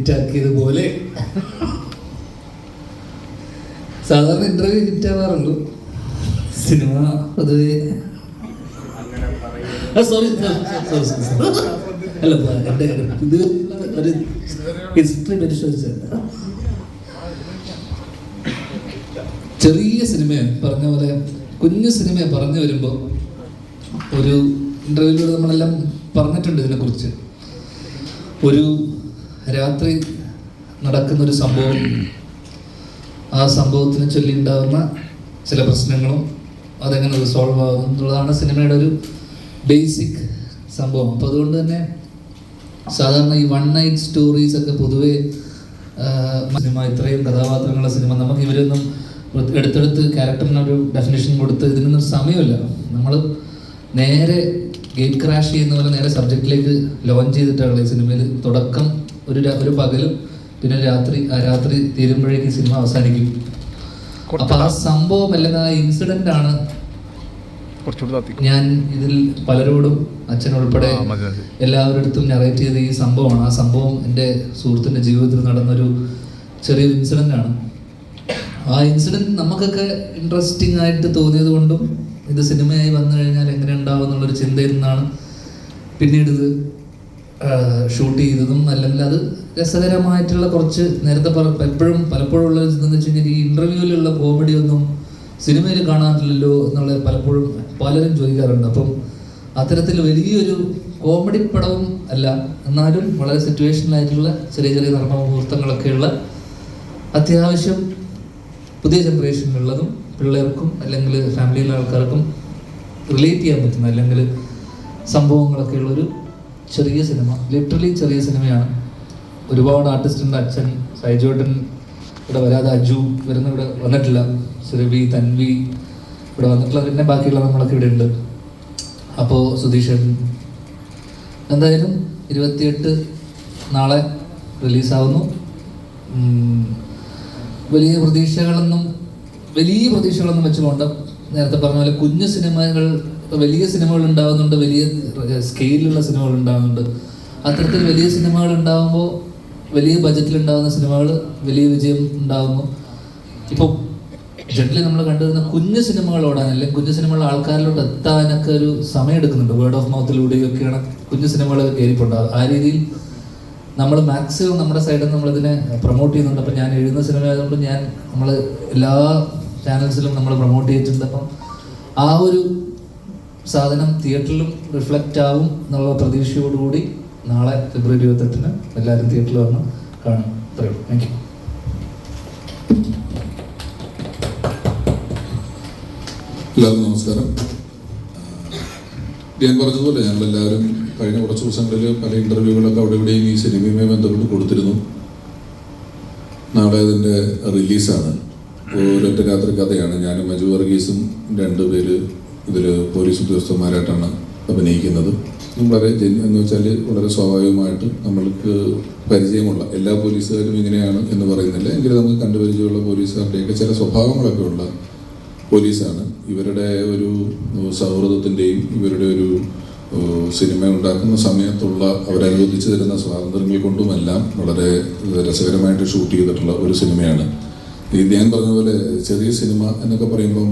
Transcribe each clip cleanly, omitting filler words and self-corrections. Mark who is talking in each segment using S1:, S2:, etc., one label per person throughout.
S1: ഹിറ്റാക്കിയതുപോലെ സാധാരണ interview ഹിറ്റാവാറുള്ളൂ, cinema പൊതുവെ sorry അല്ല എൻ്റെ ഇത് ഒരു ഹിസ്റ്ററി പരിശോധിച്ചല്ല. ചെറിയ സിനിമയാണ് പറഞ്ഞ പോലെ, കുഞ്ഞു സിനിമയെ പറഞ്ഞു വരുമ്പോൾ ഒരു ഇന്റർവ്യൂവിലൂടെ നമ്മളെല്ലാം പറഞ്ഞിട്ടുണ്ട് ഇതിനെക്കുറിച്ച്. ഒരു രാത്രി നടക്കുന്നൊരു സംഭവം, ആ സംഭവത്തിനെ ചൊല്ലി ഉണ്ടാകുന്ന ചില പ്രശ്നങ്ങളും അതെങ്ങനെ റിസോൾവ് ആകും എന്നുള്ളതാണ് സിനിമയുടെ ഒരു ബേസിക് സംഭവം. അപ്പോൾ അതുകൊണ്ട് തന്നെ സാധാരണ ഈ വൺ നൈറ്റ് സ്റ്റോറീസ് ഒക്കെ പൊതുവെ സിനിമ, ഇത്രയും കഥാപാത്രങ്ങളുടെ സിനിമ, നമുക്ക് ഇവരൊന്നും എടുത്തെടുത്ത് ക്യാരക്ടറിനൊരു ഡെഫിനേഷൻ കൊടുത്ത് ഇതിനൊന്നും സമയമില്ല. നമ്മൾ നേരെ ഗേറ്റ് ക്രാഷ് ചെയ്യുന്ന പോലെ നേരെ സബ്ജക്റ്റിലേക്ക് ലോഞ്ച് ചെയ്തിട്ടാണ് ഈ സിനിമയിൽ തുടക്കം. ഒരു പകലും പിന്നെ രാത്രി തീരുമ്പോഴേക്ക് സിനിമ അവസാനിക്കും. അപ്പൊ ആ സംഭവം അല്ലെങ്കിൽ ആ ഇൻസിഡന്റ് ആണ് ഞാൻ ഇതിൽ പലരോടും, അച്ഛനുൾപ്പെടെ എല്ലാവരുടെ നറേറ്റ് ചെയ്ത ഈ സംഭവമാണ്. ആ സംഭവം എൻ്റെ സുഹൃത്തിൻ്റെ ജീവിതത്തിൽ നടന്നൊരു ചെറിയൊരു ഇൻസിഡൻ്റ് ആണ്. ആ ഇൻസിഡൻറ്റ് നമുക്കൊക്കെ ഇൻട്രസ്റ്റിംഗ് ആയിട്ട് തോന്നിയത് കൊണ്ടും ഇത് സിനിമയായി വന്നു കഴിഞ്ഞാൽ എങ്ങനെ ഉണ്ടാവും എന്നുള്ളൊരു ചിന്തയിൽ നിന്നാണ് പിന്നീട് ഇത് ഷൂട്ട് ചെയ്തതും. അല്ലെങ്കിൽ അത് രസകരമായിട്ടുള്ള കുറച്ച് നേരത്തെ പലപ്പോഴും ഉള്ള ഇതെന്ന് വെച്ച് കഴിഞ്ഞാൽ ഈ ഇൻ്റർവ്യൂവിലുള്ള കോമഡി ഒന്നും സിനിമയിൽ കാണാറില്ലല്ലോ എന്നുള്ള പലപ്പോഴും പലരും ചോദിക്കാറുണ്ട്. അപ്പം അത്തരത്തിൽ വലിയൊരു കോമഡി പടവും അല്ല, എന്നാലും വളരെ സിറ്റുവേഷനിലായിട്ടുള്ള ചെറിയ ചെറിയ നർമ്മ മുഹൂർത്തങ്ങളൊക്കെയുള്ള അത്യാവശ്യം പുതിയ ജനറേഷനിലുള്ളതും പിള്ളേർക്കും അല്ലെങ്കിൽ ഫാമിലിയിലെ ആൾക്കാർക്കും റിലേറ്റ് ചെയ്യാൻ പറ്റുന്ന അല്ലെങ്കിൽ സംഭവങ്ങളൊക്കെ ഉള്ളൊരു ചെറിയ സിനിമ. ലിറ്ററലി ചെറിയ സിനിമയാണ്. ഒരുപാട് ആർട്ടിസ്റ്റുണ്ട്. അച്ഛൻ സൈജോട്ടൻ ഇവിടെ വരാതെ, അജു ഇവിടെ വന്നിട്ടില്ല, സുരഭി, തൻവി ഇവിടെ വന്നിട്ടുള്ള, പിന്നെ ബാക്കിയുള്ള നമ്മളൊക്കെ ഇവിടെ ഉണ്ട്. അപ്പോൾ സുധീഷൻ എന്തായാലും 28 നാളെ റിലീസാവുന്നു. വലിയ പ്രതീക്ഷകളൊന്നും വെച്ചുകൊണ്ട് നേരത്തെ പറഞ്ഞ പോലെ കുഞ്ഞു സിനിമകൾ, വലിയ സിനിമകൾ ഉണ്ടാകുന്നുണ്ട്, വലിയ സ്കെയിലുള്ള സിനിമകൾ ഉണ്ടാകുന്നുണ്ട്. അത്തരത്തിൽ വലിയ സിനിമകൾ ഉണ്ടാകുമ്പോൾ, വലിയ ബജറ്റിൽ ഉണ്ടാകുന്ന സിനിമകൾ വലിയ വിജയം ഉണ്ടാകുന്നു. ഇപ്പോൾ ജനറലി നമ്മൾ കണ്ടുവരുന്ന കുഞ്ഞു സിനിമകൾ ഓടാൻ, അല്ലെങ്കിൽ കുഞ്ഞു സിനിമകൾ ആൾക്കാരിലോട്ട് എത്താനൊക്കെ ഒരു സമയം എടുക്കുന്നുണ്ട്. വേർഡ് ഓഫ് മൗത്തിലൂടെയൊക്കെയാണ് കുഞ്ഞു സിനിമകളൊക്കെ കയറിപ്പോണ്ടാകും. ആ രീതിയിൽ നമ്മൾ മാക്സിമം നമ്മുടെ സൈഡിൽ നിന്ന് നമ്മളിതിനെ പ്രൊമോട്ട് ചെയ്യുന്നുണ്ട്. അപ്പം ഞാൻ എഴുതുന്ന സിനിമ ആയതുകൊണ്ട് നമ്മൾ എല്ലാ ചാനൽസിലും നമ്മൾ പ്രൊമോട്ട് ചെയ്തിട്ടുണ്ട്. അപ്പം ആ ഒരു സാധനം തിയേറ്ററിലും റിഫ്ലക്റ്റ് ആവും എന്നുള്ള പ്രതീക്ഷയോടുകൂടി നാളെ ഫെബ്രുവരി 28 എല്ലാവരും തിയേറ്ററിൽ വന്ന് കാണും. അത്രയും. Thank you.
S2: എല്ലാവർക്കും നമസ്കാരം. ഞാൻ പറഞ്ഞതുപോലെ ഞങ്ങളെല്ലാവരും കഴിഞ്ഞ കുറച്ച് ദിവസങ്ങളിൽ പല ഇൻ്റർവ്യൂകളൊക്കെ അവിടെ ഇവിടെയും ഈ സിനിമയുമായി ബന്ധപ്പെട്ട് കൊടുത്തിരുന്നു. നാളെ അതിൻ്റെ റിലീസാണ്. ഒരൊറ്റ രാത്രി കഥയാണ്. ഞാനും മജു വർഗീസും 2 പേര് ഇതിൽ പോലീസ് ഉദ്യോഗസ്ഥന്മാരായിട്ടാണ് അഭിനയിക്കുന്നത്. വളരെ എന്ന് വെച്ചാൽ വളരെ സ്വാഭാവികമായിട്ട് നമ്മൾക്ക് പരിചയമുള്ള, എല്ലാ പോലീസുകാരും ഇങ്ങനെയാണ് എന്ന് പറയുന്നില്ല, എങ്കിലും നമുക്ക് കണ്ടുപരിചയമുള്ള പോലീസുകാരുടെയൊക്കെ ചില സ്വഭാവങ്ങളൊക്കെ ഉള്ള പോലീസാണ്. ഇവരുടെ ഒരു സൗഹൃദത്തിൻ്റെയും ഇവരുടെ ഒരു സിനിമ ഉണ്ടാക്കുന്ന സമയത്തുള്ള അവരനുവദിച്ചു തരുന്ന സ്വാതന്ത്ര്യങ്ങൾ കൊണ്ടുമെല്ലാം വളരെ രസകരമായിട്ട് ഷൂട്ട് ചെയ്തിട്ടുള്ള ഒരു സിനിമയാണ്. ഞാൻ പറഞ്ഞ പോലെ ചെറിയ സിനിമ എന്നൊക്കെ പറയുമ്പം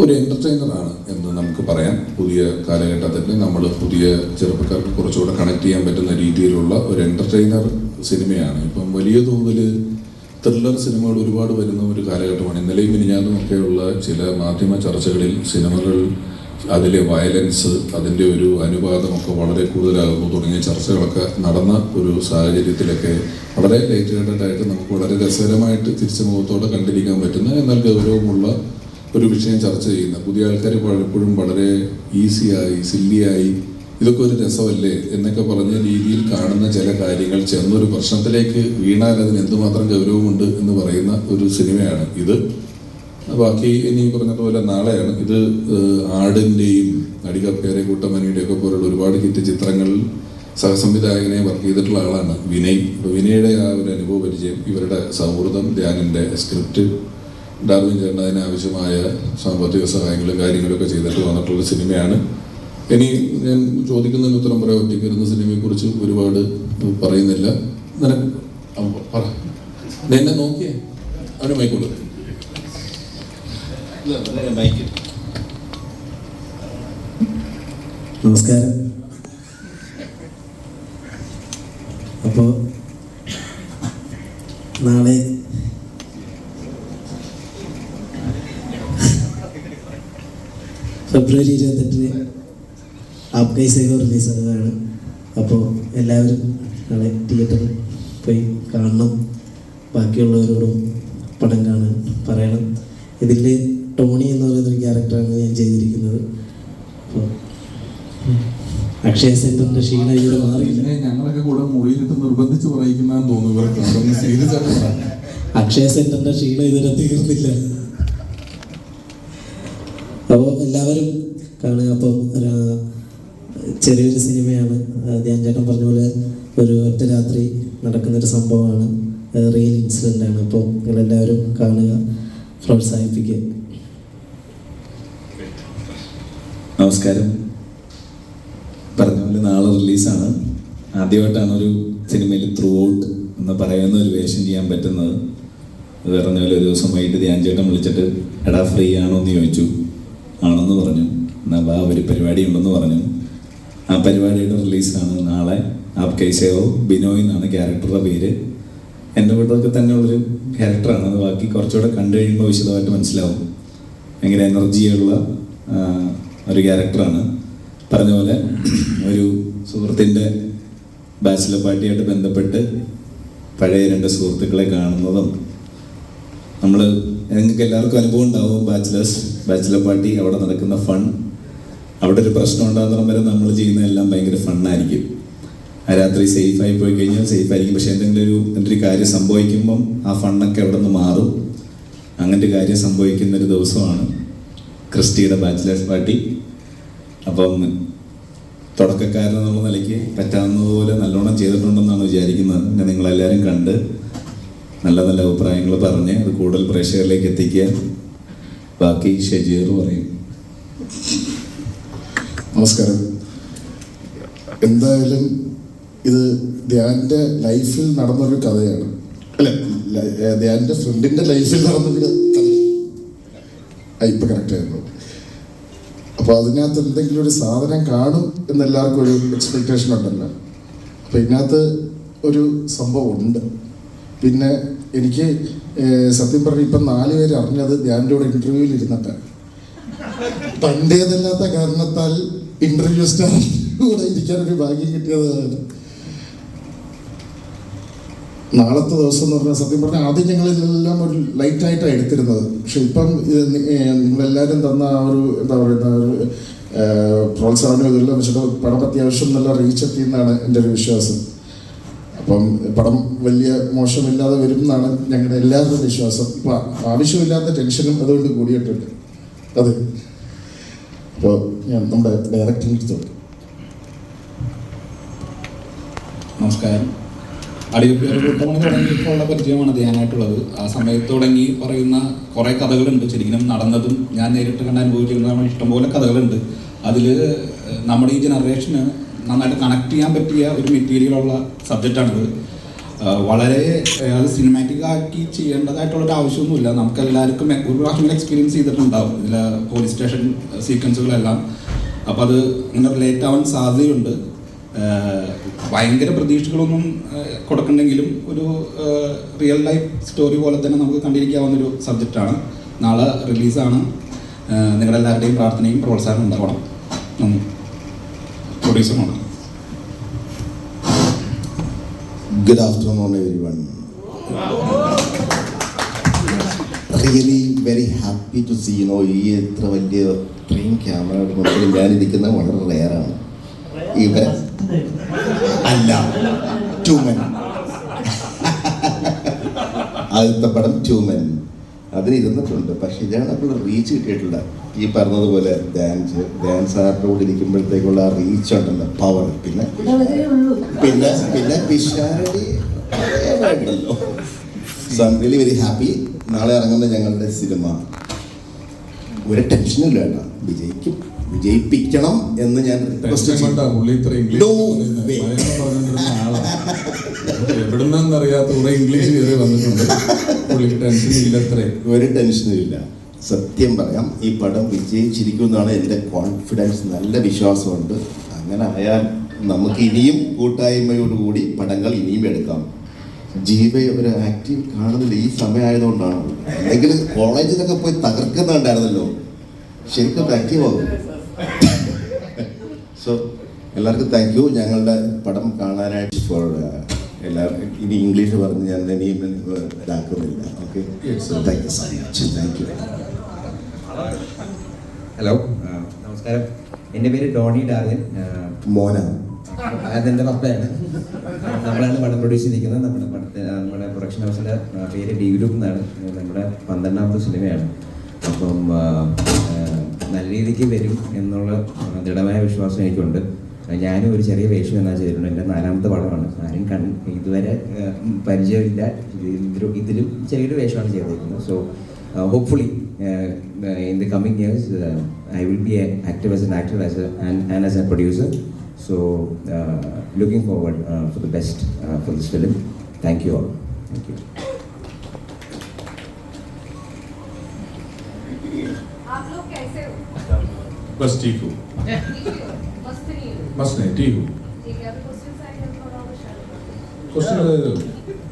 S2: ഒരു എൻ്റർടൈനറാണ് എന്ന് നമുക്ക് പറയാം. പുതിയ കാലഘട്ടത്തിൽ നമ്മൾ പുതിയ ചെറുപ്പക്കാർക്ക് കുറച്ചുകൂടെ കണക്ട് ചെയ്യാൻ പറ്റുന്ന രീതിയിലുള്ള ഒരു എൻ്റർടൈനർ സിനിമയാണ്. ഇപ്പം വലിയ തോതിൽ ത്രില്ലർ സിനിമകൾ ഒരുപാട് വരുന്ന ഒരു കാലഘട്ടമാണ്. ഇന്നലെയും മിനിഞ്ഞാന്നും ഒക്കെയുള്ള ചില മാധ്യമ ചർച്ചകളിൽ സിനിമകൾ, അതിലെ വയലൻസ്, അതിൻ്റെ ഒരു അനുപാതമൊക്കെ വളരെ കൂടുതലാകുന്നു തുടങ്ങിയ ചർച്ചകളൊക്കെ നടന്ന ഒരു സാഹചര്യത്തിലൊക്കെ വളരെ ലൈറ്റ് ഹാർട്ടഡായിട്ട് നമുക്ക് വളരെ രസകരമായിട്ട് തിരിച്ച മുഖത്തോടെ കണ്ടിരിക്കാൻ പറ്റുന്ന, എന്നാൽ ഗൗരവമുള്ള ഒരു വിഷയം ചർച്ച ചെയ്യുന്ന, പുതിയ ആൾക്കാർ പലപ്പോഴും വളരെ ഈസിയായി സില്ലിയായി ഇതൊക്കെ ഒരു രസമല്ലേ എന്നൊക്കെ പറഞ്ഞ രീതിയിൽ കാണുന്ന ചില കാര്യങ്ങൾ ചെന്നൊരു പ്രശ്നത്തിലേക്ക് വീണാൽ അതിന് എന്തുമാത്രം ഗൗരവമുണ്ട് എന്ന് പറയുന്ന ഒരു സിനിമയാണ് ഇത്. ബാക്കി ഇനി പറഞ്ഞതുപോലെ നാളെയാണ് ഇത്. ആടിൻ്റെയും അടികപ്പേരെ കൂട്ടമനിയുടെയൊക്കെ പോലുള്ള ഒരുപാട് ഹിറ്റ് ചിത്രങ്ങളിൽ സഹസംവിധായകനെ വർക്ക് ചെയ്തിട്ടുള്ള ആളാണ് വിനയ്. വിനയുടെ ആ ഒരു അനുഭവ പരിചയം, ഇവരുടെ സൗഹൃദം, ധ്യാനിൻ്റെ സ്ക്രിപ്റ്റ്, ഡാർവിൻ ചേട്ടൻ അതിനാവശ്യമായ സാമ്പത്തിക സഹായങ്ങളും കാര്യങ്ങളൊക്കെ ചെയ്തിട്ട് വന്നിട്ടുള്ള സിനിമയാണ്. ഇനി ഞാൻ ചോദിക്കുന്നതിന് ഉത്തരം പറയാൻ ഒറ്റയ്ക്കിരുന്ന സിനിമയെക്കുറിച്ച് ഒരുപാട് പറയുന്നില്ല. നിനക്ക് പറ, എന്നെ നോക്കിയേ, അവന് മൈക്കുള്ളൂ.
S3: നമസ്കാരം. അപ്പോൾ നാളെ ഫെബ്രുവരി 28 ആപ് കൈ സേഗോ റിലീസാകുകയാണ്. അപ്പോൾ എല്ലാവരും നാളെ തിയേറ്ററിൽ പോയി കാണണം. ബാക്കിയുള്ളവരോടും പടം കാണാൻ പറയണം. ഇതിൽ ടോണി എന്ന് പറയുന്നൊരു ക്യാരക്ടറാണ് ഞാൻ ചെയ്തിരിക്കുന്നത്. അപ്പോൾ അക്ഷയ സെന്ററിന്റെ ക്ഷീണ ഇവിടെ മാറിയില്ല.
S2: ഞങ്ങളൊക്കെ കൂടെ മുറിയിലിട്ട് നിർബന്ധിച്ച് പറയിക്കുന്നതെന്ന് തോന്നുന്നു. സീരിയസ് ആയിട്ട്
S3: അക്ഷയ സെന്ററിന്റെ ക്ഷീണം ഇതുവരെ തീർന്നില്ല. അപ്പോൾ എല്ലാവരും കാണുക. അപ്പം ചെറിയൊരു സിനിമയാണ്. ധ്യാൻ ചേട്ടൻ പറഞ്ഞ പോലെ ഒരു ഒറ്റ രാത്രി നടക്കുന്നൊരു സംഭവമാണ്. റിയൽ ഇൻസിഡൻ്റ് ആണ്. അപ്പോൾ നിങ്ങളെല്ലാവരും കാണുക, പ്രോത്സാഹിപ്പിക്കുക.
S4: നമസ്കാരം. പറഞ്ഞ പോലെ നാളെ റിലീസാണ്. ആദ്യമായിട്ടാണ് ഒരു സിനിമയിൽ ത്രൂ ഔട്ട് എന്ന് പറയുന്ന ഒരു വേഷം ചെയ്യാൻ പറ്റുന്നത്. അത് പറഞ്ഞ പോലെ ഒരു ദിവസം വൈകിട്ട് ധ്യാൻ ചേട്ടൻ വിളിച്ചിട്ട് എടാ ഫ്രീ ആണോ എന്ന് ചോദിച്ചു. ആണെന്ന് പറഞ്ഞു. എന്നാൽ വാ ഒരു പരിപാടി ഉണ്ടെന്ന് പറഞ്ഞു. ആ പരിപാടിയുടെ റിലീസാണ് നാളെ. ആപ് കൈസേവോ. ബിനോയ് എന്നാണ് ക്യാരക്ടറുടെ പേര്. എൻ്റെ വീട്ടിലൊക്കെ തന്നെയുള്ളൊരു ക്യാരക്ടറാണ്. അത് ബാക്കി കുറച്ചുകൂടെ കണ്ടു കഴിയുമ്പോൾ വിശദമായിട്ട് മനസ്സിലാവും. ഭയങ്കര എനർജിയുള്ള ഒരു ക്യാരക്ടറാണ്. പറഞ്ഞ പോലെ ഒരു സുഹൃത്തിൻ്റെ ബാച്ചിലർ പാർട്ടിയായിട്ട് ബന്ധപ്പെട്ട് പഴയ 2 സുഹൃത്തുക്കളെ കാണുന്നതും, നമ്മൾ നിങ്ങൾക്ക് എല്ലാവർക്കും അനുഭവം ഉണ്ടാവും. ബാച്ചിലർ പാർട്ടി, അവിടെ നടക്കുന്ന ഫൺ, അവിടെ ഒരു പ്രശ്നം ഉണ്ടാകുന്ന വരെ നമ്മൾ ചെയ്യുന്നതെല്ലാം ഭയങ്കര ഫണ്ണായിരിക്കും. ആ രാത്രി സേഫായി പോയി കഴിഞ്ഞാൽ സേഫായിരിക്കും. പക്ഷേ എന്തെങ്കിലും ഒരു കാര്യം സംഭവിക്കുമ്പം ആ ഫണ്ണൊക്കെ അവിടെ നിന്ന് മാറും. അങ്ങനത്തെ കാര്യം സംഭവിക്കുന്നൊരു ദിവസമാണ് ക്രിസ്റ്റിയുടെ ബാച്ചിലേഴ്സ് പാർട്ടി. അപ്പം തുടക്കക്കാരനെന്നുള്ള നിലയ്ക്ക് പറ്റാവുന്നതുപോലെ നല്ലോണം ചെയ്തിട്ടുണ്ടെന്നാണ് വിചാരിക്കുന്നത്. പിന്നെ നിങ്ങളെല്ലാവരും കണ്ട് നല്ല നല്ല അഭിപ്രായങ്ങൾ പറഞ്ഞ് അത് കൂടുതൽ പ്രേക്ഷകരിലേക്ക് എത്തിക്കുക. ബാക്കി ഷജീർ പറയും.
S5: നമസ്കാരം. എന്തായാലും ഇത് ധ്യാൻ്റെ ലൈഫിൽ നടന്നൊരു കഥയാണ്. അല്ലെ, ധ്യാൻ്റെ ഫ്രണ്ടിൻ്റെ ലൈഫിൽ നടന്നൊരു കഥ. ഇപ്പം കറക്റ്റായിരുന്നു. അപ്പോൾ അതിനകത്ത് എന്തെങ്കിലും ഒരു സാധനം കാണും എന്നെല്ലാവർക്കും ഒരു എക്സ്പെക്റ്റേഷൻ ഉണ്ടല്ലോ. അപ്പോൾ ഇതിനകത്ത് ഒരു സംഭവം ഉണ്ട്. പിന്നെ എനിക്ക് സത്യം പറഞ്ഞാൽ ഇപ്പം 4 പേര് അറിഞ്ഞത് ധ്യാൻ്റെ കൂടെ ഇൻ്റർവ്യൂവിൽ ഇരുന്നിട്ടാണ്. തൻ്റേതല്ലാത്ത കാരണത്താൽ ഇൻ്റർവ്യൂ സ്റ്റാർ കൂടെ ഇരിക്കാനൊരു ഭാഗ്യം കിട്ടിയതാണ്. നാളത്തെ ദിവസം എന്ന് പറഞ്ഞാൽ സത്യം പറഞ്ഞാൽ ആദ്യം ഞങ്ങളെല്ലാം ഒരു ലൈറ്റായിട്ടാണ് എടുത്തിരുന്നത്. പക്ഷെ ഇപ്പം നിങ്ങളെല്ലാവരും തന്ന ആ ഒരു എന്താ പറയുന്ന ഒരു പ്രോത്സാഹനം ഇതെല്ലാം വെച്ചിട്ട് പടം അത്യാവശ്യം നല്ല റീച്ച് എത്തിയെന്നാണ് എൻ്റെ ഒരു വിശ്വാസം. അപ്പം പടം വലിയ മോശമില്ലാതെ വരും എന്നാണ് ഞങ്ങളുടെ എല്ലാവരുടെയും വിശ്വാസം. ഇപ്പം ആവശ്യമില്ലാത്ത ടെൻഷനും അതുകൊണ്ട് കൂടിയിട്ടുണ്ട്. അതെ. അപ്പോൾ ഞാൻ നമ്മുടെ ഡയറക്ടറിൻ്റെ അടുത്തോട്ട്.
S6: നമസ്കാരം. അടിയപ്പേര് കൂട്ടമണി തുടങ്ങിയപ്പോൾ ഉള്ള പരിചയമാണ് ധ്യാനായിട്ടുള്ളത്. ആ സമയത്ത് തുടങ്ങി പറയുന്ന കുറേ കഥകളുണ്ട്. ശരിക്കും നടന്നതും ഞാൻ നേരിട്ട് കണ്ട് അനുഭവിച്ചിരുന്ന ഇഷ്ടംപോലെ കഥകളുണ്ട്. അതിൽ നമ്മുടെ ഈ ജനറേഷന് നന്നായിട്ട് കണക്ട് ചെയ്യാൻ പറ്റിയ ഒരു മെറ്റീരിയലുള്ള സബ്ജക്റ്റാണിത്. വളരെ അത് സിനിമാറ്റിക് ആക്കി ചെയ്യേണ്ടതായിട്ടുള്ളൊരു ആവശ്യമൊന്നുമില്ല. നമുക്കെല്ലാവർക്കും ഒരു പ്രാവശ്യം എക്സ്പീരിയൻസ് ചെയ്തിട്ടുണ്ടാവും ഇതിൽ പോലീസ് സ്റ്റേഷൻ സീക്വൻസുകളെല്ലാം. അപ്പോൾ അത് ഇങ്ങനെ റിലേറ്റ് ആവാൻ സാധ്യതയുണ്ട്. ഭയങ്കര പ്രതീക്ഷകളൊന്നും കൊടുക്കണ്ടെങ്കിലും ഒരു റിയൽ ലൈഫ് സ്റ്റോറി പോലെ തന്നെ നമുക്ക് കണ്ടിരിക്കാവുന്നൊരു സബ്ജക്റ്റാണ്. നാളെ റിലീസാണ്. നിങ്ങളെല്ലാവരുടെയും പ്രാർത്ഥനയും പ്രോത്സാഹനം ഉണ്ടാവണം. പ്രൊഡ്യൂസറുമാണ്.
S7: Good afternoon, everyone. Really very happy to see, ഈ ഇത്ര വലിയ ഇത്രയും ക്യാമറയുടെ മുമ്പിൽ ഞാനിരിക്കുന്നത് വളരെ റെയറാണ്. ഇവൻ അല്ല, ട്യൂമൻ. ആദ്യത്തെ പടം ട്യൂമൻ അതിലിരുന്നിട്ടുണ്ട്. പക്ഷെ ഇതാണ് റീച്ച് കിട്ടിയിട്ടില്ല. ഈ പറഞ്ഞതുപോലെ ധ്യാൻ സാറിൻ്റെ കൂടെ ഇരിക്കുമ്പോഴത്തേക്കുള്ള ആ റീച്ച് ഉണ്ടല്ലോ, പവർ. പിന്നെ പിന്നെ പിന്നെ പിഷാരടി ഉണ്ടല്ലോ. So I am really very happy. നാളെ ഇറങ്ങുന്ന ഞങ്ങളുടെ സിനിമ ഒരു ടെൻഷനും ഇല്ല കേട്ടോ. വിജയിക്കും, വിജയിപ്പിക്കണം എന്ന് ഞാൻ റിക്വസ്റ്റ്
S2: ടെൻഷൻ പുള്ളി ഇത്ര ഇംഗ്ലീഷ്
S7: No
S2: പറയുന്നത്.
S7: way.
S2: മലയാളം പറഞ്ഞിരുന്ന ആളാണ്. എവിടുന്നറിയാത്ത കുറെ ഇംഗ്ലീഷ് കയറി വന്നിട്ടുണ്ട്. പുള്ളിക്ക് ടെൻഷൻ ഇല്ല അത്രേ.
S7: ഒരു ടെൻഷനും ഇല്ല. സത്യം പറയാം, ഈ പടം വിജയിച്ചിരിക്കുമെന്നാണ് എൻ്റെ കോൺഫിഡൻസ്. നല്ല വിശ്വാസമുണ്ട്. അങ്ങനെ ആയാൽ നമുക്ക് ഇനിയും കൂട്ടായ്മയോടുകൂടി പടങ്ങൾ ഇനിയും എടുക്കാം. ജീവയെ ഒരു ആക്റ്റീവ് കാണുന്നില്ല ഈ സമയമായതുകൊണ്ടാണ്. അല്ലെങ്കിൽ കോളേജിലൊക്കെ പോയി തകർക്കുന്നുണ്ടായിരുന്നല്ലോ, ശരിക്കും ആക്റ്റീവ് ആകും. സോ എല്ലാവർക്കും താങ്ക് യു. ഞങ്ങളുടെ പടം കാണാനായിട്ട് ഫോർ എല്ലാവർക്കും. ഇനി ഇംഗ്ലീഷ് പറഞ്ഞ് ഞാൻ ഇനിയും ഇതാക്കുന്നില്ല. Okay, thank you so much. Thank you.
S8: Hello, നമസ്കാരം. എൻ്റെ പേര് ഡോണി ഡാർവിൻ.
S7: മോനാണ്.
S8: അതെൻ്റെ പപ്പയാണ്. നമ്മളാണ് പടം പ്രൊഡ്യൂസ് ചെയ്തിരിക്കുന്നത്. നമ്മുടെ പ്രൊഡക്ഷൻ ഹൗസിൻ്റെ പേര് ഡി ഗ്രൂപ്പ് എന്നാണ്. നമ്മുടെ 12ാമത്തെ സിനിമയാണ്. അപ്പം നല്ല രീതിക്ക് വരും എന്നുള്ള ദൃഢമായ വിശ്വാസം എനിക്കുണ്ട്. ഞാനും ഒരു ചെറിയ വേഷം എന്നാ ചെയ്തിട്ടുണ്ട്. എൻ്റെ 4ാമത്തെ പടമാണ്. ആരും ഇതുവരെ പരിചയമില്ല. ഇതിലും ചെറിയൊരു വേഷമാണ് ചെയ്തിരിക്കുന്നത്. So hopefully in the coming years I will be active as an actor and as a producer. So looking forward for the best for this film. Thank you all. Thank you.
S9: आप लोग कैसे हो?
S2: बस ठीक हो.
S9: मस्त नहीं हो?
S2: बस नहीं ठीक हो.
S9: ठीक है, अभी क्वेश्चन आएंगे, थोड़ा और शायद
S2: क्वेश्चन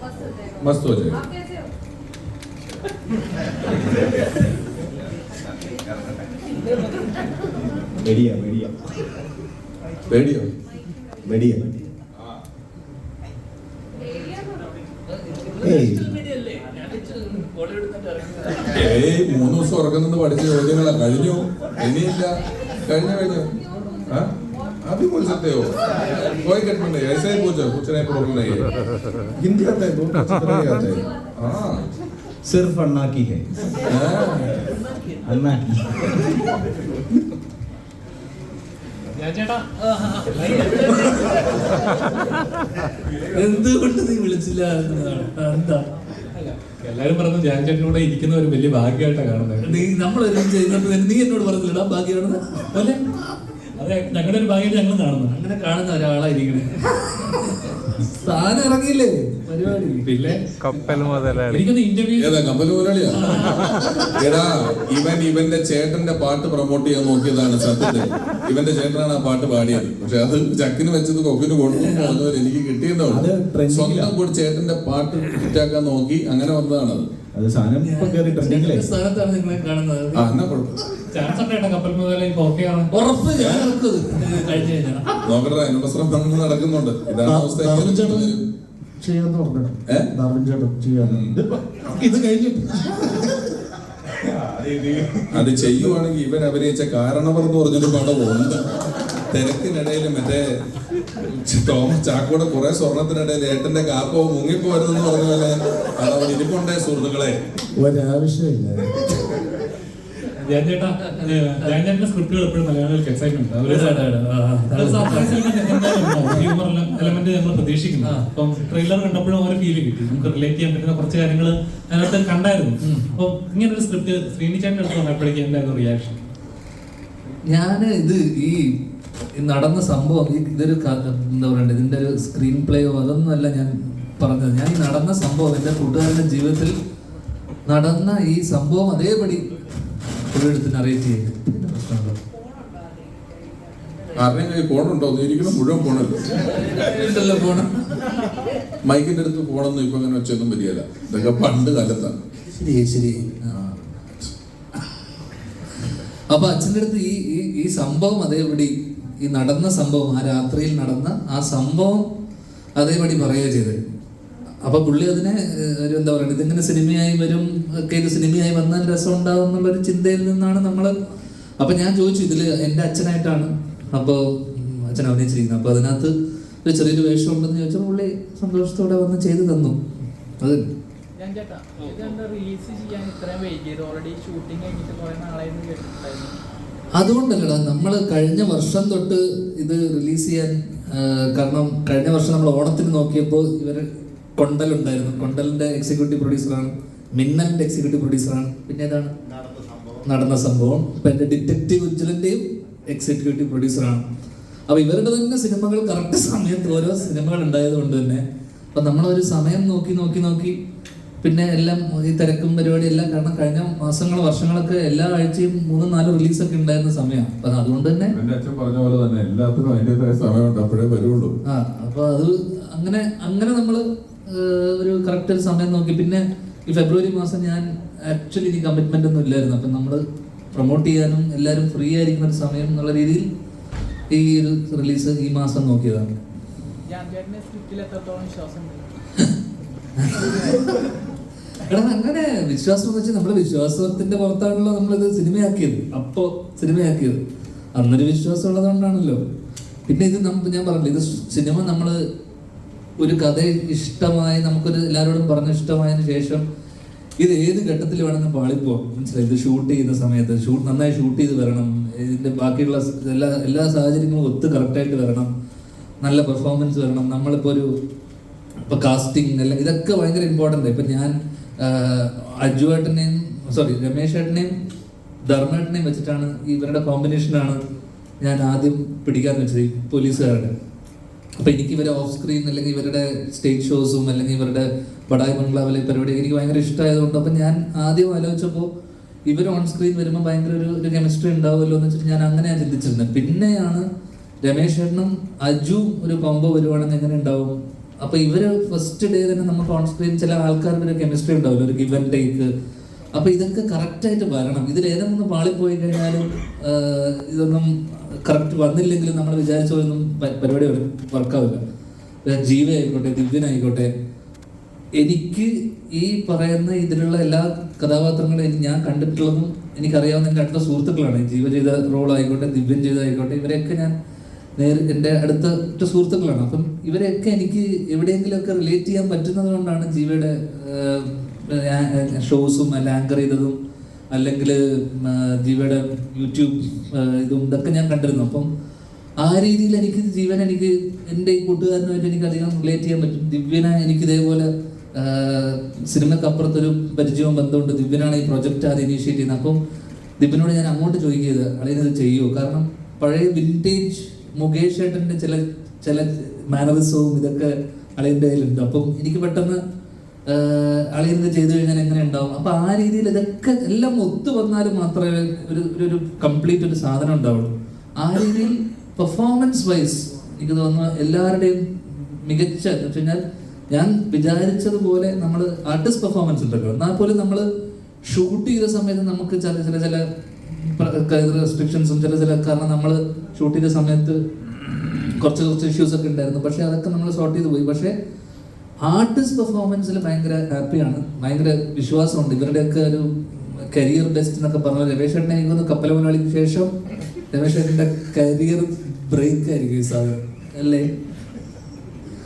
S9: मस्त हो जाएगा।
S2: मस्त हो जाएगा.
S9: आप कैसे हो?
S4: വെടിയ
S2: പേടിയോ?
S9: एरिया में
S2: ഏയ് 3 ദിവസം ഉറക്കം നിന്ന് പഠിച്ച ചോദ്യങ്ങളാ. കഴിഞ്ഞു, ഇനിയില്ല. കഴിഞ്ഞു. अभी बोल सकते हो, कोई कटमंड नहीं. ऐसा ही पूछो, कुछ नहीं, प्रॉब्लम नहीं है. हिंदी आता है, बहुत अच्छा तरह आता है. हाँ,
S4: സിർഫ് അണ്ണാ കി ഹൈ. അണ്ണാ കി.
S1: എന്തുകൊണ്ട് നീ വിളിച്ചില്ല എന്നതാണ്. എന്താ
S10: എല്ലാരും പറഞ്ഞു ധ്യാൻ ചേട്ടനോടെ ഇരിക്കുന്ന ഒരു വലിയ ഭാഗ്യമായിട്ടാണ് കാണുന്നത്.
S1: നീ നമ്മളൊരു ചെയ്യുന്നപ്പോ നീ എന്നോട് പറഞ്ഞില്ലടാ ഭാഗ്യമാണെന്ന്. അല്ലെ,
S10: അതെ, ഞങ്ങളുടെ ഒരു ഭാഗ്യമായിട്ട് ഞങ്ങൾ കാണുന്നു.
S1: അങ്ങനെ കാണുന്ന ഒരാളായിരിക്കണേ. സ്ഥാനം ഇറങ്ങിയില്ലേ പരിപാടി.
S10: പിന്നെ
S11: കപ്പൽ മുതലാളി
S10: എനിക്കൊന്ന് ഇന്റർവ്യൂ
S2: ഏതാ കപ്പൽ മുതലാളിയാ? എടാ, ഇവന്റെ ചേട്ടന്റെ പാട്ട് പ്രൊമോട്ട് ചെയ്യാൻ നോക്കിയതാണ് സത്യത്തിൽ. ഇവന്റെ ചേട്ടനാണ് ആ പാട്ട് പാടിയത്. പക്ഷെ അത് ചക്കിന് വെച്ചത് കൊക്കിന് കൊടുക്കുന്നവർ എനിക്ക് കിട്ടിയതാണ്. സ്വന്തം കൂടി ചേട്ടന്റെ പാട്ട് ഹിറ്റാക്കാൻ നോക്കി, അങ്ങനെ വന്നതാണ് അത്.
S4: അത് സാധനം ഇപ്പൊ കയറി ട്രെൻഡിങ്ങിലെ
S1: സ്ഥാനത്താണ് നിങ്ങളെ കാണുന്നത്.
S2: ആ, എന്നാ കുഴപ്പം.
S10: ചാൻസ് ഉണ്ട് കപ്പൽ മുതലേ ഇപ്പൊ ഓക്കെ ആണ്.
S1: ഉറപ്പ് ഞാൻ ഇറക്കുന്നത് കഴിഞ്ഞു കഴിഞ്ഞാൽ
S2: നോക്കട്ടെ, അതിനുള്ള ശ്രമം നടക്കുന്നുണ്ട്. ഇതാണ് അവസ്ഥ.
S5: ചെയ്യാന്ന് പറഞ്ഞു ഡാർവിൻ ചേട്ടൻ ചെയ്യാൻ ഇത് കഴിഞ്ഞിട്ട്
S2: അത് ചെയ്യുവാണെങ്കിൽ ഇവൻ അഭിനയിച്ച കാരണവർ എന്ന് പറഞ്ഞൊരു പടം ഉണ്ട്. തിരക്കിനിടയിൽ മറ്റേ തോമസ് ചാക്കോടെ കുറെ സ്വർണത്തിനിടയിൽ ഏട്ടന്റെ കാപ്പോ മുങ്ങിപ്പോരുന്നെന്ന് പറഞ്ഞ പോലെ അതവൻ ഇരിപ്പുണ്ടേ സുഹൃത്തുക്കളെ.
S5: ഒരാവശ്യമില്ല.
S10: ധ്യാൻ ചേട്ടന്റെ സ്ക്രിപ്റ്റുകൾ എപ്പോഴും മലയാളികൾക്ക് എക്സൈറ്റ്മെന്റ് ഹ്യൂമർ എലമെന്റ് ഞങ്ങൾ പ്രതീക്ഷിക്കുന്നു. അപ്പം ട്രെയിലർ കണ്ടപ്പോഴും ഒരു ഫീല് കിട്ടി. നമുക്ക് റിലേറ്റ് ചെയ്യാൻ പറ്റുന്ന കുറച്ച് കാര്യങ്ങൾ അതിനകത്ത് കണ്ടായിരുന്നു. അപ്പം ഇങ്ങനെ ഒരു സ്ക്രിപ്റ്റ് ശ്രീനിച്ചേട്ടൻ്റെ അടുത്ത് വന്നപ്പോഴേക്കും എന്തായിരുന്നു റിയാക്ഷൻ?
S1: ഞാൻ ഇത് ഈ നടന്ന സംഭവം ഇതൊരു എന്താ പറയണ്ടത്, ഇതിന്റെ ഒരു സ്ക്രീൻ പ്ലേയോ അതൊന്നുമല്ല ഞാൻ പറഞ്ഞത്. ഞാൻ ഈ നടന്ന സംഭവം എൻ്റെ കൂട്ടുകാരൻ്റെ ജീവിതത്തിൽ നടന്ന ഈ സംഭവം അതേപടി ഒരിടത്ത് നറേറ്റ് ചെയ്തു.
S2: ആരുടെയും ഫോണുണ്ടോ? ഇരിക്കണം മുഴുവൻ ഫോണല്ലോ.
S1: ഫോണ്
S2: മൈക്കിന്റെ അടുത്ത് ഫോണൊന്നും ഇപ്പൊ അങ്ങനെ വെച്ചൊന്നും വരികയില്ല. ഇതൊക്കെ പണ്ട് കാലത്താണ്.
S1: ശരി. അപ്പൊ അച്ഛൻ്റെ അടുത്ത് ഈ സംഭവം അതേപടി, ഈ നടന്ന സംഭവം, ആ രാത്രിയിൽ നടന്ന ആ സംഭവം അതേപടി പറയുക ചെയ്തത്. അപ്പൊ പുള്ളി അതിനെ ഒരു എന്താ പറയുക, ഇതിങ്ങനെ സിനിമയായി വരും ഒക്കെ, ഇത് സിനിമയായി വന്നാൽ രസം ഉണ്ടാവും എന്നുള്ളൊരു ചിന്തയിൽ നിന്നാണ് നമ്മൾ. അപ്പൊ ഞാൻ ചോദിച്ചു, ഇതിൽ എൻ്റെ അച്ഛനായിട്ടാണ് അപ്പോൾ അച്ഛൻ അഭിനയിച്ചിരിക്കുന്നത്, അപ്പൊ അതിനകത്ത് ഒരു ചെറിയൊരു വേഷം ഉണ്ടെന്ന് ചോദിച്ചാൽ പുള്ളി സന്തോഷത്തോടെ വന്ന് ചെയ്തു തന്നു. അത് അതുകൊണ്ടല്ലടാ, നമ്മൾ കഴിഞ്ഞ വർഷം തൊട്ട് ഇത് റിലീസ് ചെയ്യാൻ, കാരണം കഴിഞ്ഞ വർഷം നമ്മൾ ഓണത്തിന് നോക്കിയപ്പോൾ ഇവർ കൊണ്ടലുണ്ടായിരുന്നു. കൊണ്ടലിന്റെ എക്സിക്യൂട്ടീവ് പ്രൊഡ്യൂസറാണ്, മിന്നലിന്റെ എക്സിക്യൂട്ടീവ് പ്രൊഡ്യൂസറാണ്, പിന്നെ ഏതാണ് നടന്ന സംഭവം. ഇപ്പൊ എന്റെ ഡിറ്റക്റ്റീവ് ഉജ്ജ്വലന്റെയും എക്സിക്യൂട്ടീവ് പ്രൊഡ്യൂസറാണ്. അപ്പോൾ ഇവരുടെ തന്നെ സിനിമകൾ കറക്റ്റ് സമയത്ത് ഓരോ സിനിമകൾ ഉണ്ടായത് കൊണ്ട് തന്നെ അപ്പം നമ്മളൊരു സമയം നോക്കി പിന്നെ എല്ലാം ഈ തിരക്കും പരിപാടി എല്ലാം, കാരണം കഴിഞ്ഞ മാസങ്ങൾ വർഷങ്ങളൊക്കെ എല്ലാ ആഴ്ചയും 3-4 റിലീസൊക്കെ ഉണ്ടായിരുന്ന സമയമാണ്. അപ്പം അതുകൊണ്ട് തന്നെ
S2: എൻ്റെ അച്ഛൻ പറഞ്ഞ പോലെ തന്നെ എല്ലാത്തിനും അതിൻ്റെതായ സമയമുണ്ട്, അപ്പോഴേ വരുള്ളൂ.
S1: അപ്പോൾ അത് അങ്ങനെ നമ്മൾ ഒരു കറക്റ്റ് ഒരു സമയം നോക്കി. പിന്നെ ഈ ഫെബ്രുവരി മാസം ഞാൻ ആക്ച്വലി എനിക്ക് കമ്മിറ്റ്മെൻ്റ് ഒന്നും ഇല്ലായിരുന്നു. അപ്പം നമ്മൾ പ്രൊമോട്ട് ചെയ്യാനും എല്ലാവരും ഫ്രീ ആയിരിക്കുന്ന ഒരു സമയം എന്നുള്ള രീതിയിൽ ഈ ഒരു റിലീസ് ഈ മാസം നോക്കിയതാണ്. എടാ അങ്ങനെ വിശ്വാസം എന്ന് വെച്ചാൽ നമ്മുടെ വിശ്വാസത്തിന്റെ പുറത്താണല്ലോ നമ്മളിത് സിനിമയാക്കിയത്. അന്നൊരു വിശ്വാസം ഉള്ളതുകൊണ്ടാണല്ലോ. പിന്നെ ഇത് ഞാൻ പറഞ്ഞില്ല, ഇത് സിനിമ നമ്മൾ ഒരു കഥ ഇഷ്ടമായി നമുക്കൊരു എല്ലാവരോടും പറഞ്ഞ് ഇഷ്ടമായതിനു ശേഷം ഇത് ഏത് ഘട്ടത്തിൽ വേണമെന്ന് പാളിപ്പോവാം. മനസ്സിലായി? ഇത് ഷൂട്ട് ചെയ്യുന്ന സമയത്ത് നന്നായി ഷൂട്ട് ചെയ്ത് വരണം, ഇതിന്റെ ബാക്കിയുള്ള എല്ലാ സാഹചര്യങ്ങളും കറക്റ്റായിട്ട് വരണം, നല്ല പെർഫോമൻസ് വരണം. നമ്മളിപ്പോൾ ഇപ്പോൾ കാസ്റ്റിംഗ് അല്ലെങ്കിൽ ഇതൊക്കെ ഭയങ്കര ഇമ്പോർട്ടൻ്റ്. ഇപ്പം ഞാൻ രമേശ് ഏട്ടനെയും ധർമ്മേട്ടനെയും വെച്ചിട്ടാണ് ഇവരുടെ കോമ്പിനേഷനാണ് ഞാൻ ആദ്യം പിടിക്കാൻ വെച്ചത്, ഈ പോലീസുകാരുടെ. അപ്പോൾ എനിക്ക് ഇവരെ ഓഫ് സ്ക്രീൻ അല്ലെങ്കിൽ ഇവരുടെ സ്റ്റേജ് ഷോസും അല്ലെങ്കിൽ ഇവരുടെ ബഡായി ബംഗ്ലാവിലെ പരിപാടി എനിക്ക് ഭയങ്കര ഇഷ്ടമായതുകൊണ്ട് അപ്പം ഞാൻ ആദ്യം ആലോചിച്ചപ്പോൾ ഇവർ ഓൺ സ്ക്രീൻ വരുമ്പോൾ ഭയങ്കര ഒരു കെമിസ്ട്രി ഉണ്ടാവുമല്ലോ എന്ന് വെച്ചിട്ട് ഞാൻ അങ്ങനെയാണ് ചിന്തിച്ചിരുന്നത്. പിന്നെയാണ് രമേശ് ഏട്ടനും അജു ഒരു കോംബോ വരുവാണെങ്കിൽ എങ്ങനെ ഉണ്ടാവും. അപ്പോൾ ഇവര് ഫസ്റ്റ് ഡേ തന്നെ നമുക്ക് ഓൺ സ്ക്രീൻ ചില ആൾക്കാരുടെ ഒരു കെമിസ്ട്രി ഉണ്ടാവില്ല, ഒരു ഗിവ് ആൻഡ് ടേക്ക്. അപ്പോൾ ഇതൊക്കെ കറക്റ്റായിട്ട് വരണം. ഇതിലേതൊന്നും പാളിപ്പോയി കഴിഞ്ഞാലും ഇതൊന്നും കറക്റ്റ് വന്നില്ലെങ്കിലും നമ്മൾ വിചാരിച്ച പോലൊന്നും പരിപാടി വർക്കാവില്ല. ജീവ ആയിക്കോട്ടെ, ദിവ്യനായിക്കോട്ടെ, എനിക്ക് ഈ പറയുന്ന ഇതിലുള്ള എല്ലാ കഥാപാത്രങ്ങളും ഞാൻ കണ്ടിട്ടുള്ളതും എനിക്കറിയാവുന്ന എൻ്റെ അടുത്ത സുഹൃത്തുക്കളാണ്. ജീവ ചെയ്ത റോളായിക്കോട്ടെ, ദിവ്യൻ ചെയ്തായിക്കോട്ടെ, ഇവരെയൊക്കെ ഞാൻ എൻ്റെ അടുത്ത സുഹൃത്തുക്കളാണ്. അപ്പം ഇവരെയൊക്കെ എനിക്ക് എവിടെയെങ്കിലുമൊക്കെ റിലേറ്റ് ചെയ്യാൻ പറ്റുന്നത് കൊണ്ടാണ് ജീവയുടെ ഷോസും അല്ല ആങ്കർ ചെയ്തതും അല്ലെങ്കിൽ ജീവയുടെ യൂട്യൂബ് ഇതൊക്കെ ഞാൻ കണ്ടിരുന്നു. അപ്പം ആ രീതിയിൽ എനിക്ക് എൻ്റെ ഈ കൂട്ടുകാരനുമായിട്ട് എനിക്ക് അധികം റിലേറ്റ് ചെയ്യാൻ പറ്റും. ദിവ്യനെ എനിക്ക് ഇതേപോലെ സിനിമക്കപ്പുറത്തൊരു പരിചയവും ബന്ധമുണ്ട്. ദിവ്യനാണ് ഈ പ്രൊജക്റ്റ് അത് ഇനീഷ്യേറ്റ് ചെയ്യുന്നത്. അപ്പം ദിവ്യനോട് ഞാൻ അങ്ങോട്ട് ചോദിക്കുന്നത് അളിയനത് ചെയ്യുമോ, കാരണം പഴയ വിൻറ്റേജ് മുകേഷ് ഏട്ടൻ്റെ ചില മാനറിസവും ഇതൊക്കെ അളിയൻ്റെ കയ്യിലുണ്ട്. അപ്പം എനിക്ക് പെട്ടെന്ന് അളിയത് ചെയ്തു കഴിഞ്ഞാൽ എങ്ങനെ ഉണ്ടാവും. അപ്പം ആ രീതിയിൽ ഇതൊക്കെ എല്ലാം ഒത്തു വന്നാലും മാത്രമേ ഒരു കംപ്ലീറ്റ് ഒരു സാധനം ഉണ്ടാവുള്ളൂ. ആ രീതിയിൽ പെർഫോമൻസ് വൈസ് എനിക്ക് തോന്നുന്നു എല്ലാവരുടെയും മികച്ച എന്ന് വെച്ച് കഴിഞ്ഞാൽ ഞാൻ വിചാരിച്ചതുപോലെ നമ്മൾ ആർട്ടിസ്റ്റ് പെർഫോമൻസ് ഉണ്ടല്ലോ, എന്നാൽ പോലും നമ്മൾ ഷൂട്ട് ചെയ്ത സമയത്ത് നമുക്ക് ചില റെസ്ട്രിക്ഷൻസും കാരണം നമ്മൾ ഷൂട്ട് ചെയ്ത സമയത്ത് കുറച്ച് ഇഷ്യൂസ് ഒക്കെ ഉണ്ടായിരുന്നു. പക്ഷെ അതൊക്കെ നമ്മൾ സോർട്ട് ചെയ്ത് പോയി. പക്ഷെ ആർട്ടിസ്റ്റ് പെർഫോമൻസിൽ ഭയങ്കര ഹാപ്പിയാണ്, ഭയങ്കര വിശ്വാസമുണ്ട്. ഇവരുടെയൊക്കെ ഒരു കരിയർ ബെസ്റ്റ് എന്നൊക്കെ പറഞ്ഞ രമേശ് ഏട്ടനെ എനിക്ക് തോന്നുന്നു കപ്പൽ മലയാളിക്ക് ശേഷം രമേശ് ഏട്ടൻ്റെ കരിയർ ബ്രേക്ക് ആയിരിക്കും ഈ സാധനം അല്ലേ?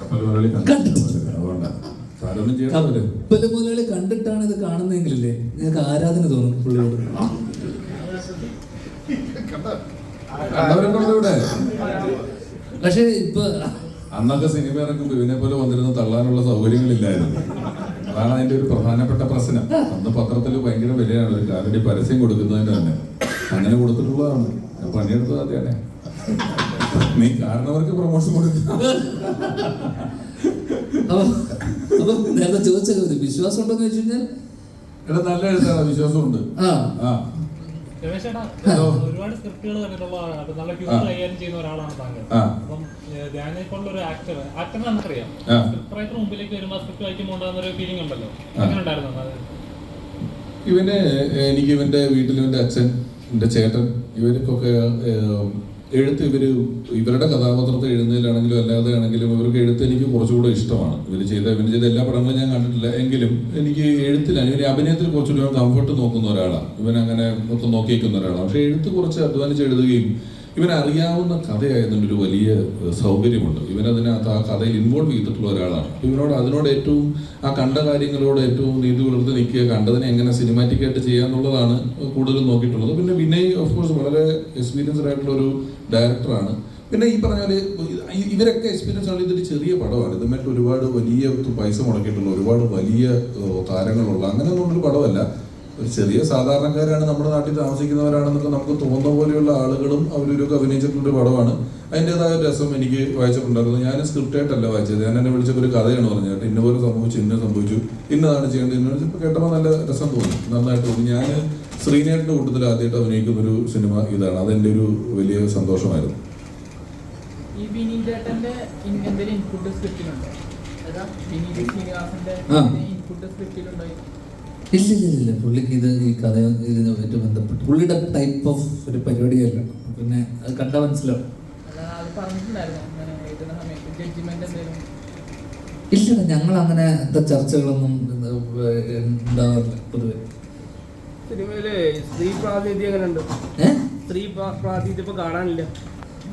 S1: കപ്പൽ മുതലാളി കണ്ടിട്ടാണ് ഇത് കാണുന്നതെങ്കിലല്ലേ നിങ്ങൾക്ക് ആരാധന തോന്നും പുള്ളിയോട്. പക്ഷേ ഇപ്പൊ
S2: അന്നൊക്കെ സിനിമ ഇറക്കുമ്പോൾ ഇവനെ പോലെ വന്നിരുന്ന തള്ളാനുള്ള സൗകര്യങ്ങളില്ലായിരുന്നു. അതാണ് അതിന്റെ ഒരു പ്രധാനപ്പെട്ട പ്രശ്നം. അന്ന് പത്രത്തിൽ ഭയങ്കര വിലയാണ് ഒരു കാലടി പരസ്യം കൊടുക്കുന്നതിന് തന്നെ. അങ്ങനെ കൊടുത്തിട്ടുള്ളതാണ്. പണിയെടുത്തത് അതെയാണ്. നീ കാരണവർക്ക് പ്രൊമോഷൻ കൊടുക്കുക.
S1: അപ്പൊ നേരത്തെ ചോദിച്ച വിശ്വാസം ഉണ്ടോന്ന് വെച്ച് കഴിഞ്ഞാൽ
S2: എടാ നല്ല എഴുത്താണ്, വിശ്വാസമുണ്ട്.
S10: ഒരുപാട് സ്ക്രിപ്റ്റുകൾ കണ്ടിട്ടുള്ള നല്ല ഹ്യൂമർ കൈകാര്യം ചെയ്യുന്ന ഒരാളാണ് താങ്കൾ. അപ്പം ധ്യാനെപ്പോലുള്ള ഒരു ആക്ടറിനെ നമുക്കറിയാം, സ്ക്രിപ്റ്റ് റൈറ്റർ മുമ്പിലേക്ക് വരുമ്പോൾ സ്ക്രിപ്റ്റ് വായിക്കുമ്പോൾ ഉണ്ടാകുന്ന ഒരു ഫീലിംഗ് ഉണ്ടല്ലോ, അങ്ങനെ ഉണ്ടായിരുന്നു?
S2: എനിക്ക് ഇവന്റെ വീട്ടിൽ ഇവന്റെ അച്ഛൻ, എന്റെ ചേട്ടൻ, ഇവർക്കൊക്കെ എഴുത്ത് ഇവരുടെ കഥാപാത്രത്തെ എഴുതുന്നതിലാണെങ്കിലും അല്ലാതെ ആണെങ്കിലും ഇവർക്ക് എഴുത്ത് എനിക്ക് കുറച്ചുകൂടെ ഇഷ്ടമാണ്. ഇവർ ചെയ്ത എല്ലാ പടങ്ങളും ഞാൻ കണ്ടിട്ടില്ല എങ്കിലും എനിക്ക് എഴുത്തിലാണ്, ഇവർ അഭിനയത്തിൽ കുറച്ചുകൂടി കംഫർട്ട് നോക്കുന്ന ഒരാളാണ്. ഇവൻ അങ്ങനെ മൊത്തം നോക്കിയിരിക്കുന്ന ഒരാളാണ്. പക്ഷെ എഴുത്ത് കുറച്ച് അധ്വാനിച്ച് എഴുതുകയും ഇവനറിയാവുന്ന കഥയായതുകൊണ്ട് ഒരു വലിയ സൗകര്യമുണ്ട്. ഇവനതിനകത്ത് ആ കഥയിൽ ഇൻവോൾവ് ചെയ്തിട്ടുള്ള ഒരാളാണ്. അതിനോട് ഏറ്റവും ആ കണ്ട കാര്യങ്ങളോട് ഏറ്റവും നീതി പുലർത്തി നിൽക്കുക, കണ്ടതിനെ എങ്ങനെ സിനിമാറ്റിക് ആയിട്ട് ചെയ്യാന്നുള്ളതാണ് കൂടുതലും നോക്കിയിട്ടുള്ളത്. പിന്നെ വിനയ് ഓഫ് കോഴ്സ് വളരെ എക്സ്പീരിയൻസ്ഡ് ആയിട്ടുള്ള ഒരു ഡയറക്ടറാണ്. പിന്നെ ഈ പറഞ്ഞ പോലെ ഇവരൊക്കെ എക്സ്പീരിയൻസ് ആണ്. ഇതൊരു ചെറിയ പടമാണ്, ഇതുമായിട്ട് ഒരുപാട് വലിയ പൈസ മുടക്കിയിട്ടുള്ള ഒരുപാട് വലിയ താരങ്ങളുള്ള അങ്ങനെയൊന്നുള്ളൊരു പടമല്ല. ഒരു ചെറിയ സാധാരണക്കാരാണ് നമ്മുടെ നാട്ടിൽ താമസിക്കുന്നവരാണെന്നൊക്കെ നമുക്ക് തോന്നുന്ന പോലെയുള്ള ആളുകളും അവരൊക്കെ അഭിനയിച്ചിട്ടുള്ള ഒരു പടമാണ്. അതിൻ്റെതായ രസം എനിക്ക് വായിച്ചിട്ടുണ്ടായിരുന്നു. ഞാൻ സ്ക്രിപ്റ്റായിട്ടല്ല വായിച്ചത്, ഞാൻ എന്നെ വിളിച്ചപ്പോൾ ഒരു കഥയാണ് പറഞ്ഞത്, കേട്ടോ ഇന്നപോലെ സംഭവിച്ചു, ഇന്ന സംഭവിച്ചു, ഇന്നതാണ് ചെയ്യേണ്ടത്, ഇന്ന ഇപ്പോൾ കേട്ടപ്പോൾ നല്ല രസം തോന്നി, നന്നായിട്ട് തോന്നി. ഞാൻ ശ്രീനേട്ടൻ്റെ കൂട്ടത്തിൽ ആദ്യമായിട്ട് അഭിനയിക്കുന്നൊരു സിനിമ ഇതാണ്, അതെൻ്റെ ഒരു വലിയ സന്തോഷമായിരുന്നു.
S11: ഈ വിനീതേട്ടന്റെ എന്തെങ്കിലും ഇൻപുട്ട് സ്ക്രിപ്റ്റിലുണ്ടോ? അതാ വിനീത് ശ്രീനിവാസന്റെ ഇൻപുട്ട് സ്ക്രിപ്റ്റിലുണ്ടോ?
S1: ഇല്ല, പുള്ളിക്ക് ഇത് ഈ കഥ ഇതിനുമായിട്ട് ബന്ധപ്പെട്ട് പുള്ളിയുടെ ടൈപ്പ് ഓഫ് ഒരു പരിപാടിയല്ല, പിന്നെ അത് കണ്ടാൽ മനസ്സിലാവും.
S11: അത് പറഞ്ഞിട്ടുണ്ടായിരുന്നു അങ്ങനെ എഴുതുന്ന സമയത്ത് ജഡ്ജിമെന്റ് എന്തെങ്കിലും?
S1: ഇല്ല, ഞങ്ങൾ അങ്ങനെ ചർച്ചകളൊന്നും ഉണ്ടാവാറില്ല പൊതുവെ.
S11: സിനിമയില് സ്ത്രീ പ്രാതിനിധ്യം എങ്ങനെ ഉണ്ട്? സ്ത്രീ പ്രാതിനിധ്യം ഇപ്പൊ കാണാനില്ല.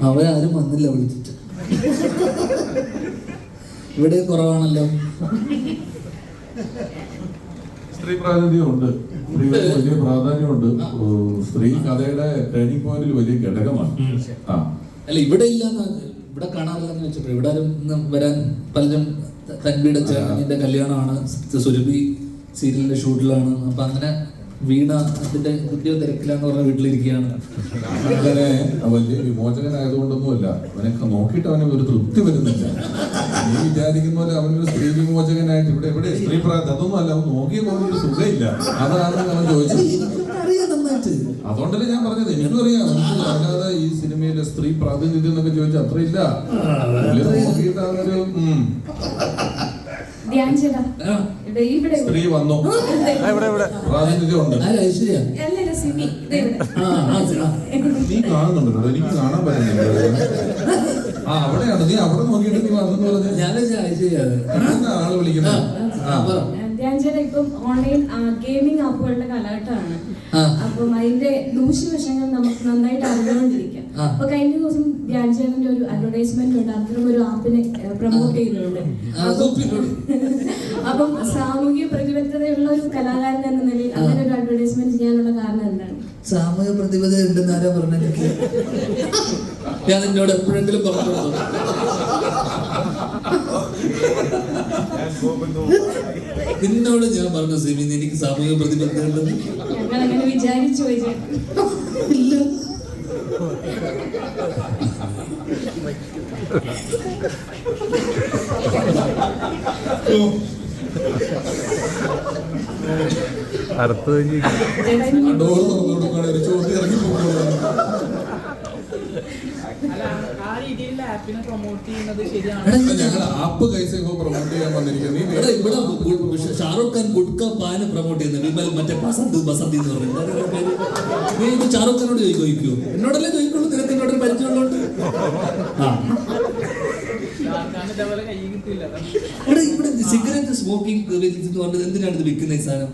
S1: അവരാരും വന്നില്ല വിളിച്ചിട്ട്. ഇവിടെ കുറവാണല്ലോ.
S2: സ്ത്രീ പ്രാതിനിധ്യമുണ്ട്, സ്ത്രീകൾക്ക് വലിയ പ്രാധാന്യമുണ്ട്. സ്ത്രീ കഥയുടെ ടേണിംഗ് പോയിന്റിൽ വലിയ ഘടകമാണ്.
S1: അല്ല, ഇവിടെ ഇല്ല, ഇവിടെ കാണാറില്ലെന്ന് വെച്ചപ്പോൾ ഇവിടെ ആരും വരാൻ പലരും തൻവീടെ ചേട്ടൻ്റെ കല്യാണമാണ്, സുരഭി സീരിയലിന്റെ ഷൂട്ടിലാണ്, അപ്പൊ അങ്ങനെ വീണ അതിന്റെ പുതിയ തിരക്കിലാന്ന് പറഞ്ഞ വീട്ടിലിരിക്കുകയാണ്.
S2: അങ്ങനെ വലിയ വിമോചകനായതുകൊണ്ടൊന്നുമല്ല, അവനൊക്കെ നോക്കിയിട്ട് അവന് ഒരു തൃപ്തി വരുന്നില്ല. നീ വിചാരിക്കുന്ന പോലെ അവനൊരു സ്ത്രീ വിമോചകനായിട്ട് ഇവിടെ സ്ത്രീ അതൊന്നും അല്ല, അവൻ നോക്കിയപ്പോൾ ഒരു സുഖമില്ല. അതാണ് അവൻ ചോദിച്ചത്. അതുകൊണ്ടല്ലേ ഞാൻ പറഞ്ഞത്, എനിക്കും അറിയാം. അല്ലാതെ ഈ സിനിമയിലെ സ്ത്രീ പ്രാതിനിധ്യം എന്നൊക്കെ ചോദിച്ചാൽ അത്രയില്ല. നോക്കിയിട്ട് അവനൊരു സ്ത്രീ വന്നു, പ്രാതിനിധ്യമുണ്ട്. നീ കാണുന്നുണ്ടല്ലോ, എനിക്ക് കാണാൻ പറ്റുന്നില്ല. അവിടെയാണ്, നീ അവിടെ നോക്കിയിട്ട് നീ വന്നെന്ന് പറഞ്ഞത്. ആള് വിളിക്കുന്നത്
S9: ധ്യാൻചേട്ടാ ഇപ്പം ഓൺലൈൻ ഗെയിമിംഗ് ആപ്പുകളുടെ കാലഘട്ടമാണ്. അപ്പം അതിന്റെ ദൂഷ്യവശങ്ങൾ നമുക്ക് നന്നായിട്ട് അറിഞ്ഞുകൊണ്ടിരിക്കാം. അപ്പൊ കഴിഞ്ഞ ദിവസം ധ്യാൻചേട്ടന്റെ ഒരു അഡ്വർടൈസ്മെന്റ് ഉണ്ട്, അത്തരം ഒരു ആപ്പിനെ പ്രൊമോട്ട് ചെയ്യുന്നുണ്ട്. അപ്പം സാമൂഹിക പ്രതിബദ്ധതയുള്ള ഒരു കലാകാരൻ എന്ന നിലയിൽ അങ്ങനെ ഒരു അഡ്വർടൈസ്മെന്റ് ചെയ്യാനുള്ള കാരണം എന്താണ്?
S1: സാമൂഹിക പ്രതിബദ്ധത ഉണ്ടെന്ന് ആരാ പറഞ്ഞത്? ഞാൻ നിന്നോട് എപ്പോഴെങ്കിലും പറഞ്ഞു? നിന്നോട് ഞാൻ പറഞ്ഞു സിമി, എനിക്ക് സാമൂഹിക പ്രതിബദ്ധത ഉണ്ടെന്ന്?
S9: ഞങ്ങൾ അങ്ങനെ വിചാരിച്ചു
S1: ഇല്ല.
S2: ഞങ്ങൾ ആപ്പ് കൈസേക്കോ പ്രൊമോട്ട് ചെയ്യാൻ വന്നിരിക്കുന്നത്.
S1: ഷാറുഖ് ഖാൻ ഗുഡ്ക പാന് പ്രൊമോട്ട് ചെയ്യുന്നത് വിമൽ മറ്റേ ബസന്തി എന്ന് പറയുന്നത്. നീ ഇത് ഷാറുഖ് ഖാനോട് ചോദിക്കോ? എന്നോടല്ലേ ചോദിക്കുള്ളൂ, നിനക്ക് എന്നോടൊരു പരിചയമുള്ളതുകൊണ്ട്. ഇവിടെ സിഗരറ്റ് സ്മോക്കിംഗ് എന്ന് പറഞ്ഞത് എന്തിനാണ് ഇത് വിൽക്കുന്ന ഈ സാധനം?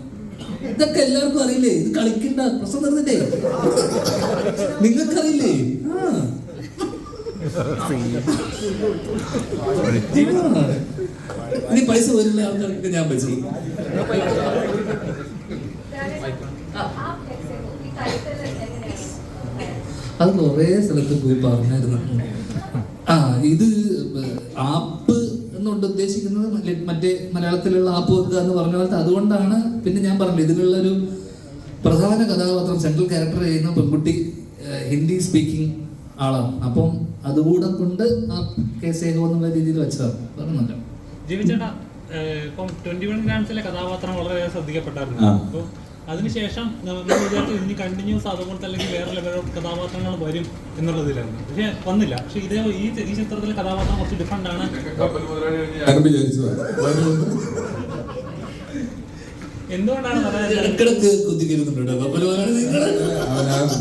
S1: ഇതൊക്കെ എല്ലാവർക്കും അറിയില്ലേ, ഇത് കളിക്കണ്ട, പ്രശ്നം നിർത്തില്ലേ? നിങ്ങൾക്കറിയില്ലേ? ഇനി പൈസ വരുന്ന ആൾക്കാർക്ക് ഞാൻ പൈസ അത് കുറേ സ്ഥലത്ത് പോയി പറഞ്ഞായിരുന്നു. ഇത് ആപ്പ് എന്നുകൊണ്ട് ഉദ്ദേശിക്കുന്നത് മറ്റേ മലയാളത്തിലുള്ള ആപ്പ് വെക്കുക എന്ന് പറഞ്ഞ പോലത്തെ. അതുകൊണ്ടാണ് പിന്നെ ഞാൻ പറഞ്ഞത് ഇതിലുള്ളൊരു പ്രധാന കഥാപാത്രം സെൻട്രൽ ക്യാരക്ടർ ചെയ്യുന്ന പെൺകുട്ടി ഹിന്ദി സ്പീക്കിംഗ് ആളാണ്. അപ്പം അതുകൂടെ കൊണ്ട് ആ കേസേകോ എന്നുള്ള രീതിയിൽ വെച്ചതാണ്, പറഞ്ഞല്ല.
S10: ജീവിച്ചേട്ടാ, ഇപ്പം 21 ഗ്രാംസിലെ കഥാപാത്രം വളരെ ശ്രദ്ധിക്കപ്പെട്ടായിരുന്നു. അപ്പോൾ അതിനുശേഷം ഇനി കണ്ടിന്യൂസ് അതുപോലത്തെ അല്ലെങ്കിൽ വേറെ ലെവലുള്ള കഥാപാത്രങ്ങൾ വരും എന്നുള്ളതിലായിരുന്നു. പക്ഷെ വന്നില്ല. പക്ഷെ ഇതേ ഈ ചിത്രത്തിലെ കഥാപാത്രം കുറച്ച് ഡിഫറെന്റ് ആണ്. എന്തുകൊണ്ടാണ്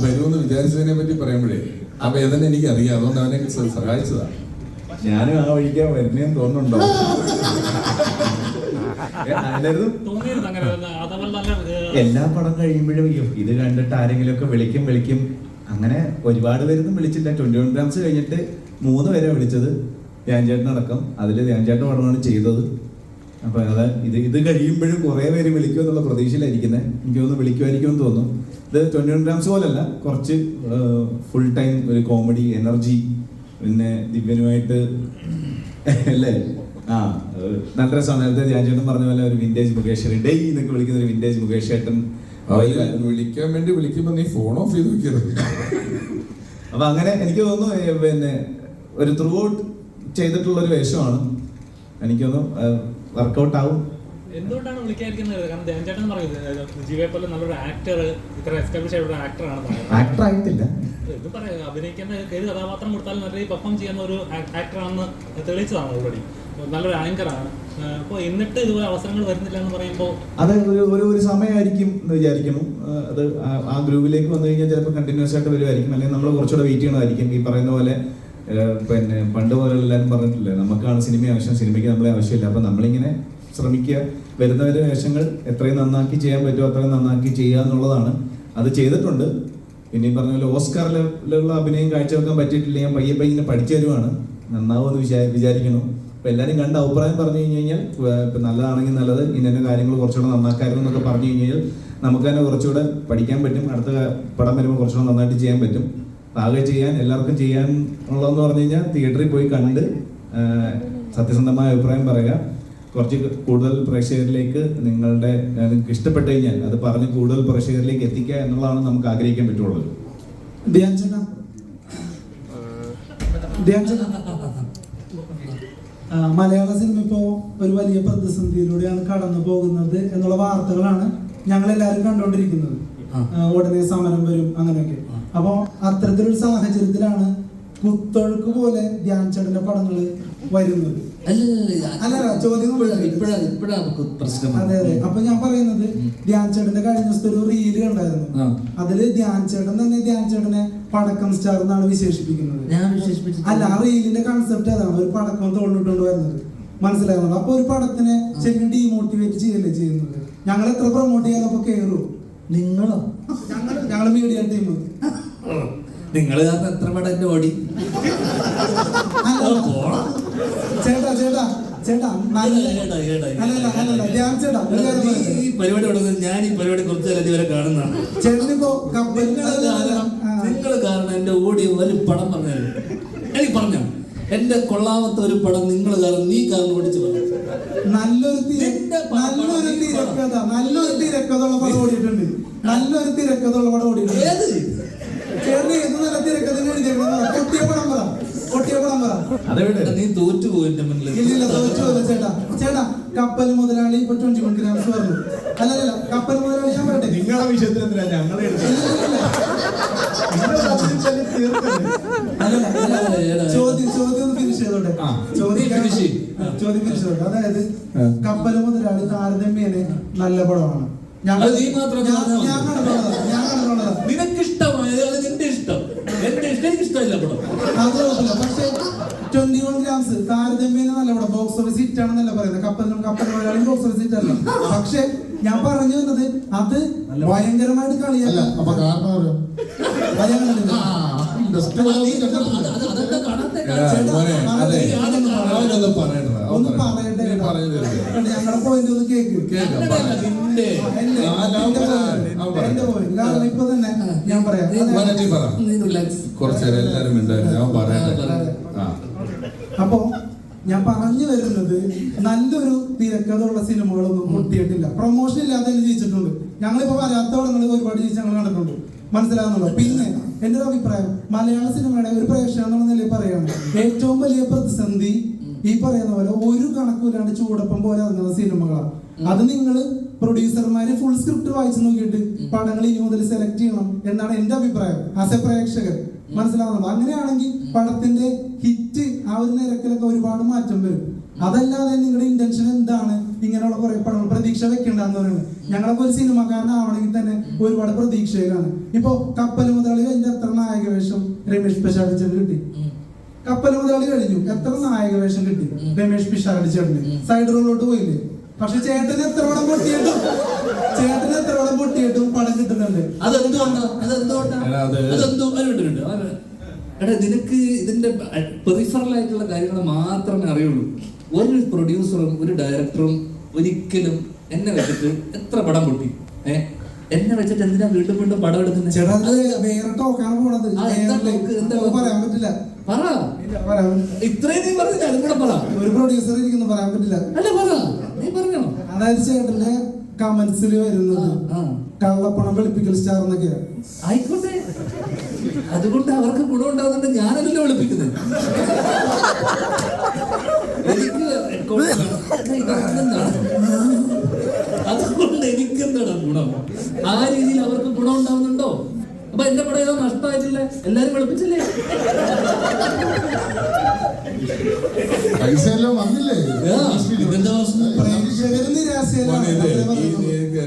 S2: വരുമെന്ന് വിചാരിച്ചതിനെ പറ്റി പറയുമ്പോഴേ ആ വേദന എനിക്ക് അറിയാം, അതുകൊണ്ട് അവനെ സഹായിച്ചതാ.
S4: ഞാനും ആ വഴിക്കാൻ വരുന്നേന്ന് തോന്നുന്നുണ്ടോ? എല്ലാ പടം കഴിയുമ്പോഴും ഇത് കണ്ടിട്ട് ആരെങ്കിലും ഒക്കെ വിളിക്കും. അങ്ങനെ ഒരുപാട് പേരൊന്നും വിളിച്ചില്ല. 21 ഗ്രാംസ് കഴിഞ്ഞിട്ട് 3 പേരെ വിളിച്ചത്, ധ്യാൻ ചേട്ടനടക്കം. അതിൽ ധ്യാൻ ചേട്ടൻ പടമാണ് ചെയ്തത്. അപ്പൊ അത് ഇത് കഴിയുമ്പോഴും കുറെ പേര് വിളിക്കും എന്നുള്ള പ്രതീക്ഷയിലായിരിക്കുന്നത്. എനിക്ക് തോന്നുന്നു വിളിക്കുമായിരിക്കും എന്ന് തോന്നുന്നു. ഇത് 21 ഗ്രാംസ് പോലല്ല, കുറച്ച് ഫുൾ ടൈം ഒരു കോമഡി എനർജി, പിന്നെ ദിവ്യനുമായിട്ട് അല്ലേ നല്ല രസമാണ്. നേരത്തെ ധ്യാൻ ചേട്ടൻ പറഞ്ഞ പോലെ ഒരു വിന്റേജ് മുകേഷ് ഡേ എന്നൊക്കെ വിളിക്കുന്ന ഒരു വിന്റേജ് മുകേഷ് ചേട്ടൻ
S2: വിളിക്കാൻ വേണ്ടി വിളിക്കുമ്പോ നീ ഫോൺ ഓഫ് ചെയ്ത് വെക്കരുത്.
S4: അപ്പൊ അങ്ങനെ എനിക്ക് തോന്നുന്നു പിന്നെ ഒരു ത്രൂ ഔട്ട് ചെയ്തിട്ടുള്ള ഒരു വേഷമാണ്. എനിക്കൊന്ന് വർക്കൗട്ട് ആവും.
S10: എന്തുകൊണ്ടാണ് വിളിക്കാതിരിക്കുന്നത്? കാരണം ധ്യാൻ ചേട്ടൻ പറയുന്നത് വിജയെ പോലെ നല്ലൊരു ആക്ടർ, ഇത്ര എസ്റ്റാബ്ലിഷ് ആയിട്ടുള്ള ആക്ടറാണ്.
S4: ആക്ടർ ആയിട്ടില്ല,
S10: ഇത് പറയാം, അഭിനയിക്കുന്ന ഏത് കഥാപാത്രം കൊടുത്താലും നല്ല രീതിയിൽ പെർഫോം ചെയ്യുന്ന ഒരു ആക്ടറാണെന്ന് തെളിയിച്ചതാണ് ഓൾറെഡി. നല്ലൊരു ആങ്കറാണ്. അപ്പോൾ എന്നിട്ട് ഇതുപോലെ അവസരങ്ങൾ വരുന്നില്ല എന്ന് പറയുമ്പോൾ
S4: അത് ഒരു സമയമായിരിക്കും എന്ന് വിചാരിക്കുന്നു. അത് ആ ഗ്രൂപ്പിലേക്ക് വന്നു കഴിഞ്ഞാൽ ചിലപ്പോൾ കണ്ടിന്യൂസ് ആയിട്ട് വരുമായിരിക്കും, അല്ലെങ്കിൽ നമ്മൾ കുറച്ചുകൂടെ വെയിറ്റ് ചെയ്യണമായിരിക്കും. ഈ പറയുന്ന പോലെ പിന്നെ പണ്ട് പോലെ എല്ലാവരും പറഞ്ഞിട്ടില്ലേ, നമുക്കാണ് സിനിമ ആവശ്യം, സിനിമയ്ക്ക് നമ്മളെ ആവശ്യമില്ല. അപ്പം നമ്മളിങ്ങനെ ശ്രമിക്കുക, വരുന്നവരുടെ വേഷങ്ങൾ എത്രയും നന്നാക്കി ചെയ്യാൻ പറ്റുമോ അത്രയും നന്നാക്കി ചെയ്യുക എന്നുള്ളതാണ്. അത് ചെയ്തിട്ടുണ്ട്. പിന്നെ ഈ പറഞ്ഞ പോലെ ഓസ്കാർ ലെവലിലുള്ള അഭിനയം കാഴ്ചവെക്കാൻ പറ്റിയിട്ടില്ല. ഞാൻ പയ്യെ ഇങ്ങനെ പഠിച്ചു തരുവാണ്, നന്നാവുമെന്ന് വിചാരിക്കുന്നു. അപ്പോൾ എല്ലാവരും കണ്ട അഭിപ്രായം പറഞ്ഞു കഴിഞ്ഞ് കഴിഞ്ഞാൽ ഇപ്പം നല്ലതാണെങ്കിൽ നല്ലത്, ഇന്ന കാര്യങ്ങൾ കുറച്ചുകൂടെ നന്നാക്കായിരുന്നു എന്നൊക്കെ പറഞ്ഞു കഴിഞ്ഞാൽ നമുക്ക് തന്നെ കുറച്ചുകൂടെ പഠിക്കാൻ പറ്റും. അടുത്ത പടം വരുമ്പോൾ കുറച്ചുകൂടെ നന്നായിട്ട് ചെയ്യാൻ പറ്റും. ആകെ ചെയ്യാൻ എല്ലാവർക്കും ചെയ്യാൻ ഉള്ളതെന്ന് പറഞ്ഞു കഴിഞ്ഞാൽ തിയേറ്ററിൽ പോയി കണ്ട് സത്യസന്ധമായ അഭിപ്രായം പറയുക, കുറച്ച് കൂടുതൽ പ്രേക്ഷകരിലേക്ക് നിങ്ങൾക്ക് ഇഷ്ടപ്പെട്ടു കഴിഞ്ഞാൽ അത് പറഞ്ഞ് കൂടുതൽ പ്രേക്ഷകരിലേക്ക് എത്തിക്കുക എന്നുള്ളതാണ് നമുക്ക് ആഗ്രഹിക്കാൻ പറ്റുള്ളത്.
S12: മലയാള സിനിമ ഇപ്പോൾ ഒരു വലിയ പ്രതിസന്ധിയിലൂടെയാണ് കടന്നു പോകുന്നത് എന്നുള്ള വാർത്തകളാണ് ഞങ്ങൾ എല്ലാവരും കണ്ടുകൊണ്ടിരിക്കുന്നത്. ഉടനെ സമരം വരും അങ്ങനെയൊക്കെ. അപ്പോൾ അത്തരത്തിലൊരു സാഹചര്യത്തിലാണ് കുത്തൊഴുക്ക് പോലെ ധ്യാൻ ചേട്ടന്റെ പടങ്ങൾ വരുന്നത്. അല്ല ചോദ്യം, അതെ. അപ്പൊ ഞാൻ പറയുന്നത് ധ്യാൻ ചേട്ടന്റെ കഴിഞ്ഞ ദിവസത്തെ ഒരു റീല് കണ്ടായിരുന്നു. അതില് ധ്യാൻ ചേട്ടനെ പടക്കം സ്റ്റാർ എന്നാണ് വിശേഷിപ്പിക്കുന്നത്. അല്ല, ആ റീലിന്റെ കൺസെപ്റ്റ് അതാണ്, ഒരു പടക്കം തോന്നിട്ടുകൊണ്ട് വരുന്നത്. മനസ്സിലാകുന്നുണ്ട്. അപ്പൊ ഒരു പടത്തിനെ ശരിക്കും ഡീമോട്ടിവേറ്റ് ചെയ്യല്ലേ ചെയ്യുന്നത്. ഞങ്ങൾ എത്ര പ്രൊമോട്ട് ചെയ്യാനൊക്കെ കയറും.
S1: നിങ്ങളോ?
S12: ഞങ്ങള് മീഡിയ ടീം.
S1: നിങ്ങൾ കാരണം എത്ര പടം എന്റെ ഓടി.
S12: ചേട്ടാ
S1: ഈ പരിപാടി തുടങ്ങുന്നത് ഞാൻ ഈ പരിപാടി കുറച്ചു നേരം ഇതുവരെ കാണുന്നതാണ്. നിങ്ങൾ കാരണം എന്റെ ഓടി ഒരു പടം പറഞ്ഞു. എനിക്ക് പറഞ്ഞോ, എന്റെ കൊള്ളാമത്തെ ഒരു പടം നിങ്ങൾ കാരണം നീ കാരണം ഓടിച്ചു പറഞ്ഞു.
S12: നല്ലൊരു തിരക്കഥയുള്ള പടം ഓടിയിട്ടുണ്ട്. നല്ലൊരു തിരക്കഥയുള്ള പടം ഓടിയിട്ടുണ്ട്.
S1: നീ തോറ്റു പോയിന്റെ മുന്നിൽ.
S12: ചേട്ടാ കപ്പൽ മുതലാളി ഇപ്പൊ 21 ഗ്രാംസ് പറഞ്ഞു. അല്ലല്ല, കപ്പൽ മുതലാളി ഞാൻ പറയട്ടെ,
S4: നിങ്ങളുടെ വിഷയത്തിൽ
S12: ചോദ്യം ഫിനിഷ് ചെയ്തോട്ടെ. ചോദ്യം ഫിനിഷ് ചെയ്തോട്ടെ. അതായത് കപ്പൽ മുതലാളി താരതമ്യേന നല്ല പടമാണ്.
S1: നിനക്ക് ഇഷ്ടമായത് അത് നിന്റെ ഇഷ്ടം, എന്റെ ഇഷ്ടം എനിക്ക് ഇഷ്ടമില്ല പടം.
S12: പക്ഷേ 21 ഗ്രാംസ് താരതമ്യേന നല്ല പടം. ബോക്സ് ഓഫീസ് ഹിറ്റ് ആണെന്നല്ല പറയുന്നത്. കപ്പൽ മുതലാളി ബോക്സ് ഓഫീസ് ഹിറ്റ് അല്ല. പക്ഷെ ഞാൻ പറഞ്ഞു വന്നത് അത് ഭയങ്കരമായിട്ട് കളിയല്ല. ഒന്ന് പറയട്ടെ, ഞങ്ങളുടെ പോയിന്റ് ഒന്ന് കേക്ക്. എന്റെ പോയിന്റ് കാരണം ഇപ്പൊ തന്നെ ഞാൻ പറയാം. അപ്പോ ഞാൻ പറഞ്ഞു വരുന്നത്, നല്ലൊരു തിരക്കഥയുള്ള സിനിമകളൊന്നും പൊട്ടിയിട്ടില്ല. പ്രൊമോഷൻ ഇല്ലാതെ ജയിച്ചിട്ടുണ്ട്. ഞങ്ങളിപ്പോ വരാത്ത പടങ്ങളിൽ ഒരുപാട് ജയിച്ച് ഞങ്ങൾ കണ്ടിട്ടുണ്ട്. മനസ്സിലാകുന്നുണ്ടോ? പിന്നെ എന്റെ ഒരു അഭിപ്രായം, മലയാള സിനിമയുടെ ഒരു പ്രേക്ഷകൻ എന്നുള്ള നിലയിൽ പറയുകയാണ്, ഏറ്റവും വലിയ പ്രതിസന്ധി ഈ പറയുന്ന പോലെ ഒരു കണക്കില്ലാണ്ട് ചൂടപ്പം പോലെ ഇറങ്ങുന്ന സിനിമകളാണ്. അത് നിങ്ങൾ പ്രൊഡ്യൂസർമാര് ഫുൾ സ്ക്രിപ്റ്റ് വായിച്ചു നോക്കിയിട്ട് പടങ്ങൾ ഇനി മുതൽ സെലക്ട് ചെയ്യണം എന്നാണ് എന്റെ അഭിപ്രായം ആസ് എ പ്രേക്ഷകൻ. മനസ്സിലാവുന്നുണ്ടോ? അങ്ങനെയാണെങ്കിൽ പടത്തിന്റെ ഹിറ്റ് ആ ഒരു നിരക്കിലൊക്കെ ഒരുപാട് മാറ്റം വരും. അതല്ലാതെ നിങ്ങളുടെ ഇന്റൻഷൻ എന്താണ് ഇങ്ങനെയുള്ള കുറെ പടങ്ങൾ പ്രതീക്ഷ വെക്കേണ്ടെന്ന് പറയുന്നത്? ഞങ്ങളൊക്കെ ഒരു സിനിമക്കാരനാവണമെങ്കിൽ തന്നെ ഒരുപാട് പ്രതീക്ഷയിലാണ്. ഇപ്പൊ കപ്പൽ മുതലാളി കഴിഞ്ഞ എത്ര നായക വേഷം രമേഷ് പിഷാരടിച്ചേട്ടന് കിട്ടി? കപ്പൽ മുതലാളി കഴിഞ്ഞു, എത്ര നായക വേഷം കിട്ടി രമേഷ് പിഷാരടിച്ചേട്ടന്? സൈഡ് റോളിലോട്ട് പോയില്ലേ? പക്ഷെ ചേട്ടന് എത്ര പടം പൊട്ടിയിട്ടും പടം കിട്ടുന്നുണ്ട്.
S1: നിനക്ക് ഇതിന്റെ പെറിഫറൽ ആയിട്ടുള്ള കാര്യങ്ങൾ മാത്രമേ അറിയുള്ളൂ. ഒരു പ്രൊഡ്യൂസറും ഒരു ഡയറക്ടറും ഒരിക്കലും എന്നെ വെച്ചിട്ട് എത്ര പടം പൊട്ടി, എന്നെ വെച്ചിട്ട് എന്തിനാ വീണ്ടും വീണ്ടും പടം എടുക്കുന്നത്?
S12: പറയാൻ പറ്റില്ല.
S1: ഇത്രയും നീ പറഞ്ഞില്ല, അതും കൂടെ പറ.
S12: ഒരു പ്രൊഡ്യൂസർ ഇരിക്കുന്നു, പറയാൻ പറ്റില്ല.
S1: അല്ല പറ, നീ പറഞ്ഞോ.
S12: അതായത് ചേട്ടന്റെ കമന്റ്സിൽ വരുന്നത് കള്ളപ്പണം വെളുപ്പിക്കൽ സ്റ്റാർ എന്നൊക്കെയാ.
S1: ആയിക്കോട്ടെ, അതുകൊണ്ട് അവർക്ക് ഗുണം ഉണ്ടാകുന്നുണ്ട്. ഞാനല്ലോ വിളിപ്പിക്കുന്നത്. അതുകൊണ്ട് എനിക്കെന്താണ് ഗുണം? ആ രീതിയിൽ അവർക്ക് ഗുണം ഉണ്ടാവുന്നുണ്ടോ? അപ്പൊ എന്റെ പടം ഏതോ നഷ്ടമായിട്ടില്ല, എല്ലാരും വിളിപ്പിച്ചില്ലേ?
S5: പൈസയെല്ലാം വന്നില്ലേ?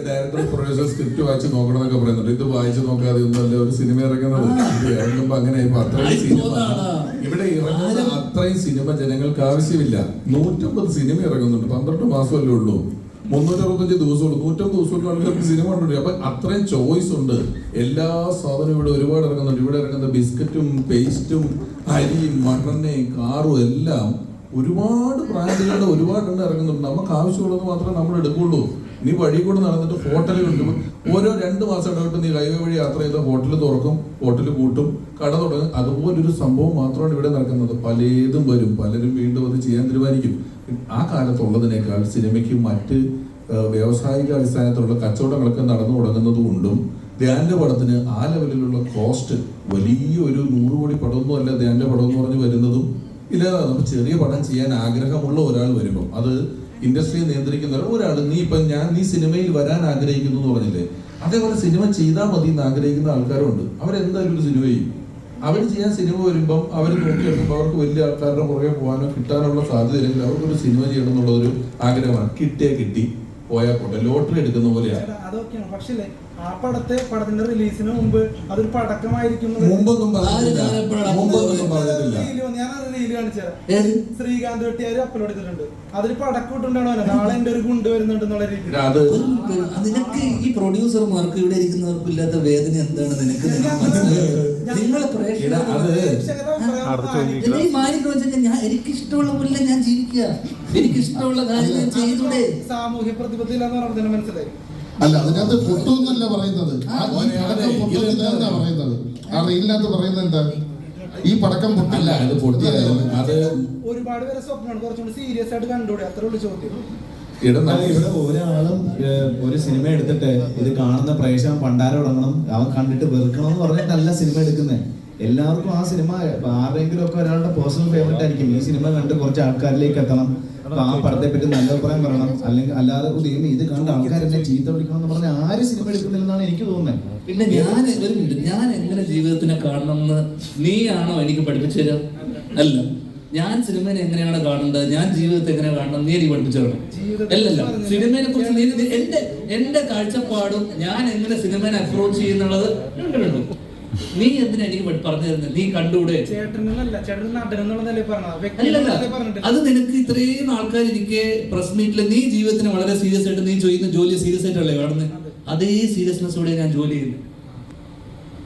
S2: ഡയറക്ടർ പ്രൊഡ്യൂസർ സ്ക്രിപ്റ്റ് വായിച്ച് നോക്കണമെന്നൊക്കെ പറയുന്നുണ്ട്. ഇത് വായിച്ചു നോക്കാതെ ഒന്നല്ല ഒരു സിനിമ ഇറങ്ങുന്നത്. ഇറങ്ങുമ്പോ അങ്ങനെ അത്രയും സിനിമ ഇവിടെ ഇറങ്ങുന്ന അത്രയും സിനിമ ജനങ്ങൾക്ക് ആവശ്യമില്ല. 150 സിനിമ ഇറങ്ങുന്നുണ്ട്. 12 മാസമല്ലേ ഉള്ളൂ, 365 ദിവസമുള്ളൂ. 150 ദിവസമുള്ള ആൾക്കാർക്ക് സിനിമ കണ്ടുണ്ട്. അപ്പൊ അത്രയും ചോയ്സ് ഉണ്ട്. എല്ലാ സാധനവും ഇവിടെ ഒരുപാട് ഇറങ്ങുന്നുണ്ട്. ഇവിടെ ഇറങ്ങുന്ന ബിസ്ക്കറ്റും പേസ്റ്റും അരിയും മണ്ണെണ്ണയും കാറും എല്ലാം ഒരുപാട് ബ്രാൻഡുകളുടെ ഒരുപാടെണ്ണം ഇറങ്ങുന്നുണ്ട്. നമുക്ക് ആവശ്യമുള്ളത് മാത്രമേ നമ്മൾ എടുക്കുള്ളൂ. നീ വഴി കൂടെ നടന്നിട്ട് ഹോട്ടലുകളുണ്ട്. ഓരോ 2 മാസം ഇടവിട്ട് നീ ഹൈവേ വഴി യാത്ര ചെയ്ത ഹോട്ടൽ തുറക്കും, ഹോട്ടൽ കൂട്ടും, കട തുടങ്ങും. അതുപോലൊരു സംഭവം മാത്രമാണ് ഇവിടെ നടക്കുന്നത്. പലതും വരും, പലരും വീണ്ടും അത് ചെയ്യാൻ തീരുമാനിക്കും. ആ കാലത്തുള്ളതിനേക്കാൾ സിനിമയ്ക്ക് മറ്റ് വ്യാവസായിക അടിസ്ഥാനത്തിലുള്ള കച്ചവടങ്ങളൊക്കെ നടന്നു തുടങ്ങുന്നത് കൊണ്ടും ധ്യാന്റെ പടത്തിന് ആ ലെവലിലുള്ള കോസ്റ്റ് വലിയൊരു 100 കോടി പടമൊന്നും അല്ല ധ്യാന്റെ പടം എന്ന് പറഞ്ഞ് വരുന്നതും ഇല്ല. നമുക്ക് ചെറിയ പടം ചെയ്യാൻ ആഗ്രഹമുള്ള ഒരാൾ വരുമ്പം അത് ഇൻഡസ്ട്രിയെ നിയന്ത്രിക്കുന്ന ഒരാൾ, നീ സിനിമയിൽ വരാൻ ആഗ്രഹിക്കുന്നു എന്ന് പറഞ്ഞില്ലേ, അതേപോലെ സിനിമ ചെയ്താൽ മതി എന്ന് ആഗ്രഹിക്കുന്ന ആൾക്കാരുണ്ട്. അവരെന്തായാലും ഒരു സിനിമ ചെയ്യും. അവർ ചെയ്യാൻ സിനിമ വരുമ്പം അവർ നോക്കിയെടുക്കുമ്പോൾ അവർക്ക് വലിയ ആൾക്കാരുടെ പുറകെ പോകാനോ കിട്ടാനുള്ള സാധ്യതയില്ലെങ്കിൽ അവർക്കൊരു സിനിമ ചെയ്യണം എന്നുള്ളൊരു ആഗ്രഹമാണ്. കിട്ടിയാൽ കിട്ടി, പോയാൽ പോട്ടെ, ലോട്ടറി എടുക്കുന്ന പോലെയാണ്.
S12: അതൊക്കെയാണ്. പക്ഷേ ആ പടത്തിന്റെ റിലീസിന് മുമ്പ് അതൊരു പടക്കമായിരിക്കും.
S2: മുമ്പൊന്നും പറഞ്ഞിട്ടില്ല.
S12: ഞാൻ റീല് കാണിച്ചത് ശ്രീകാന്ത് വെട്ടിയാര് അപ്ലോഡ് ചെയ്തിട്ടുണ്ട്. അതിൽ പടക്കം ഇട്ടുണ്ടാണോ നാളെ എന്റെ ഒരു ഗുണ്ട് വരുന്നുണ്ട് എന്നുള്ള രീതിയിൽ.
S1: നിനക്ക് ഈ പ്രൊഡ്യൂസർമാർക്ക് ഇവിടെ ഇരിക്കുന്നവർക്കും ഇല്ലാത്ത വേദന എന്താണ് നിനക്ക്? എനിക്കിഷ്ടമുള്ള പോലെ ഞാൻ ജീവിക്കുക, എനിക്കിഷ്ടമുള്ള കാര്യം ചെയ്തൂടെ.
S12: സാമൂഹ്യ പ്രതിബദ്ധത മനസ്സിലായി.
S5: അല്ല, അതിനകത്ത് പൊട്ടുമെന്നല്ല പറയുന്നത്. പറയുന്നത് ആ റീലിനകത്ത് പറയുന്നത് എന്താ? ഈ പടക്കം പൊട്ടില്ല, അത് പൊട്ടിയായിരുന്നു. അത്
S12: ഒരുപാട് പേരെ സ്വപ്നമാണ്. കുറച്ചുകൂടി സീരിയസ് ആയിട്ട് കണ്ടുകൂടെ? അത്ര ഉള്ളു ചോദ്യം.
S4: ഇവിടെ ഒരാളും ഒരു സിനിമ എടുത്തിട്ട് ഇത് കാണുന്ന പ്രേക്ഷകൻ പണ്ടാരം തുടങ്ങണം, അവൻ കണ്ടിട്ട് വെറുക്കണം എന്ന് പറഞ്ഞിട്ടല്ല സിനിമ എടുക്കുന്നത്. എല്ലാവർക്കും ആ സിനിമ ആരെങ്കിലും ഒക്കെ ഒരാളുടെ പേഴ്സണൽ ഫേവറേറ്റ് ആയിരിക്കും. ഈ സിനിമ കണ്ട് കുറച്ച് ആൾക്കാരിലേക്ക് എത്തണം, അപ്പൊ ആ പടത്തെ പറ്റി നല്ല അഭിപ്രായം പറയണം. അല്ലെങ്കിൽ അല്ലാതെ ഇത് കണ്ട് ആൾക്കാരെന്നെ ചീത്ത വിളിക്കണം എന്ന് പറഞ്ഞാൽ ആരും സിനിമ എടുക്കുന്നില്ലെന്നാണ് എനിക്ക് തോന്നുന്നത്.
S1: പിന്നെ ഞാൻ എങ്ങനെ ജീവിതത്തിനെ കാണണമെന്ന് നീയാണോ എനിക്ക് പഠിപ്പിച്ചു തരാം? അല്ല, ഞാൻ സിനിമയെ എങ്ങനെയാണ് കാണേണ്ടത്, ഞാൻ ജീവിതത്തെ എങ്ങനെ കാണണം നീ എനിക്ക് പഠിപ്പിച്ചു തരണം. അല്ലല്ല, സിനിമയെ കുറിച്ച് എന്റെ കാഴ്ചപ്പാടും ഞാൻ എങ്ങനെ സിനിമയെ അപ്രോച്ച് ചെയ്യുന്നുള്ളത് രണ്ടും. നീ എന്തിനാ എനിക്ക് പറഞ്ഞു തരുന്നത്? നീ കണ്ടൂടെ? അത് നിനക്ക് ഇത്രയും ആൾക്കാരിരിക്കെ പ്രസ് മീറ്റില് നീ ജീവിതത്തിന് വളരെ സീരിയസ് ആയിട്ട് നീ ചെയ്യുന്ന ജോലി സീരിയസ് ആയിട്ടല്ലേ കാണുന്നത്? അതേ സീരിയസ്നെസ്സോടെ ഞാൻ ജോലി ചെയ്യുന്നു.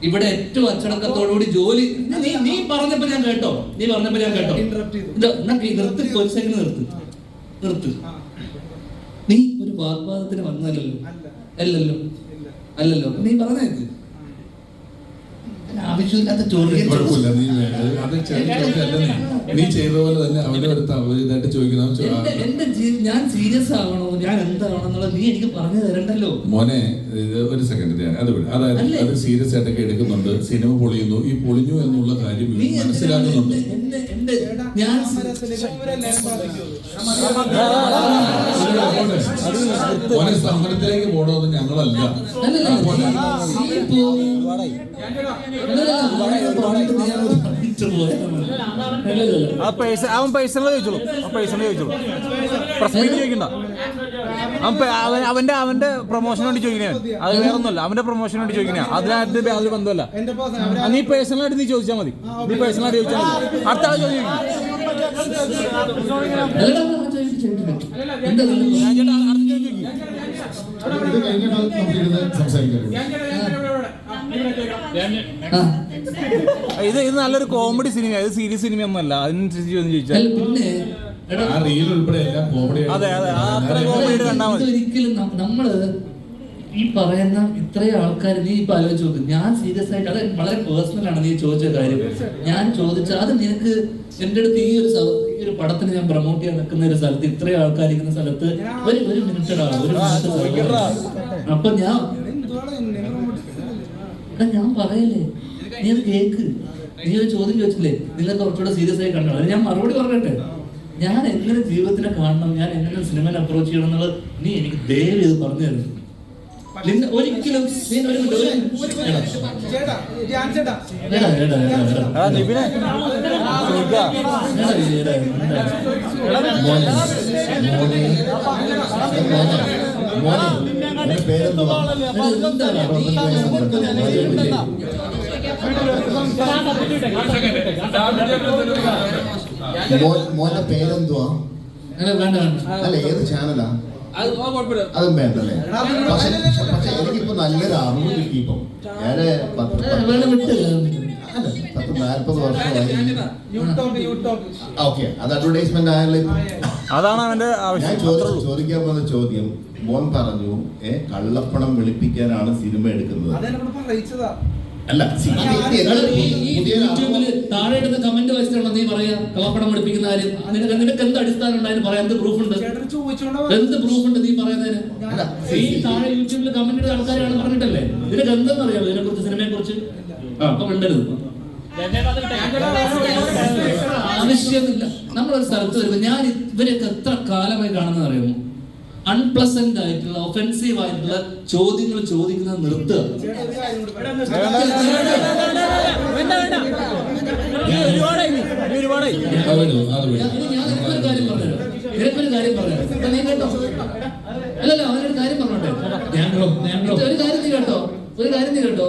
S1: ഇവിടെ ഏറ്റവും അച്ചടക്കത്തോടുകൂടി ജോലി. നീ പറഞ്ഞപ്പോ ഞാൻ കേട്ടോ, നിർത്ത്. നീ ഒരു വാഗ്വാദത്തിന് വന്നല്ലോ? അല്ലല്ലോ. നീ പറഞ്ഞേക്ക്. ആവശ്യമില്ലാത്ത ചോദ്യം.
S2: നീ ചെയ്ത പോലെ തന്നെ അവരുടെ അടുത്ത് അവരിതായിട്ട് ചോദിക്കുന്ന
S1: ഞാൻ സീരിയസ് ആവണോ, ഞാൻ എന്താവണം എന്നുള്ളത് നീ എനിക്ക് പറഞ്ഞു തരണ്ടല്ലോ.
S2: മോനെ, ഒരു സെക്കൻഡ്, അതായത് അത് സീരിയസ് ആയിട്ടൊക്കെ എടുക്കുന്നുണ്ട്. സിനിമ പൊളിയുന്നു, ഈ പൊളിഞ്ഞു എന്നുള്ള കാര്യം മനസ്സിലാക്കുന്നുണ്ട്. മോനെ, സമരത്തിലേക്ക് പോകണമെന്ന് ഞങ്ങളല്ല.
S13: അവൻ പേഴ്സണൽ ചോദിച്ചോളൂ, പ്രശ്നം ചോദിക്കണ്ട. അവന്റെ പ്രൊമോഷന് വേണ്ടി ചോദിക്കണേ, അത് വേറെ ഒന്നുമല്ല. അവന്റെ പ്രൊമോഷന് വേണ്ടി ചോദിക്കണേ, അതിനകത്ത് യാതൊരു ബന്ധമല്ല. നീ പേഴ്സണലായിട്ട് നീ ചോദിച്ചാൽ മതി. അടുത്ത ആൾ ചോദിക്കും. ഇത് നല്ലൊരു കോമഡി സിനിമ, ഇത് സീരിയസ് സിനിമ ഒന്നുമല്ല. അതിനനുസരിച്ച് ചോദിച്ചാൽ
S2: ആ റീൽ ഉൾപ്പെടെ എല്ലാം കോമഡി.
S13: അതെ, അത്ര കോമഡി കണ്ടാൽ മതി.
S1: ഒരിക്കലും നമ്മള് ഈ പറയുന്ന ഇത്രയും ആൾക്കാർ നീ ഇപ്പൊ ആലോചിച്ച് നോക്ക്. ഞാൻ സീരിയസ് ആയിട്ട് അത് വളരെ പേഴ്സണൽ ആണ് നീ ചോദിച്ച കാര്യം. ഞാൻ ചോദിച്ച അത് നിനക്ക് എൻ്റെ അടുത്ത് ഈ ഒരു പടത്തിന് ഞാൻ പ്രൊമോട്ട് ചെയ്യാൻ നിൽക്കുന്ന ഒരു സ്ഥലത്ത് ഇത്രയും ആൾക്കാർ ഇരിക്കുന്ന സ്ഥലത്ത് ഒരു മിനിറ്റ് അപ്പൊ ഞാൻ പറയല്ലേ, നീ അത് കേക്ക്. നീ ഒരു ചോദ്യം ചോദിച്ചില്ലേ, നിങ്ങൾ കുറച്ചുകൂടെ സീരിയസ് ആയി കണ്ടോ? അത് ഞാൻ മറുപടി പറയട്ടെ. ഞാൻ എങ്ങനെ ജീവിതത്തിനെ കാണണം, ഞാൻ എങ്ങനെ സിനിമയെ അപ്രോച്ച് ചെയ്യണം എന്നുള്ളത് നീ എനിക്ക് ദയവ് ചെയ്ത് പറഞ്ഞു തരുന്നു. ഒരിക്കലും
S5: മോന്റെ പേരെന്തുവാ? അല്ല, ഏത് ചാനലാ? അതും വേണ്ടല്ലേ. പക്ഷെ എനിക്കിപ്പോ നല്ലൊരു അറിവ് കിട്ടി. ഇപ്പം ഞാന് 40 വർഷമായി. ഓക്കെ, അത് അഡ്വർടൈസ്മെന്റ് ആയല്ലോ.
S13: അതാണ് അവന്റെ
S5: ഞാൻ ചോദിക്കാൻ പോകുന്ന ചോദ്യം, മോൻ പറഞ്ഞു കള്ളപ്പണം വെളുപ്പിക്കാനാണ് സിനിമ എടുക്കുന്നത്. അല്ല,
S1: യൂട്യൂബില് താഴെ ഇടുന്ന കമന്റ് വായിച്ചിട്ടാണോ നീ പറയാ കള്ളപ്പണം പഠിപ്പിക്കുന്ന കാര്യം? നിനക്ക് എന്ത് അടിസ്ഥാനം ഉണ്ടായിരുന്നു പറയാൻ? എന്ത് പ്രൂഫ് ഉണ്ട്? എന്ത് പ്രൂഫ് ഉണ്ട് നീ പറയുന്നതിന്? ഈ താഴെ യൂട്യൂബിൽ കമന്റ് ഇടുന്ന ആൾക്കാരാണ് പറഞ്ഞിട്ടല്ലേ? നിനക്ക് എന്തെന്ന് അറിയാമോ ഇതിനെ കുറിച്ച്, സിനിമയെ കുറിച്ച്? അപ്പൊ മിണ്ടരുത്. ആവശ്യമില്ല. നമ്മളൊരു സ്ഥലത്ത് വരുമ്പോ ഞാൻ ഇവരൊക്കെ എത്ര കാലമായി കാണുന്നത് അറിയാമോ? അൺപ്ലസന്റ് ആയിട്ടുള്ള ഒഫെൻസീവ് ആയിട്ടുള്ള ചോദ്യങ്ങൾ ചോദിക്കുന്നത് നിർത്തുക. നിനക്കൊരു കാര്യം പറഞ്ഞു നീ കേട്ടോ? അല്ലല്ല, അവനൊരു കാര്യം പറഞ്ഞോട്ടെ. ഒരു കാര്യം നീ കേട്ടോ, ഒരു കാര്യം നീ കേട്ടോ,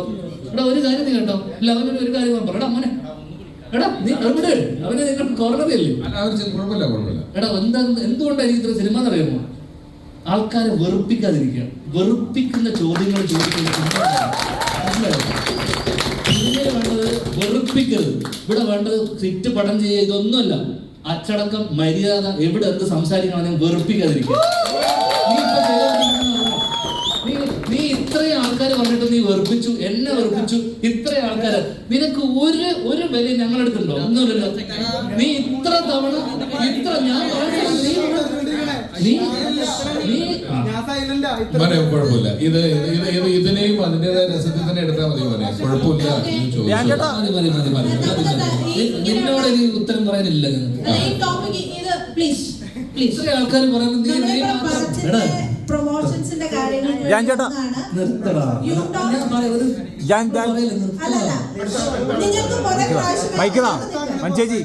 S1: എടാ ഒരു കാര്യം നീ കേട്ടോ. അല്ല, അവനൊരു ഒരു കാര്യം പറഞ്ഞോ. മോനെ, എടാ നീ എവിടെ അവനെ നിങ്ങൾക്ക് കോർണറിയല്ലേ? എടാ എന്തുകൊണ്ടാണ് എനിക്ക് ഇത്ര സിനിമ എന്നറിയാമോ? ആൾക്കാരെ വെറുപ്പിക്കാതിരിക്കുക. വെറുപ്പിക്കുന്ന ചോദ്യങ്ങൾ ചോദിക്കുന്നത് വേണ്ടത് വെറുപ്പിക്കരുത്. ഇവിടെ വേണ്ടത് സിറ്റ് പടം ചെയ്യുക, ഇതൊന്നുമല്ല. അച്ചടക്കം, മര്യാദ, എവിടെ എന്ത് സംസാരിക്കണമെങ്കിലും വെറുപ്പിക്കാതിരിക്കുക. നീ ഇത്രയും ആൾക്കാര് പറഞ്ഞിട്ട് നീ വെറുപ്പിച്ചു, എന്നെ വെറുപ്പിച്ചു. ഇത്രയും ആൾക്കാര് നിനക്ക് ഒരു വില ഞങ്ങളെടുത്തുണ്ടോ? ഒന്നുമില്ലല്ലോ. നീ ഇത്ര തവണ ഞാൻ
S2: കുഴപ്പമില്ല. ഇതിനെയും അതിന്റേതായ രസത്തിൽ തന്നെ എടുത്താൽ മതി. കുഴപ്പമില്ല.
S1: നിന്നോട് എനിക്ക് ഉത്തരം പറയാനില്ല. ഇത്ര ആൾക്കാർ പറയുന്നത്
S14: പ്രൊമോഷൻസിന്റെ കാര്യങ്ങൾ
S13: മഞ്ചേജി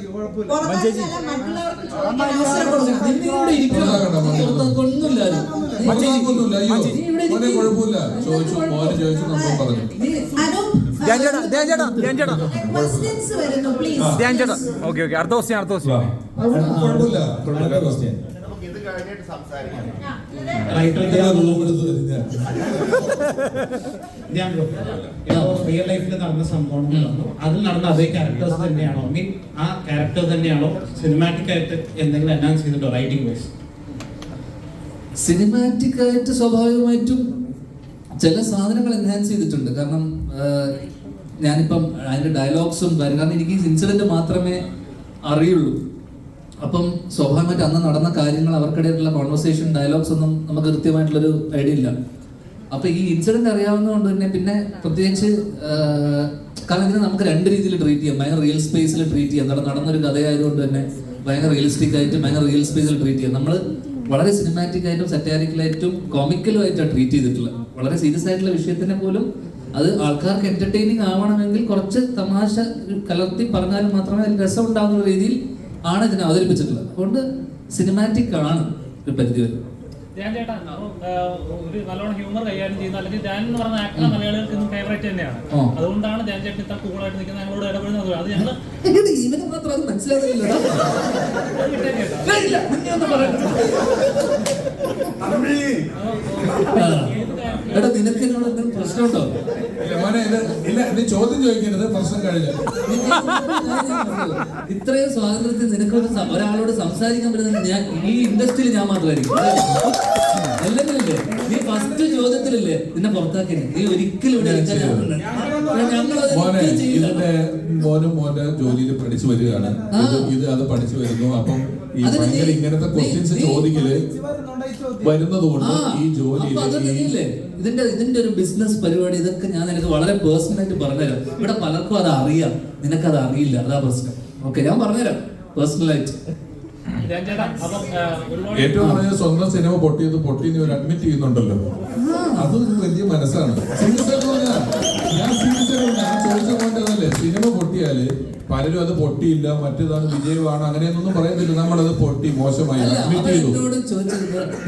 S13: ഓക്കെ ഓക്കെ, അടുത്ത ക്വസ്റ്റ്യൻ
S15: റിയൽ ലൈഫിൽ നടന്ന സംഭവം അതിൽ നടന്ന അതേ ക്യാരക്ടേഴ്സ് തന്നെയാണോ? മീൻ ആ ക്യാരക്ടർ തന്നെയാണോ സിനിമാറ്റിക് ആയിട്ട് എന്തെങ്കിലും അനൗൺസ് ചെയ്തിട്ടോ റൈറ്റിംഗ് വൈസ്?
S1: സിനിമാറ്റിക് ആയിട്ട് സ്വാഭാവികമായിട്ടും ചില സാധനങ്ങൾ എൻഹാൻസ് ചെയ്തിട്ടുണ്ട്. കാരണം ഞാനിപ്പം അതിന്റെ ഡയലോഗ്സും കാരണം എനിക്ക് ഇൻസിഡന്റ് മാത്രമേ അറിയുള്ളൂ. അപ്പം സ്വാഭാവികമായിട്ട് അന്ന് നടന്ന കാര്യങ്ങൾ, അവർക്കിടയിലുള്ള കോൺവെർസേഷൻ, ഡയലോഗ്സ് ഒന്നും നമുക്ക് കൃത്യമായിട്ടുള്ളൊരു ഐഡിയ ഇല്ല. അപ്പൊ ഈ ഇൻസിഡന്റ് അറിയാവുന്നതുകൊണ്ട് തന്നെ പിന്നെ പ്രത്യേകിച്ച് കാരണം ഇതിനെ നമുക്ക് രണ്ട് രീതിയിൽ ട്രീറ്റ് ചെയ്യാം. ഭയങ്കര റിയൽ സ്പേസിൽ ട്രീറ്റ് ചെയ്യാം. നടന്നൊരു കഥയായതുകൊണ്ട് തന്നെ ഭയങ്കര റിയലിസ്റ്റിക് ആയിട്ട് ഭയങ്കര റിയൽ സ്പേസിൽ ട്രീറ്റ് ചെയ്യാം. നമ്മൾ വളരെ സിനിമാറ്റിക് ആയിട്ടും സറ്റാരിക്കലായിട്ടും കോമിക്കലും ആയിട്ടാണ് ട്രീറ്റ് ചെയ്തിട്ടുള്ളത്. വളരെ സീരിയസ് ആയിട്ടുള്ള വിഷയത്തിനെ പോലും അത് ആൾക്കാർക്ക് എന്റർടൈനിങ് ആവണമെങ്കിൽ കുറച്ച് തമാശ കലർത്തി പറഞ്ഞാലും മാത്രമേ അതിൽ രസം ഉണ്ടാകുന്ന രീതിയിൽ ആണ് ഇതിനെ അവതരിപ്പിച്ചിട്ടുള്ളത്. അതുകൊണ്ട് സിനിമാറ്റിക് ആണ് ഒരു പരിധി വരെ.
S10: ധ്യാൻ ചേട്ടാ ഒരു നല്ലോണം ഹ്യൂമർ കൈകാര്യം ചെയ്യുന്ന അല്ലെങ്കിൽ ധ്യാൻ എന്ന് പറഞ്ഞ ആക്ടർ മലയാളികൾക്ക് ഇന്നും ഫേവറേറ്റ് തന്നെയാണ്. അതുകൊണ്ടാണ് ധ്യാൻ ചേട്ടൻ ഇത്ര കൂളായിട്ട് നിൽക്കുന്നത്, ഞങ്ങളോട് ഇടപെടുന്നത്. അത് ഞങ്ങൾ
S1: ഇവന് മാത്രം അത് മനസ്സിലാകുന്നില്ല. എടാ നിനക്ക് എന്നോട് എന്തെങ്കിലും പ്രശ്നമുണ്ടോ?
S2: ചോദ്യം ചോദിക്കരുത്, പ്രശ്നം കഴിഞ്ഞു.
S1: ഇത്രയും സ്വാതന്ത്ര്യത്തിൽ നിനക്കൊരു ഒരാളോട് സംസാരിക്കാൻ പറ്റുന്നത് ഞാൻ ഈ ഇൻഡസ്ട്രിയിൽ ഞാൻ മാത്രമായിരിക്കും. അല്ലെങ്കിൽ നീ ഫസ്റ്റ് ചോദ്യത്തിൽ പടത്തിലല്ലേ നിന്നെ പുറത്താക്കിയത്, നീ ഒരിക്കലും ഇവിടെ
S2: മോനെ ഇതിന്റെ മോന്റെ ജോലിയിൽ പഠിച്ചു വരികയാണ്. ഇത് അത് പഠിച്ചു വരുന്നു. അപ്പം ഈ ഭയങ്കര ഇങ്ങനത്തെ ക്വസ്റ്റ്യൻസ് ചോദിക്കല് വരുന്നത് കൊണ്ട് ഈ ജോലി
S1: ഇതിന്റെ ഒരു ബിസിനസ് പരിപാടി ഇതൊക്കെ ഞാൻ നിനക്ക് വളരെ പേഴ്സണലായിട്ട് പറഞ്ഞുതരാം. ഇവിടെ പലർക്കും അത് അറിയാം, നിനക്കത് അറിയില്ല, അതാ പ്രശ്നം. ഓക്കെ, ഞാൻ പറഞ്ഞുതരാം പേഴ്സണലായിട്ട്.
S2: ഏറ്റവും പറഞ്ഞ സ്വന്തം സിനിമ പൊട്ടിയെന്ന് ഒരു അഡ്മിറ്റ് ചെയ്യുന്നുണ്ടല്ലോ, അതൊരു വലിയ മനസ്സാണ്. സീരിയസ് ആയിട്ട് പറഞ്ഞാൽ ഞാൻ ചോദിച്ച പോയിന്റ് അതല്ലേ, സിനിമ പൊട്ടിയാല് പലരും അത് പൊട്ടിയില്ല, മറ്റേതാണ് വിജയമാണ് അങ്ങനെയൊന്നും പറയുന്നില്ല. നമ്മളത് പൊട്ടി മോശമായി അഡ്മിറ്റ് ചെയ്തു.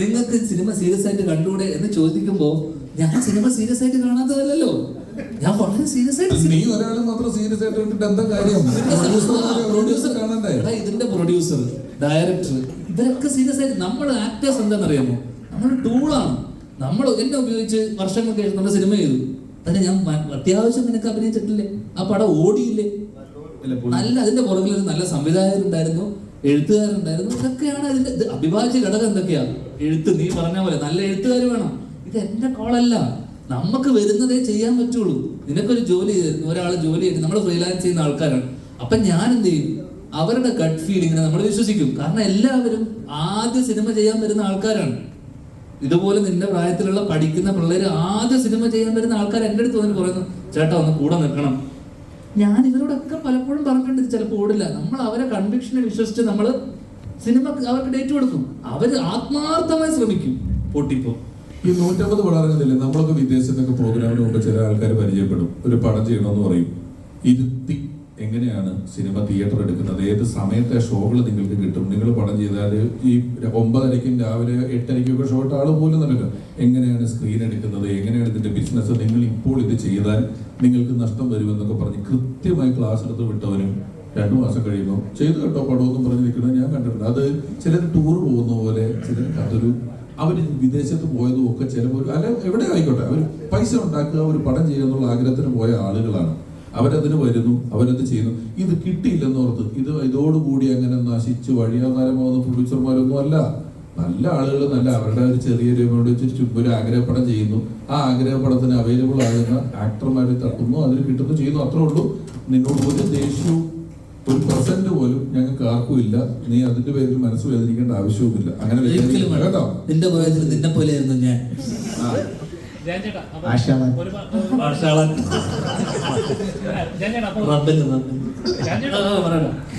S1: നിങ്ങൾക്ക് സിനിമ സീരിയസ് ആയിട്ട് കണ്ടുകൂടെ എന്ന് ചോദിക്കുമ്പോ ഞാൻ സിനിമ സീരിയസ് ആയിട്ട് കാണാത്തതല്ലോ, ഞാൻ വളരെ സീരിയസ് ആയിട്ട്.
S2: നീ ഒരാളെ മാത്രം സീരിയസ് ആയിട്ട് കണ്ടിട്ട് എന്താ കാര്യം? പ്രൊഡ്യൂസർ കാണണ്ടേ?
S1: ഇതിന്റെ പ്രൊഡ്യൂസർ, ഡയറക്ടർ, ഇവരൊക്കെ സീരിയസ് ആയിട്ട്. നമ്മൾ ആക്ടേഴ്സ് എന്താണെന്നറിയാമോ, നമ്മൾ ടൂളാണ്. നമ്മൾ എന്നെ ഉപയോഗിച്ച് വർഷങ്ങൾക്ക് ശേഷം നമ്മുടെ സിനിമ ചെയ്തു. അതിന് ഞാൻ അത്യാവശ്യം നിനക്ക് അഭിനയിച്ചിട്ടില്ലേ, ആ പടം ഓടിയില്ലേ, നല്ല അതിന്റെ പുറകിൽ ഒരു നല്ല സംവിധായകരുണ്ടായിരുന്നു, എഴുത്തുകാരുണ്ടായിരുന്നു. ഇതൊക്കെയാണ് അതിന്റെ അവിഭാജ്യ ഘടകം. എന്തൊക്കെയാ? എഴുത്ത്, നീ പറഞ്ഞ പോലെ നല്ല എഴുത്തുകാർ വേണം. ഇത് എന്റെ കോളല്ല, നമുക്ക് വരുന്നതേ ചെയ്യാൻ പറ്റുള്ളൂ. നിനക്കൊരു ജോലി ചെയ്തിരുന്നു, ഒരാൾ ജോലി ചെയ്ത് നമ്മൾ ഫ്രീലാൻസ് ചെയ്യുന്ന ആൾക്കാരാണ്. അപ്പൊ ഞാൻ എന്ത് ചെയ്യും, അവരുടെ ഗട്ട് ഫീലിങ്ങിനെ നമ്മൾ വിശ്വസിക്കും. കാരണം എല്ലാവരും ആദ്യ സിനിമ ചെയ്യാൻ വരുന്ന ആൾക്കാരാണ്. ഇതുപോലെ നിന്റെ പ്രായത്തിലുള്ള പഠിക്കുന്ന പിള്ളേര് ആദ്യ സിനിമ ചെയ്യാൻ വരുന്ന ആൾക്കാർ എൻ്റെ അടുത്ത് വന്ന് പറയുന്നു, ചേട്ടാ ഒന്ന് കൂടെ നിൽക്കണം. ഞാൻ ഇവരോടൊക്കെ പലപ്പോഴും പറഞ്ഞിട്ടുണ്ട്, ചിലപ്പോൾ ഓടില്ല. നമ്മൾ അവരെ കൺവിക്ഷനെ വിശ്വസിച്ച് നമ്മൾ സിനിമ അവർക്ക് ഡേറ്റ് കൊടുക്കും. അവര് ആത്മാർത്ഥമായി ശ്രമിക്കും. പൊട്ടിപ്പോ
S2: ഈ 150 പടം ഇറങ്ങുന്നില്ലേ, നമ്മളൊക്കെ വിദേശത്തൊക്കെ പ്രോഗ്രാമിന് മുമ്പ് ചില ആൾക്കാർ പരിചയപ്പെടും, ഒരു പടം ചെയ്യണമെന്ന് പറയും. ഇരുത്തി എങ്ങനെയാണ് സിനിമ തിയേറ്റർ എടുക്കുന്നത്, ഏത് സമയത്തെ ഷോകൾ നിങ്ങൾക്ക് കിട്ടും, നിങ്ങൾ പടം ചെയ്താൽ ഈ 9:30 രാവിലെ 8:30 ഷോ ഇട്ട ആള് പോലും നൽകുക, എങ്ങനെയാണ് സ്ക്രീൻ എടുക്കുന്നത്, എങ്ങനെയാണ് ഇതിന്റെ ബിസിനസ്, നിങ്ങൾ ഇപ്പോൾ ഇത് ചെയ്താൽ നിങ്ങൾക്ക് നഷ്ടം വരുമെന്നൊക്കെ പറഞ്ഞ് കൃത്യമായി ക്ലാസ് എടുത്ത് വിട്ടവനും 2 മാസം കഴിയുമ്പോൾ ചെയ്തു കേട്ടോ പടമൊന്നും പറഞ്ഞ് നിൽക്കുന്നത് ഞാൻ കണ്ടിട്ടുണ്ട്. അത് ചിലർ ടൂർ പോകുന്ന പോലെ, ചിലർക്ക് അതൊരു അവർ വിദേശത്ത് പോയതും ഒക്കെ ചിലപ്പോൾ അല്ല എവിടെ ആയിക്കോട്ടെ, അവർ പൈസ ഉണ്ടാക്കുക, ഒരു പടം ചെയ്യുക എന്നുള്ള ആഗ്രഹത്തിന് പോയ ആളുകളാണ്. അവരതിന് വരുന്നു, അവരത് ചെയ്യുന്നു. ഇത് കിട്ടിയില്ലെന്നോർത്ത് ഇതോടുകൂടി അങ്ങനെ നശിച്ച് വഴിയാധാരമാകുന്ന പ്രൊഡ്യൂസർമാരൊന്നും അല്ല. നല്ല ആളുകൾ, നല്ല അവരുടെ ഒരു ചെറിയൊരു എമൗണ്ട് വെച്ച് ഒരു ആഗ്രഹപ്പടം ചെയ്യുന്നു. ആ ആഗ്രഹപ്പടത്തിന് അവൈലബിൾ ആകുന്ന ആക്ടർമാരെ തട്ടുന്നു, അതിന് കിട്ടുന്നു, ചെയ്യുന്നു, അത്രേ ഉള്ളൂ. നിന്നോട് ഒരു ദേഷ്യവും ഒരു % പോലും ഞങ്ങൾക്ക് ആർക്കും ഇല്ല. നീ അതിന്റെ പേരിൽ മനസ്സ് വേദനിക്കേണ്ട ആവശ്യവുമില്ല. അങ്ങനെ കേട്ടോ,
S1: നിന്റെ പോയതിൽ നിന്നെ പോലെയായിരുന്നു ഞാൻ.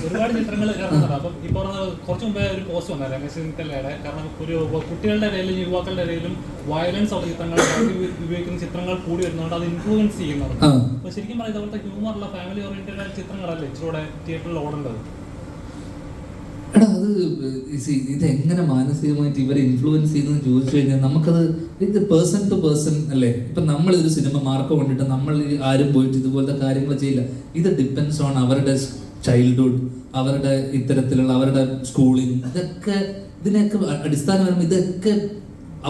S10: ഒരുപാട് ചിത്രങ്ങൾ ഇറങ്ങുന്നുണ്ട്. അപ്പം ഈ പറഞ്ഞ കുറച്ച് മുമ്പേ ഒരു പോസ്റ്റ് വന്നായിരുന്നു, കാരണം ഒരു കുട്ടികളുടെ ഇടയിലും യുവാക്കളുടെ ഇടയിലും വയലൻസ് ഉള്ള ചിത്രങ്ങൾ ഉപയോഗിക്കുന്ന ചിത്രങ്ങൾ കൂടി വരുന്നതുകൊണ്ട് അത് ഇൻഫ്ലുവൻസ് ചെയ്യുന്നുണ്ട്. അപ്പൊ ശരിക്കും പറയുന്നത് അവിടുത്തെ ഹ്യൂമറുള്ള ഫാമിലി ഓറിയന്റഡ് ചിത്രങ്ങളല്ലേ ഇച്ചിലൂടെ തിയേറ്ററിൽ ഓടേണ്ടത്.
S1: എടാ അത് ഇതെങ്ങനെ മാനസികമായിട്ട് ഇവരെ ഇൻഫ്ലുവൻസ് ചെയ്യുന്നതെന്ന് ചോദിച്ചു കഴിഞ്ഞാൽ നമുക്കത് ഇത് പേഴ്സൺ ടു പേഴ്സൺ അല്ലേ. ഇപ്പം നമ്മളിതൊരു സിനിമ മാർക്ക് കൊണ്ടിട്ട് നമ്മൾ ആരും പോയിട്ട് ഇതുപോലത്തെ കാര്യങ്ങൾ ചെയ്യില്ല. ഇത് ഡിപ്പെൻഡ്സ് ഓൺ അവരുടെ ചൈൽഡ്ഹുഡ്, അവരുടെ ഇത്തരത്തിലുള്ള അവരുടെ സ്കൂളിങ്, ഇതിനൊക്കെ അടിസ്ഥാനപരമായി ഇതൊക്കെ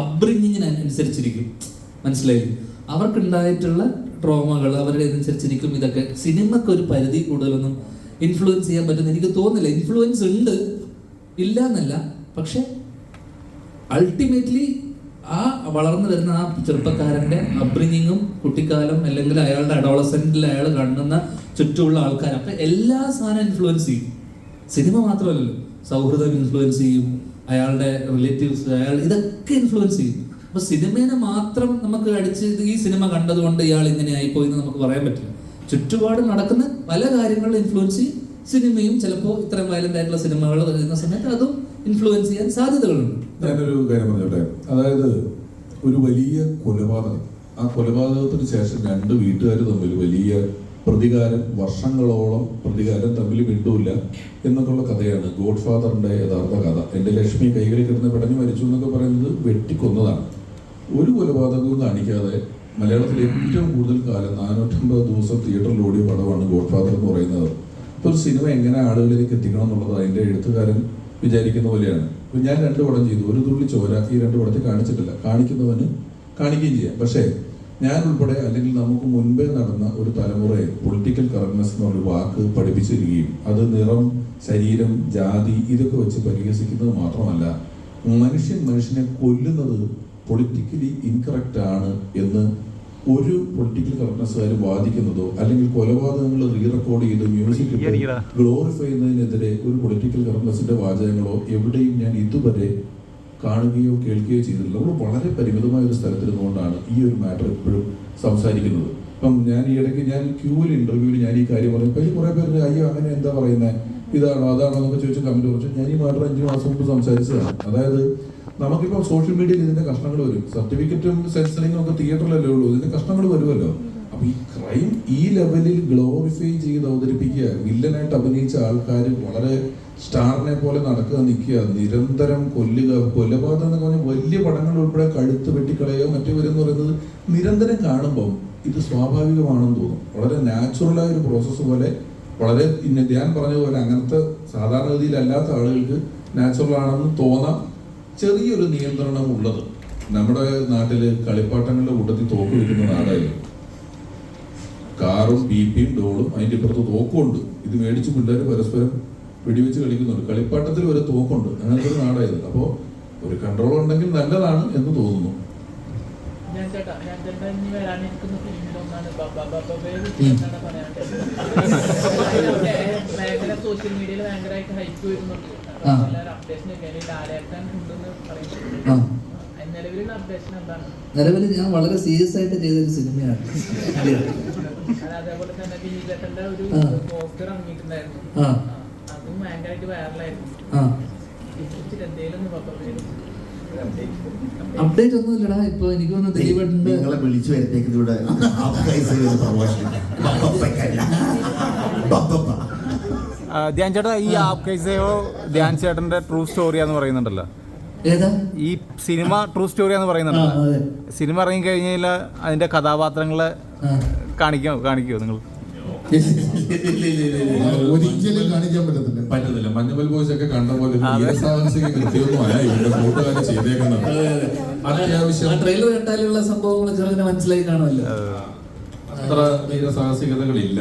S1: അപ്ബ്രിങ്ങിങ്ങിനനുസരിച്ചിരിക്കും. മനസ്സിലായി? അവർക്കുണ്ടായിട്ടുള്ള ട്രോമകൾ അവരുടെ അനുസരിച്ചിരിക്കും. ഇതൊക്കെ സിനിമക്ക് ഒരു പരിധി കൂടുതലൊന്നും ഇൻഫ്ലുവൻസ് ചെയ്യാൻ പറ്റുന്ന എനിക്ക് തോന്നുന്നില്ല. ഇൻഫ്ലുവൻസ് ഉണ്ട്, ഇല്ല എന്നല്ല, പക്ഷെ അൾട്ടിമേറ്റ്ലി ആ വളർന്നു വരുന്ന ആ ചെറുപ്പക്കാരൻ്റെ അപ്ബ്രിങ്ങിങ്ങും കുട്ടിക്കാലം അല്ലെങ്കിൽ അയാളുടെ അഡോളസെന്റിൽ അയാൾ കാണുന്ന ചുറ്റുമുള്ള ആൾക്കാർ, അപ്പം എല്ലാ സാധനം ഇൻഫ്ലുവൻസ് ചെയ്യും. സിനിമ മാത്രമല്ലല്ലോ, സൗഹൃദം ഇൻഫ്ലുവൻസ് ചെയ്യും, അയാളുടെ റിലേറ്റീവ്സ്, ഇതൊക്കെ ഇൻഫ്ലുവൻസ് ചെയ്യും. അപ്പൊ സിനിമേനെ മാത്രം നമുക്ക് അടിച്ച് ഈ സിനിമ കണ്ടതുകൊണ്ട് ഇയാൾ ഇങ്ങനെ ആയിപ്പോയി എന്ന് നമുക്ക് പറയാൻ പറ്റില്ല. ചുറ്റുപാട് നടക്കുന്ന പല കാര്യങ്ങളും ഇൻഫ്ലുവൻസ് ചെയ്യും. സിനിമയും ചിലപ്പോൾ ഇത്തരം വയലന്റ് ആയിട്ടുള്ള സിനിമകൾ വരുന്ന സമയത്ത് അതും ഇൻഫ്ലുവൻസ് ചെയ്യാൻ സാധ്യതകളുണ്ട്.
S2: ഞാനൊരു കാര്യം പറഞ്ഞോട്ടെ, അതായത് ഒരു വലിയ കൊലപാതകം, ആ കൊലപാതകത്തിന് ശേഷം 2 വീട്ടുകാർ തമ്മിൽ വലിയ പ്രതികാരം, വർഷങ്ങളോളം പ്രതികാരം തമ്മിൽ മിണ്ടൂല്ല എന്നൊക്കെയുള്ള കഥയാണ് ഗോഡ് ഫാദറിന്റെ യഥാർത്ഥ കഥ. എൻ്റെ ലക്ഷ്മി കൈകളിൽ കിടന്ന് പിടഞ്ഞു മരിച്ചു എന്നൊക്കെ പറയുന്നത് വെട്ടിക്കൊന്നതാണ്. ഒരു കൊലപാതകവും കാണിക്കാതെ മലയാളത്തിൽ ഏറ്റവും കൂടുതൽ കാലം 450 ദിവസം തിയേറ്ററിൽ ഓടിയ പടമാണ് ഗോഡ് ഫാദർ എന്ന് പറയുന്നത്. ഇപ്പോൾ ഒരു സിനിമ എങ്ങനെ ആളുകളിലേക്ക് എത്തിക്കണം എന്നുള്ളത് അതിൻ്റെ എഴുത്തുകാരൻ വിചാരിക്കുന്ന പോലെയാണ്. ഇപ്പോൾ ഞാൻ 2 പടം ചെയ്തു, ഒരു തുള്ളി ചോര ഈ 2 പടത്തിൽ കാണിച്ചിട്ടില്ല. കാണിക്കുന്നവന് കാണിക്കുകയും ചെയ്യാം. പക്ഷേ ഞാൻ ഉൾപ്പെടെ അല്ലെങ്കിൽ നമുക്ക് മുൻപേ നടന്ന ഒരു തലമുറയെ പൊളിറ്റിക്കൽ കറക്റ്റ്നെസ് എന്നൊരു വാക്ക് പഠിപ്പിച്ചിരിക്കുകയും അത് നിറം, ശരീരം, ജാതി ഇതൊക്കെ വെച്ച് പരിഹസിക്കുന്നത് മാത്രമല്ല, മനുഷ്യനെ കൊല്ലുന്നത് പൊളിറ്റിക്കലി ഇൻകറക്റ്റ് ആണ് എന്ന് ഒരു പൊളിറ്റിക്കൽ കറക്റ്റ്നസ്സുകാർ വാദിക്കുന്നതോ അല്ലെങ്കിൽ കൊലപാതകങ്ങൾ റീ റെക്കോർഡ് ചെയ്ത് മ്യൂസിക് ഗ്ലോറിഫൈ ചെയ്യുന്നതിനെതിരെ ഒരു പൊളിറ്റിക്കൽ കറക്റ്റ്നസിന്റെ വാചകങ്ങളോ എവിടെയും ഞാൻ ഇതുവരെ കാണുകയോ കേൾക്കുകയോ ചെയ്തിട്ടില്ല. നമ്മൾ വളരെ പരിമിതമായ ഒരു സ്ഥലത്തിരുന്നുകൊണ്ടാണ് ഈ ഒരു മാറ്റർ എപ്പോഴും സംസാരിക്കുന്നത്. ഇപ്പം ഞാൻ ഈ ഇടയ്ക്ക് ഞാൻ ക്യൂവിൽ ഇന്റർവ്യൂവിൽ ഞാൻ ഈ കാര്യം പറഞ്ഞു. അതിൽ കുറേ പേര് അയ്യോ അങ്ങനെ എന്താ പറയുന്നത്, ഇതാണോ അതാണോ എന്നൊക്കെ ചോദിച്ച് കമന്റ് കുറച്ച് ഞാൻ ഈ മാറ്റർ 5 മാസം മുമ്പ് സംസാരിച്ചതാണ്. അതായത് നമുക്കിപ്പോൾ സോഷ്യൽ മീഡിയയിൽ ഇതിന്റെ കഷ്ണങ്ങൾ വരും. സർട്ടിഫിക്കറ്റും സെൻസറിങ്ങും ഒക്കെ തിയേറ്ററിലല്ലേ ഉള്ളൂ, ഇതിന്റെ കഷ്ണങ്ങൾ വരുമല്ലോ. അപ്പൊ ഈ ക്രൈം ഈ ലെവലിൽ ഗ്ലോറിഫൈ ചെയ്ത് അവതരിപ്പിക്കുക, വില്ലനായിട്ട് അഭിനയിച്ച ആൾക്കാർ വളരെ സ്റ്റാറിനെ പോലെ നടക്കുക, നിൽക്കുക, നിരന്തരം കൊല്ലുക, കൊലപാതകം എന്നൊക്കെ പറഞ്ഞാൽ വലിയ പടങ്ങൾ ഉൾപ്പെടെ കഴുത്ത് വെട്ടിക്കളയോ മറ്റു വരെന്ന് പറയുന്നത് നിരന്തരം കാണുമ്പോൾ ഇത് സ്വാഭാവികമാണെന്ന് തോന്നും. വളരെ നാച്ചുറലായ ഒരു പ്രോസസ്സ് പോലെ, വളരെ ഞാൻ പറഞ്ഞതുപോലെ അങ്ങനത്തെ സാധാരണഗതിയിലല്ലാത്ത ആളുകൾക്ക് നാച്ചുറൽ ആണെന്ന് തോന്നാം. ചെറിയൊരു നിയന്ത്രണം ഉള്ളത് നമ്മുടെ നാട്ടില് കളിപ്പാട്ടങ്ങളുടെ കൂട്ടത്തിൽ തോക്ക് വെക്കുന്ന നാടായിരുന്നു. കാറും ബിപിയും ഡോളും അതിൻ്റെ ഇപ്പുറത്ത് തോക്കുണ്ട്. ഇത് മേടിച്ച് പിള്ളേർ പരസ്പരം വെടിവെച്ച് കളിക്കുന്നുണ്ട്. കളിപ്പാട്ടത്തിൽ ഒരു തോക്കുണ്ട്. അങ്ങനത്തെ ഒരു നാടായിരുന്നു. അപ്പോൾ ഒരു കൺട്രോൾ ഉണ്ടെങ്കിൽ നല്ലതാണ് എന്ന് തോന്നുന്നു.
S11: സോഷ്യൽ മീഡിയയിൽ ഭയങ്കരമായിട്ട് ഹൈപ്പ് വരുന്നുണ്ട്.
S1: നിലവിൽ ഞാൻ വളരെ സീരിയസ് ആയിട്ട് ചെയ്തൊരു സിനിമയാണ്.
S11: അതേപോലെ തന്നെ ബിജെപിന്റെ ഒരു പോസ്റ്റർ ഇറങ്ങിയിട്ടുണ്ടായിരുന്നു. അതും ഭയങ്കരമായിട്ട് വൈറലായിരുന്നു.
S1: അപ്ഡേറ്റ് ഒന്നും ഇല്ലടാ. ഇപ്പൊ എനിക്ക് തോന്നുന്നു ദിലീപേട്ടൻ്റെ
S7: നിങ്ങളെ വിളിച്ചു വരുത്തേക്കിലൂടെ
S13: ധ്യാൻ ചേട്ടാ, ഈ ആപ് കൈസയോ ധ്യാൻ ചേട്ടന്റെ ട്രൂ സ്റ്റോറിയാന്ന് പറയുന്നുണ്ടല്ലോ.
S1: ഏതാ
S13: ഈ സിനിമ ട്രൂ സ്റ്റോറിയാന്ന് പറയുന്നുണ്ടല്ലോ. സിനിമ ഇറങ്ങി കഴിഞ്ഞാൽ അതിന്റെ കഥാപാത്രങ്ങളെ കാണിക്കോ നിങ്ങൾ?
S5: ഒരിക്കലും കാണിക്കാൻ
S2: പറ്റത്തില്ല. മഞ്ഞുമൽ ബോയ്സ് ഒക്കെ കണ്ട പോലെ സാഹസിക കൃത്യമൊന്നുമല്ല ഇവരുടെ കൂട്ടുകാർ ചെയ്തേക്കുന്നത്. അത്യാവശ്യം
S1: ട്രെയിലർ കണ്ടാലുള്ള സംഭവങ്ങൾ ചെറുതിനെ മനസ്സിലായി കാണുമല്ലോ.
S2: അത്ര സാഹസികതകളില്ല.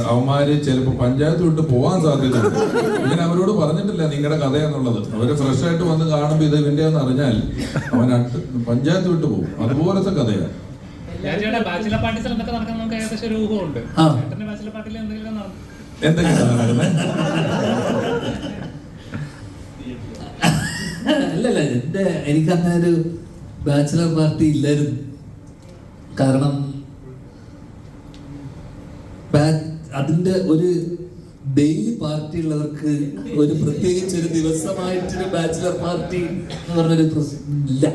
S2: അവന്മാര് ചിലപ്പോ പഞ്ചായത്ത് വിട്ട് പോവാൻ സാധ്യതയുണ്ട്. ഇങ്ങനെ അവരോട് പറഞ്ഞിട്ടില്ല നിങ്ങളുടെ കഥയാന്നുള്ളത്. അവര് ഫ്രഷ് ആയിട്ട് വന്ന് കാണുമ്പോ ഇത് ഇവന്റെ എന്ന് അറിഞ്ഞാൽ അവൻ പഞ്ചായത്ത് വിട്ട് പോകും. അതുപോലത്തെ കഥയാണ്.
S10: ബാച്ചിലർ പാർട്ടീസിൽ എന്തൊക്കെ നടക്കാൻ നമുക്ക് ഏകദേശം ഒരു ഊഹമുണ്ട്. ബാച്ചിലർ പാർട്ടിയിൽ എന്തെങ്കിലും
S1: അല്ലല്ല, എനിക്ക് അങ്ങനെ ഒരു ബാച്ചിലർ പാർട്ടി ഇല്ലായിരുന്നു. കാരണം അതിന്റെ ഒരു ഡെയിലി പാർട്ടി ഉള്ളവർക്ക് ഒരു പ്രത്യേകിച്ച് ഒരു ദിവസമായിട്ടൊരു ബാച്ചിലർ പാർട്ടി എന്ന് പറഞ്ഞൊരു ഇല്ല.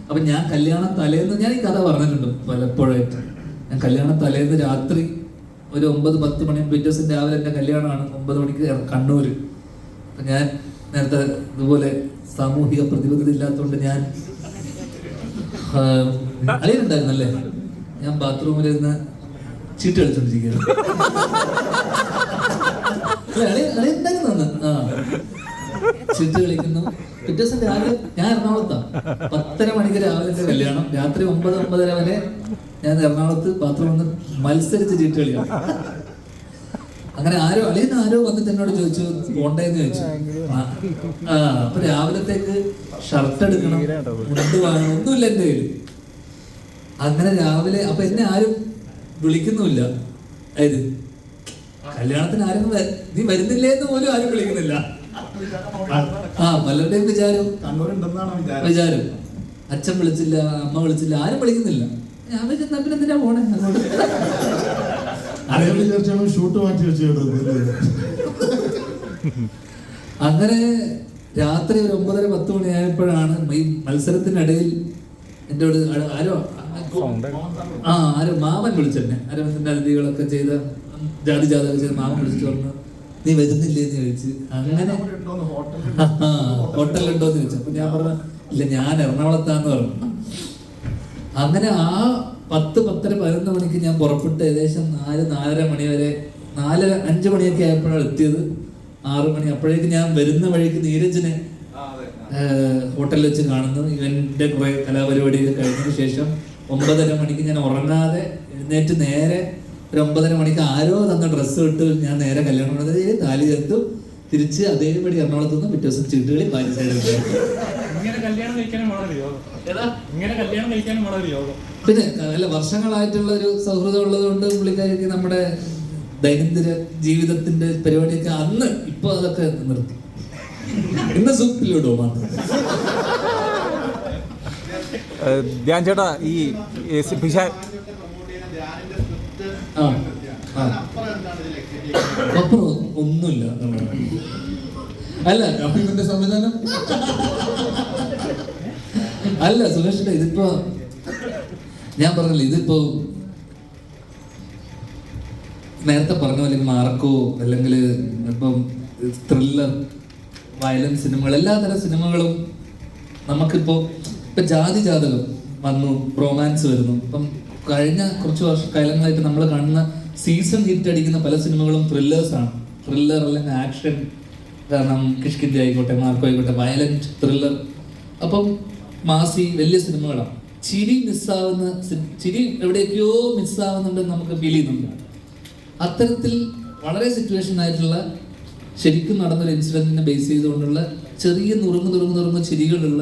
S1: അപ്പൊ ഞാൻ കല്യാണം തലേന്ന് ഞാൻ ഈ കഥ പറഞ്ഞിട്ടുണ്ട് പലപ്പോഴായിട്ട്. ഞാൻ കല്യാണം തലേന്ന് രാത്രി ഒരു 9-10 മണി, പിറ്റേ ദിവസം രാവിലെ എൻ്റെ കല്യാണമാണ് 9 മണിക്ക് കണ്ണൂര്. അപ്പൊ ഞാൻ നേരത്തെ ഇതുപോലെ സാമൂഹിക പ്രതിബദ്ധത ഇല്ലാത്തതുകൊണ്ട് ഞാൻ അളിയുണ്ടായിരുന്നല്ലേ, ഞാൻ ബാത്റൂമിലിരുന്ന് ചീട്ട് കളിച്ചോണ്ടിരിക്കുകയാണ്. ചീട്ട് കളിക്കുന്നു. പിറ്റേ ദിവസം രാവിലെ ഞാൻ എറണാകുളത്താണ്. 10:30 മണിക്ക് രാവിലെ എൻ്റെ കല്യാണം. രാത്രി 9-9:30 വരെ ഞാൻ എറണാകുളത്ത് ബാത്റൂമിൽ നിന്ന് മത്സരിച്ച് ചീട്ട് കളിയാണ്. അങ്ങനെ ആരോ വന്നിട്ട് എന്നോട് ചോദിച്ചു പോണ്ടേന്ന് ചോദിച്ചു. അപ്പൊ രാവിലത്തേക്ക് ഷർട്ട് എടുക്കണം, മുണ്ട് വാങ്ങണം, ഒന്നുമില്ല എൻ്റെ കയ്യിൽ. അങ്ങനെ രാവിലെ അപ്പൊ എന്നെ ആരും വിളിക്കുന്നുമില്ല. അതായത് കല്യാണത്തിന് ആരും നീ വരുന്നില്ലേ എന്ന് പോലും ആരും വിളിക്കുന്നില്ല. പലരുടെയും വിചാരം അച്ഛൻ വിളിച്ചില്ല, അമ്മ വിളിച്ചില്ല, ആരും വിളിക്കുന്നില്ല. ഞാൻ പിന്നെ എന്തിനാ പോണേ അങ്ങോട്ട്.
S5: ഷൂട്ട് മാറ്റി വെച്ചു.
S1: അങ്ങനെ രാത്രി ഒരു 9-10 മണിയായപ്പോഴാണ് ഈ മത്സരത്തിനിടയിൽ എൻ്റെ ആരോ മാമൻ വിളിച്ചെന്നെ. അരവിന്ദന്റെ അതിഥികളൊക്കെ ചെയ്ത ജാതിജാതൊക്കെ ചെയ്ത് മാമൻ വിളിച്ചിട്ട് പറഞ്ഞു നീ വരുന്നില്ലേന്ന് ചോദിച്ച്. അങ്ങനെ ഹോട്ടലുണ്ടോന്ന് ചോദിച്ചു. അപ്പൊ ഞാൻ പറഞ്ഞു ഇല്ല, ഞാൻ എറണാകുളത്താന്ന് പറഞ്ഞു. അങ്ങനെ ആ 10-10:30-11 മണിക്ക് ഞാൻ പുറപ്പെട്ട് ഏകദേശം 4-4:30 മണി വരെ 4-5 മണിയൊക്കെ ആയപ്പോഴാണ് എത്തിയത്. 6 മണി അപ്പോഴേക്ക് ഞാൻ വരുന്ന വഴിക്ക് നീരജിനെ ഹോട്ടലിൽ വെച്ച് കാണുന്നു. ഇവന്റെ കുറെ കലാപരിപാടിയൊക്കെ കഴിഞ്ഞതിന് ശേഷം 9:30 മണിക്ക് ഞാൻ ഉറങ്ങാതെ എഴുന്നേറ്റ് നേരെ ഒരു 9:30 മണിക്ക് ആരോ തന്ന ഡ്രസ്സ് ഇട്ട് ഞാൻ നേരെ കല്യാണം താലി ചേർത്തു. തിരിച്ച് അതേപടി എറണാകുളത്ത് നിന്ന് പിറ്റേ ദിവസം ചീട്ടുകളി പാരി സൈഡ്.
S10: ഇങ്ങനെ കല്യാണം കഴിക്കാനും വളരെ യോഗം. ഇങ്ങനെ കല്യാണം കഴിക്കാനും വളരെ യോഗം.
S1: പിന്നെ അല്ല, വർഷങ്ങളായിട്ടുള്ള ഒരു സൗഹൃദം ഉള്ളത് കൊണ്ട് പുള്ളിക്കാരിക്ക് നമ്മുടെ ദൈനംദിന ജീവിതത്തിന്റെ പരിപാടിയൊക്കെ അന്ന് ഇപ്പൊ അതൊക്കെ നിർത്തി. ഇന്ന് സൂപ്പിലിടോ മാത്രം.
S13: ധ്യാൻ ചേട്ടാ, ഈ
S1: ഒന്നുമില്ല. അല്ല
S2: സംവിധാനം
S1: അല്ല സുരേഷ്, ഇതിപ്പോ ഞാൻ പറഞ്ഞില്ല, ഇതിപ്പോ നേരത്തെ പറഞ്ഞ പോലെ മാർക്കോ അല്ലെങ്കിൽ ഇപ്പം ത്രില്ലർ, വയലൻസ് സിനിമകൾ, എല്ലാതരം സിനിമകളും നമുക്കിപ്പോ ഇപ്പൊ ജാതി ജാതകം വന്നു, റൊമാൻസ് വരുന്നു. ഇപ്പം കഴിഞ്ഞ കുറച്ച് കാലങ്ങളായിട്ട് നമ്മൾ കാണുന്ന സീസൺ ഹിറ്റ് അടിക്കുന്ന പല സിനിമകളും ത്രില്ലേഴ്സാണ്. ത്രില്ലർ അല്ലെങ്കിൽ ആക്ഷൻ, കാരണം കിഷ്കിന്തി ആയിക്കോട്ടെ, മാർക്കോ ആയിക്കോട്ടെ, വയലന്റ് ത്രില്ലർ. അപ്പം മാസി വലിയ സിനിമകളാണ്. ചിരി ചിരി എവിടേക്കോ മിസ്സാവുന്നുണ്ടെന്ന് നമുക്ക് ഫീൽ ചെയ്യുന്നുണ്ട്. അത്തരത്തിൽ വളരെ സിറ്റുവേഷൻ ആയിട്ടുള്ള ശരിക്കും നടന്നൊരു ഇൻസിഡന്റിനെ ബേസ് ചെയ്തുകൊണ്ടുള്ള ചെറിയ നുറുങ്ങ് ചിരികളുള്ള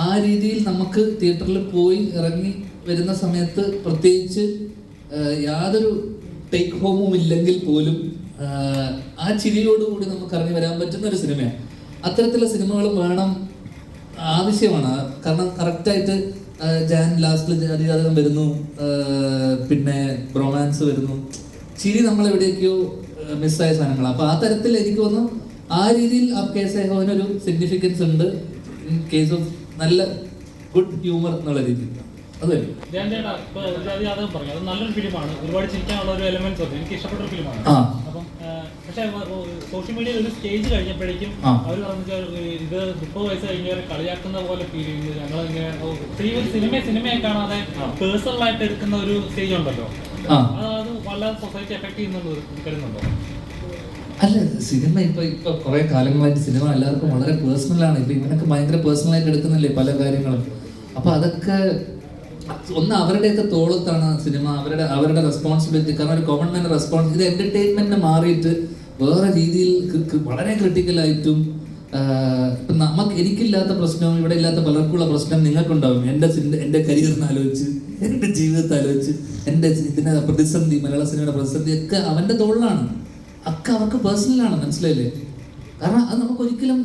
S1: ആ രീതിയിൽ നമുക്ക് തിയേറ്ററിൽ പോയി ഇറങ്ങി വരുന്ന സമയത്ത് പ്രത്യേകിച്ച് യാതൊരു ടേക്ക് ഹോമും ഇല്ലെങ്കിൽ പോലും ആ ചിരിയോടുകൂടി നമുക്ക് ഇറങ്ങി വരാൻ പറ്റുന്ന ഒരു സിനിമയാണ്. അത്തരത്തിലുള്ള സിനിമകളും വേണം, ആവശ്യമാണ്. കാരണം കറക്റ്റായിട്ട് ജാൻ ലാസ്റ്റിൽ ജാതിജാതകം വരുന്നു, പിന്നെ റൊമാൻസ് വരുന്നു, ചിരി നമ്മളെവിടേക്കോ മിസ്സായ സാധനങ്ങളാണ്. അപ്പോൾ ആ തരത്തിൽ എനിക്ക് തോന്നുന്നു ആ രീതിയിൽ ആ കേസ് ഹോനൊരു സിഗ്നിഫിക്കൻസ് ഉണ്ട് ഇൻ കേസ് ഓഫ് നല്ല ഗുഡ് ഹ്യൂമർ എന്നുള്ള രീതിയിൽ. അതെ
S10: പറഞ്ഞു, അത് നല്ലൊരു ഫിലിമാണ്. ഒരുപാട് ചിരിക്കാനുള്ള ഒരു എലമെന്റ്സ് ഉണ്ട്. എനിക്ക് ഇഷ്ടപ്പെട്ട ഒരു ഫിലിമാണ്. അപ്പം പക്ഷെ സോഷ്യൽ മീഡിയയിൽ ഒരു സ്റ്റേജ് കഴിഞ്ഞപ്പോഴേക്കും അവർ പറഞ്ഞാൽ ഇത് 30 വയസ്സ് കഴിഞ്ഞവരെ കളിയാക്കുന്ന പോലെ ഫീൽ ചെയ്യുന്നത്. ഞങ്ങൾ ഇങ്ങനെ സിനിമയെ കാണാതെ പേഴ്സണൽ ആയിട്ട് എടുക്കുന്ന ഒരു സ്റ്റേജ് ഉണ്ടല്ലോ, അത് വല്ലാതെ സൊസൈറ്റി എഫക്ട് ചെയ്യുന്നുണ്ടോ?
S1: അല്ല, സിനിമ ഇപ്പൊ കുറെ കാലങ്ങളായിട്ട് സിനിമ എല്ലാവർക്കും വളരെ പേഴ്സണലാണ്. ഇപ്പൊ ഇവനൊക്കെ ഭയങ്കര പേഴ്സണലായിട്ട് എടുക്കുന്നില്ലേ പല കാര്യങ്ങളും. അപ്പൊ അതൊക്കെ ഒന്ന് അവരുടെയൊക്കെ തോളത്താണ് സിനിമ, അവരുടെ റെസ്പോൺസിബിലിറ്റി. കാരണം ഒരു കോമൺ മാൻ റെസ്പോൺസ്, ഇത് എന്റർടൈൻമെന്റിനെ മാറിയിട്ട് വേറെ രീതിയിൽ വളരെ ക്രിട്ടിക്കലായിട്ടും എനിക്കില്ലാത്ത പ്രശ്നവും ഇവിടെ ഇല്ലാത്ത പലർക്കുള്ള പ്രശ്നം നിങ്ങൾക്കുണ്ടാവും. എൻ്റെ കരിയറിനെ ആലോചിച്ച്, എൻ്റെ ജീവിതത്തെ ആലോചിച്ച്, എൻ്റെ ഇതിനെ പ്രതിസന്ധി, മലയാള സിനിമയുടെ പ്രതിസന്ധി ഒക്കെ അവൻ്റെ തോളിലാണ്. ഒക്കെ അവർക്ക് പേഴ്സണലാണ്, മനസ്സിലായില്ലേ? കാരണം അത് നമുക്കൊരിക്കലും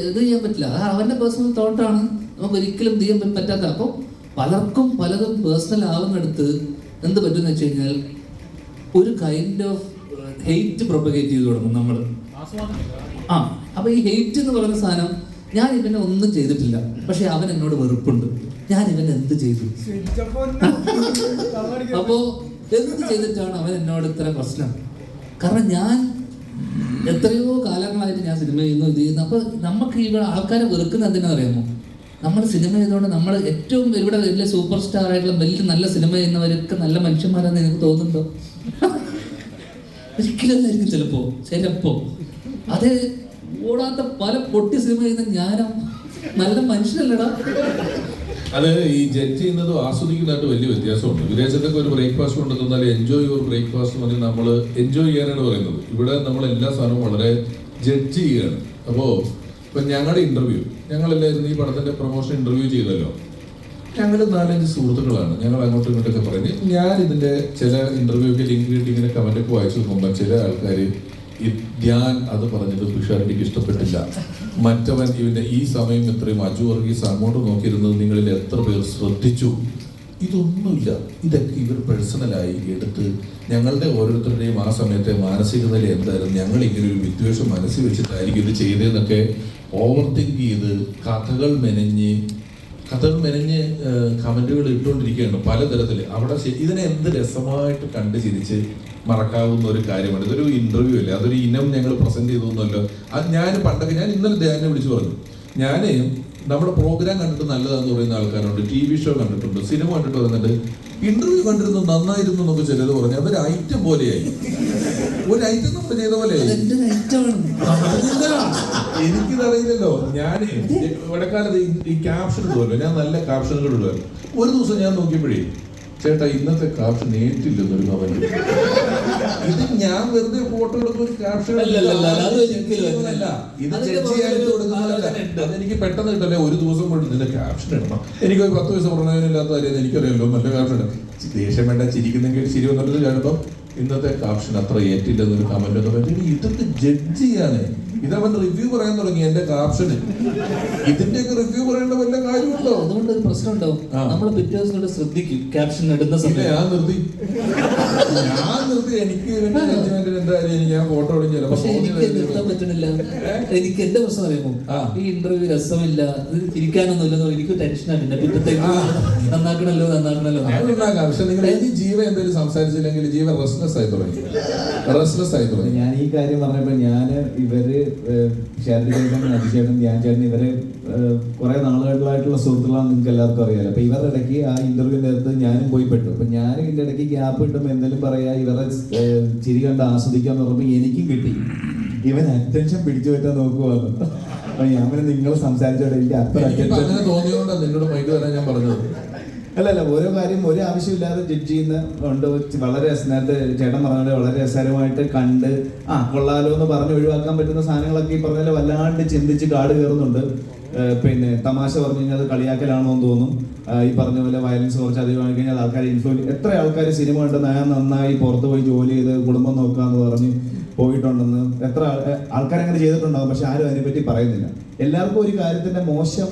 S1: ഇത് ചെയ്യാൻ പറ്റില്ല. അത് അവൻ്റെ പേഴ്സണൽ തോട്ടാണ്, നമുക്കൊരിക്കലും ഇത് ചെയ്യാൻ പറ്റാത്ത. അപ്പോൾ പലർക്കും പലതും പേഴ്സണൽ ആവുന്നിടത്ത് എന്ത് പറ്റുമെന്ന് വെച്ച് കഴിഞ്ഞാൽ ഒരു കൈൻഡ് ഓഫ് ഹെയ്റ്റ് പ്രൊപ്പഗേറ്റ് ചെയ്ത് തുടങ്ങും നമ്മൾ. അപ്പൊ ഈ ഹെയ്റ്റ് എന്ന് പറയുന്ന സാധനം, ഞാൻ ഇവനെ ഒന്നും ചെയ്തിട്ടില്ല, പക്ഷെ അവൻ എന്നോട് വെറുപ്പുണ്ട്, ഞാൻ ഇവൻ എന്ത് ചെയ്തു? അപ്പോ എന്ത് ചെയ്തിട്ടാണ് അവൻ എന്നോട് ഇത്ര പ്രശ്നം? കാരണം ഞാൻ എത്രയോ കാലങ്ങളായിട്ട് ഞാൻ സിനിമ ചെയ്യുന്നു, ഇത് ചെയ്യുന്നു. അപ്പൊ നമുക്ക് ഇവിടെ ആൾക്കാരെ വെറുക്കുന്ന എന്തിനാ അറിയാമോ? നമ്മൾ സിനിമ ചെയ്തുകൊണ്ട് നമ്മൾ ഏറ്റവും ഇവിടെ വലിയ സൂപ്പർ സ്റ്റാർ ആയിട്ടുള്ള വലിയ നല്ല സിനിമ ചെയ്യുന്നവരൊക്കെ നല്ല മനുഷ്യന്മാരാണെന്ന് എനിക്ക് തോന്നുന്നുണ്ടോ? ഒരിക്കലല്ലായിരിക്കും ചിലപ്പോ അത് ഓടാത്ത പല പൊട്ടി സിനിമ ചെയ്യുന്ന ഞാനും നല്ല മനുഷ്യനല്ലടാ.
S2: അത് ഈ ജഡ്ജ് ചെയ്യുന്നതും ആസ്വദിക്കുന്നതായിട്ട് വലിയ വ്യത്യാസമുണ്ട്. വിദേശത്തൊക്കെ ഒരു ബ്രേക്ക്ഫാസ്റ്റ് കൊണ്ടുവന്നാൽ എൻജോയ് യുവർ ബ്രേക്ക്ഫാസ്റ്റ് എന്ന് പറഞ്ഞാൽ നമ്മൾ എൻജോയ് ചെയ്യാനാണ് പറയുന്നത്. ഇവിടെ നമ്മൾ എല്ലാ സാധനവും വളരെ ജഡ്ജ് ചെയ്യുകയാണ്. അപ്പോൾ ഇപ്പം ഞങ്ങളുടെ ഇന്റർവ്യൂ, ഞങ്ങളെല്ലാവരും ഈ പടത്തിന്റെ പ്രൊമോഷൻ ഇന്റർവ്യൂ ചെയ്തല്ലോ, ഞങ്ങൾ 4-5 സുഹൃത്തുക്കളാണ്. ഞങ്ങൾ അങ്ങോട്ടും ഇങ്ങോട്ടൊക്കെ പറഞ്ഞ് ഞാൻ ഇതിന്റെ ചില ഇന്റർവ്യൂക്ക് ലിങ്ക് കിട്ടി ഇങ്ങനെ കമന്റൊക്കെ വായിച്ചു നോക്കുമ്പോൾ ചില ആൾക്കാർ ഈ ധ്യാൻ അത് പറഞ്ഞത് തുഷാരടിക്ക് ഇഷ്ടപ്പെട്ടില്ല, മറ്റവൻ ഇവന്റെ ഈ സമയം ഇത്രയും അജു വർഗീസ് അങ്ങോട്ട് നോക്കിയിരുന്നത് നിങ്ങളിൽ എത്ര പേർ ശ്രദ്ധിച്ചു? ഇതൊന്നുമില്ല. ഇതൊക്കെ ഇവർ പേഴ്സണലായി എടുത്ത് ഞങ്ങളുടെ ഓരോരുത്തരുടെയും ആ സമയത്തെ മാനസിക നില എന്തായാലും ഞങ്ങൾ ഇങ്ങനെ ഒരു വിദ്വേഷം മനസ്സിൽ വെച്ചിട്ടായിരിക്കും ഇത് ചെയ്തതെന്നൊക്കെ ഓവർ തിങ്ക് ചെയ്ത് കഥകൾ മെനഞ്ഞ് കമന്റുകൾ ഇട്ടുകൊണ്ടിരിക്കുകയാണ് പലതരത്തിൽ. അവിടെ ഇതിനെ എന്ത് രസമായിട്ട് കണ്ട് ചിരിച്ച് മറക്കാവുന്ന ഒരു കാര്യമാണ്. ഇതൊരു ഇന്റർവ്യൂ അല്ലേ, അതൊരു ഇനം ഞങ്ങൾ പ്രസന്റ് ചെയ്തോന്നല്ലോ. അത് ഞാൻ ഇന്നലെ ധ്യാനെ വിളിച്ചു പറഞ്ഞു, ഞാൻ നമ്മുടെ പ്രോഗ്രാം കണ്ടിട്ട് നല്ലതാന്ന് പറയുന്ന ആൾക്കാരുണ്ട്, TV ഷോ കണ്ടിട്ടുണ്ട്, സിനിമ കണ്ടിട്ട് വന്നിട്ട് ഇന്റർവ്യൂ കണ്ടിരുന്നു നന്നായിരുന്നു എന്നൊക്കെ ചിലത് പറഞ്ഞു. അതൊരു ഐറ്റം പോലെയായി, ഒരു ഐറ്റം നമ്മൾ ചെയ്ത പോലെയായി. എനിക്കിതറിയില്ലല്ലോ. ഞാൻ ഇടക്കാലത്ത് ഈ ക്യാപ്ഷൻ ഇടുമല്ലോ, ഞാൻ നല്ല ക്യാപ്ഷനുകൾ ഇടുമായിരുന്നു. ഒരു ദിവസം ഞാൻ നോക്കിയപ്പോഴേ ചേട്ടാ ഇന്നത്തെ ക്യാപ്ഷൻ ഏറ്റില്ലെന്നൊരു കമന്റ്. ഇത് ഞാൻ വെറുതെ ഫോട്ടോ എടുക്കുന്ന ഒരു ക്യാപ്ഷൻ ഇത് ജഡ്ജ് ചെയ്യാനായിട്ട് കൊടുക്കുന്നതല്ല. അതെനിക്ക് പെട്ടെന്ന് കിട്ടല്ലേ ഒരു ദിവസം കൊണ്ട് ഇതിന്റെ ക്യാപ്ഷൻ ഇടണം. എനിക്കൊരു 10 വയസ്സ് പ്രണയമില്ലാത്ത കാര്യം എനിക്കറിയാമല്ലോ, നല്ല ക്യാപ്ഷൻ ഇടാം. ദേഷ്യം വേണ്ട, ചിരിക്കുന്നെങ്കിൽ ശരി വന്നിട്ട് കാണുമ്പോൾ ഇന്നത്തെ ക്യാപ്ഷൻ അത്ര ഏറ്റില്ലെന്നൊരു കമന്റ് എന്ന് പറഞ്ഞാൽ ഇതൊക്കെ ജഡ്ജ് ചെയ്യാനേ. ഇതവൻ റിവ്യൂ പറയാൻ തുടങ്ങി എന്റെ ക്യാപ്ഷന്. ഇതിന്റെയൊക്കെ റിവ്യൂ പറയേണ്ട വല്ല കാര്യമുണ്ടോ?
S1: അതുകൊണ്ട് ഒരു പ്രശ്നം ഉണ്ടാവും. നമ്മൾ പിറ്റേ ദിവസം ശ്രദ്ധിക്കും ക്യാപ്ഷൻ ഇടുന്ന സമയത്ത്.
S2: ഞാൻ നിർത്തി എനിക്ക് എന്തായാലും ഞാൻ ഫോട്ടോ എടുക്കില്ല.
S1: പക്ഷെ എനിക്ക് നിർത്താൻ പറ്റണില്ല. എനിക്ക് എന്റെ പ്രശ്നം അറിയുമോ, ഈ ഇന്റർവ്യൂ രസമില്ല, ഇത് ചിരിക്കാനൊന്നുമില്ലെന്നോ എനിക്ക് ടെൻഷനാണ്. പിന്നെ പിറ്റത്തേക്ക് നന്നാക്കണല്ലോ.
S2: പക്ഷെ നിങ്ങൾ ഈ ജീവ എന്തെങ്കിലും സംസാരിച്ചില്ലെങ്കിൽ ജീവ റെസ്റ്റ്ലെസ് ആയി തുടങ്ങി.
S4: ഞാൻ ഈ കാര്യം പറഞ്ഞപ്പോൾ ഞാൻ ഇവര് ശാരദചേട്ടൻ, അതിചേട്ടൻ, ധ്യാൻ ചേട്ടൻ ഇവര് കുറെ നാളുകളായിട്ടുള്ള സുഹൃത്തുക്കളാണ്, നിങ്ങൾക്ക് എല്ലാവർക്കും അറിയാലോ. അപ്പൊ ഇവരുടെ ഇടയ്ക്ക് ആ ഇന്റർവ്യൂവിന്റെ അടുത്ത് ഞാനും പോയി പെട്ടു. അപ്പൊ ഞാൻ ഇതിന്റെ ഇടയ്ക്ക് ഗ്യാപ്പ് കിട്ടുമ്പോൾ എന്തെങ്കിലും പറയാ, ഇവരെ ചിരി കണ്ട് ആസ്വദിക്കാന്ന് പറഞ്ഞപ്പോൾ എനിക്കും കിട്ടി. ഇവൻ അറ്റൻഷൻ പിടിച്ചു പറ്റാൻ നോക്കുവാണ്. അപ്പൊ ഞാൻ നിങ്ങൾ സംസാരിച്ചോട്ടെ, എനിക്ക് അത്ര
S2: തോന്നിയോണ്ടാ നിന്നോട് മൈക്ക് തരാൻ ഞാൻ പറഞ്ഞത്.
S4: അല്ല ഓരോ കാര്യം ഒരു ആവശ്യമില്ലാതെ ജഡ്ജ് ചെയ്യുന്ന ഉണ്ട്. വളരെ നേരത്തെ ചേട്ടൻ പറഞ്ഞ വളരെ രസകരമായിട്ട് കണ്ട് കൊള്ളാലോ എന്ന് പറഞ്ഞ് ഒഴിവാക്കാൻ പറ്റുന്ന സാധനങ്ങളൊക്കെ ഈ പറഞ്ഞ വല്ലാണ്ട് ചിന്തിച്ച് കാട് കയറുന്നുണ്ട്. പിന്നെ തമാശ പറഞ്ഞു കഴിഞ്ഞാൽ അത് കളിയാക്കലാണോ എന്ന് തോന്നും. ഈ പറഞ്ഞ പോലെ വയലൻസ് കുറച്ച് അധികമായി കഴിഞ്ഞാൽ ആൾക്കാർ എത്ര ആൾക്കാർ സിനിമ കണ്ടെന്ന് ഞാൻ നന്നായി പുറത്ത് പോയി ജോലി ചെയ്ത് കുടുംബം നോക്കാന്ന് പറഞ്ഞ് പോയിട്ടുണ്ടെന്ന് എത്ര ആൾക്കാരങ്ങനെ ചെയ്തിട്ടുണ്ടാകും. പക്ഷെ ആരും അതിനെപ്പറ്റി പറയുന്നില്ല. എല്ലാവർക്കും ഒരു കാര്യത്തിന്റെ മോശം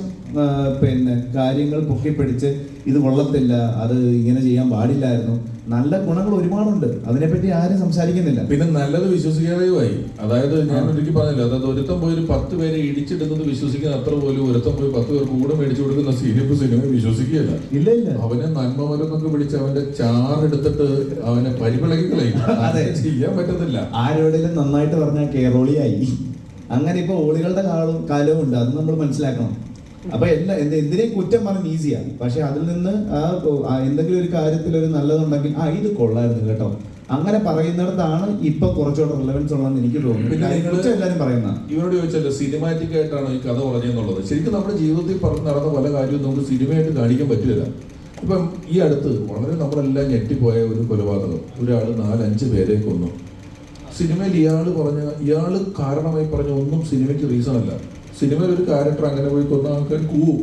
S4: പിന്നെ കാര്യങ്ങൾ പൊക്കിപ്പിടിച്ച് ഇത് കൊള്ളത്തില്ല, അത് ഇങ്ങനെ ചെയ്യാൻ പാടില്ലായിരുന്നു. നല്ല ഗുണങ്ങൾ ഒരുപാടുണ്ട്, അതിനെപ്പറ്റി ആരും സംസാരിക്കുന്നില്ല.
S2: പിന്നെ നല്ലത് വിശ്വസിക്കാതെയുമായി. അതായത് ഞാൻ ഒരിക്കലും പറഞ്ഞില്ല, അതായത് ഒരുത്തം പോയി ഒരു 10 പേരെ ഇടിച്ചിടുന്നത് വിശ്വസിക്കുന്ന അത്ര പോലും ഒരുത്തം പോയി 10 പേർക്ക് കൂടെ മേടിച്ചു കൊടുക്കുന്ന സിനിമ വിശ്വസിക്കുകയല്ല.
S4: ഇല്ല
S2: അവനെ നന്മമരന്നൊക്കെ പിടിച്ച് അവന്റെ ചാറെടുത്തിട്ട് അവനെ പരിപിളകിക്കളയും. ചെയ്യാൻ പറ്റത്തില്ല.
S4: ആരോടെങ്കിലും നന്നായിട്ട് പറഞ്ഞാൽ കേറോളിയായി. അങ്ങനെ ഇപ്പൊ ഓളികളുടെ കാലവും ഉണ്ട്, അത് നമ്മൾ മനസ്സിലാക്കണം. അപ്പൊ എന്തിനേയും കുറ്റം പറഞ്ഞ് ഈസിയാണ്. പക്ഷെ അതിൽ നിന്ന് എന്തെങ്കിലും ഒരു കാര്യത്തിൽ ഒരു നല്ലതുണ്ടെങ്കിൽ ഇത് കൊള്ളായിരുന്നു കേട്ടോ, അങ്ങനെ പറയുന്നിടത്താണ് ഇപ്പൊ കുറച്ചുകൂടെ റിലവൻസ് ഉള്ളതെന്ന് എനിക്ക് തോന്നുന്നു. എല്ലാവരും പറയുന്ന
S2: ഇവരോട് ചോദിച്ചല്ലോ സിനിമാറ്റിക് ആയിട്ടാണ് ഈ കഥ പറഞ്ഞെന്നുള്ളത്. ശരിക്കും നമ്മുടെ ജീവിതത്തിൽ പറഞ്ഞ് നടന്ന പല കാര്യവും നമുക്ക് സിനിമയായിട്ട് കാണിക്കാൻ പറ്റില്ല. ഇപ്പം ഈ അടുത്ത് വളരെ നമ്മളെല്ലാം ഞെട്ടിപ്പോയ ഒരു കൊലപാതകം, ഒരാൾ 4-5 പേരെ കൊന്നു. സിനിമയിൽ ഇയാള് കാരണമായി പറഞ്ഞ ഒന്നും സിനിമയ്ക്ക് റീസൺ അല്ല. സിനിമയിൽ ഒരു ക്യാരക്ടർ അങ്ങനെ പോയി കൊന്ന ആൾക്കാർ കൂവും.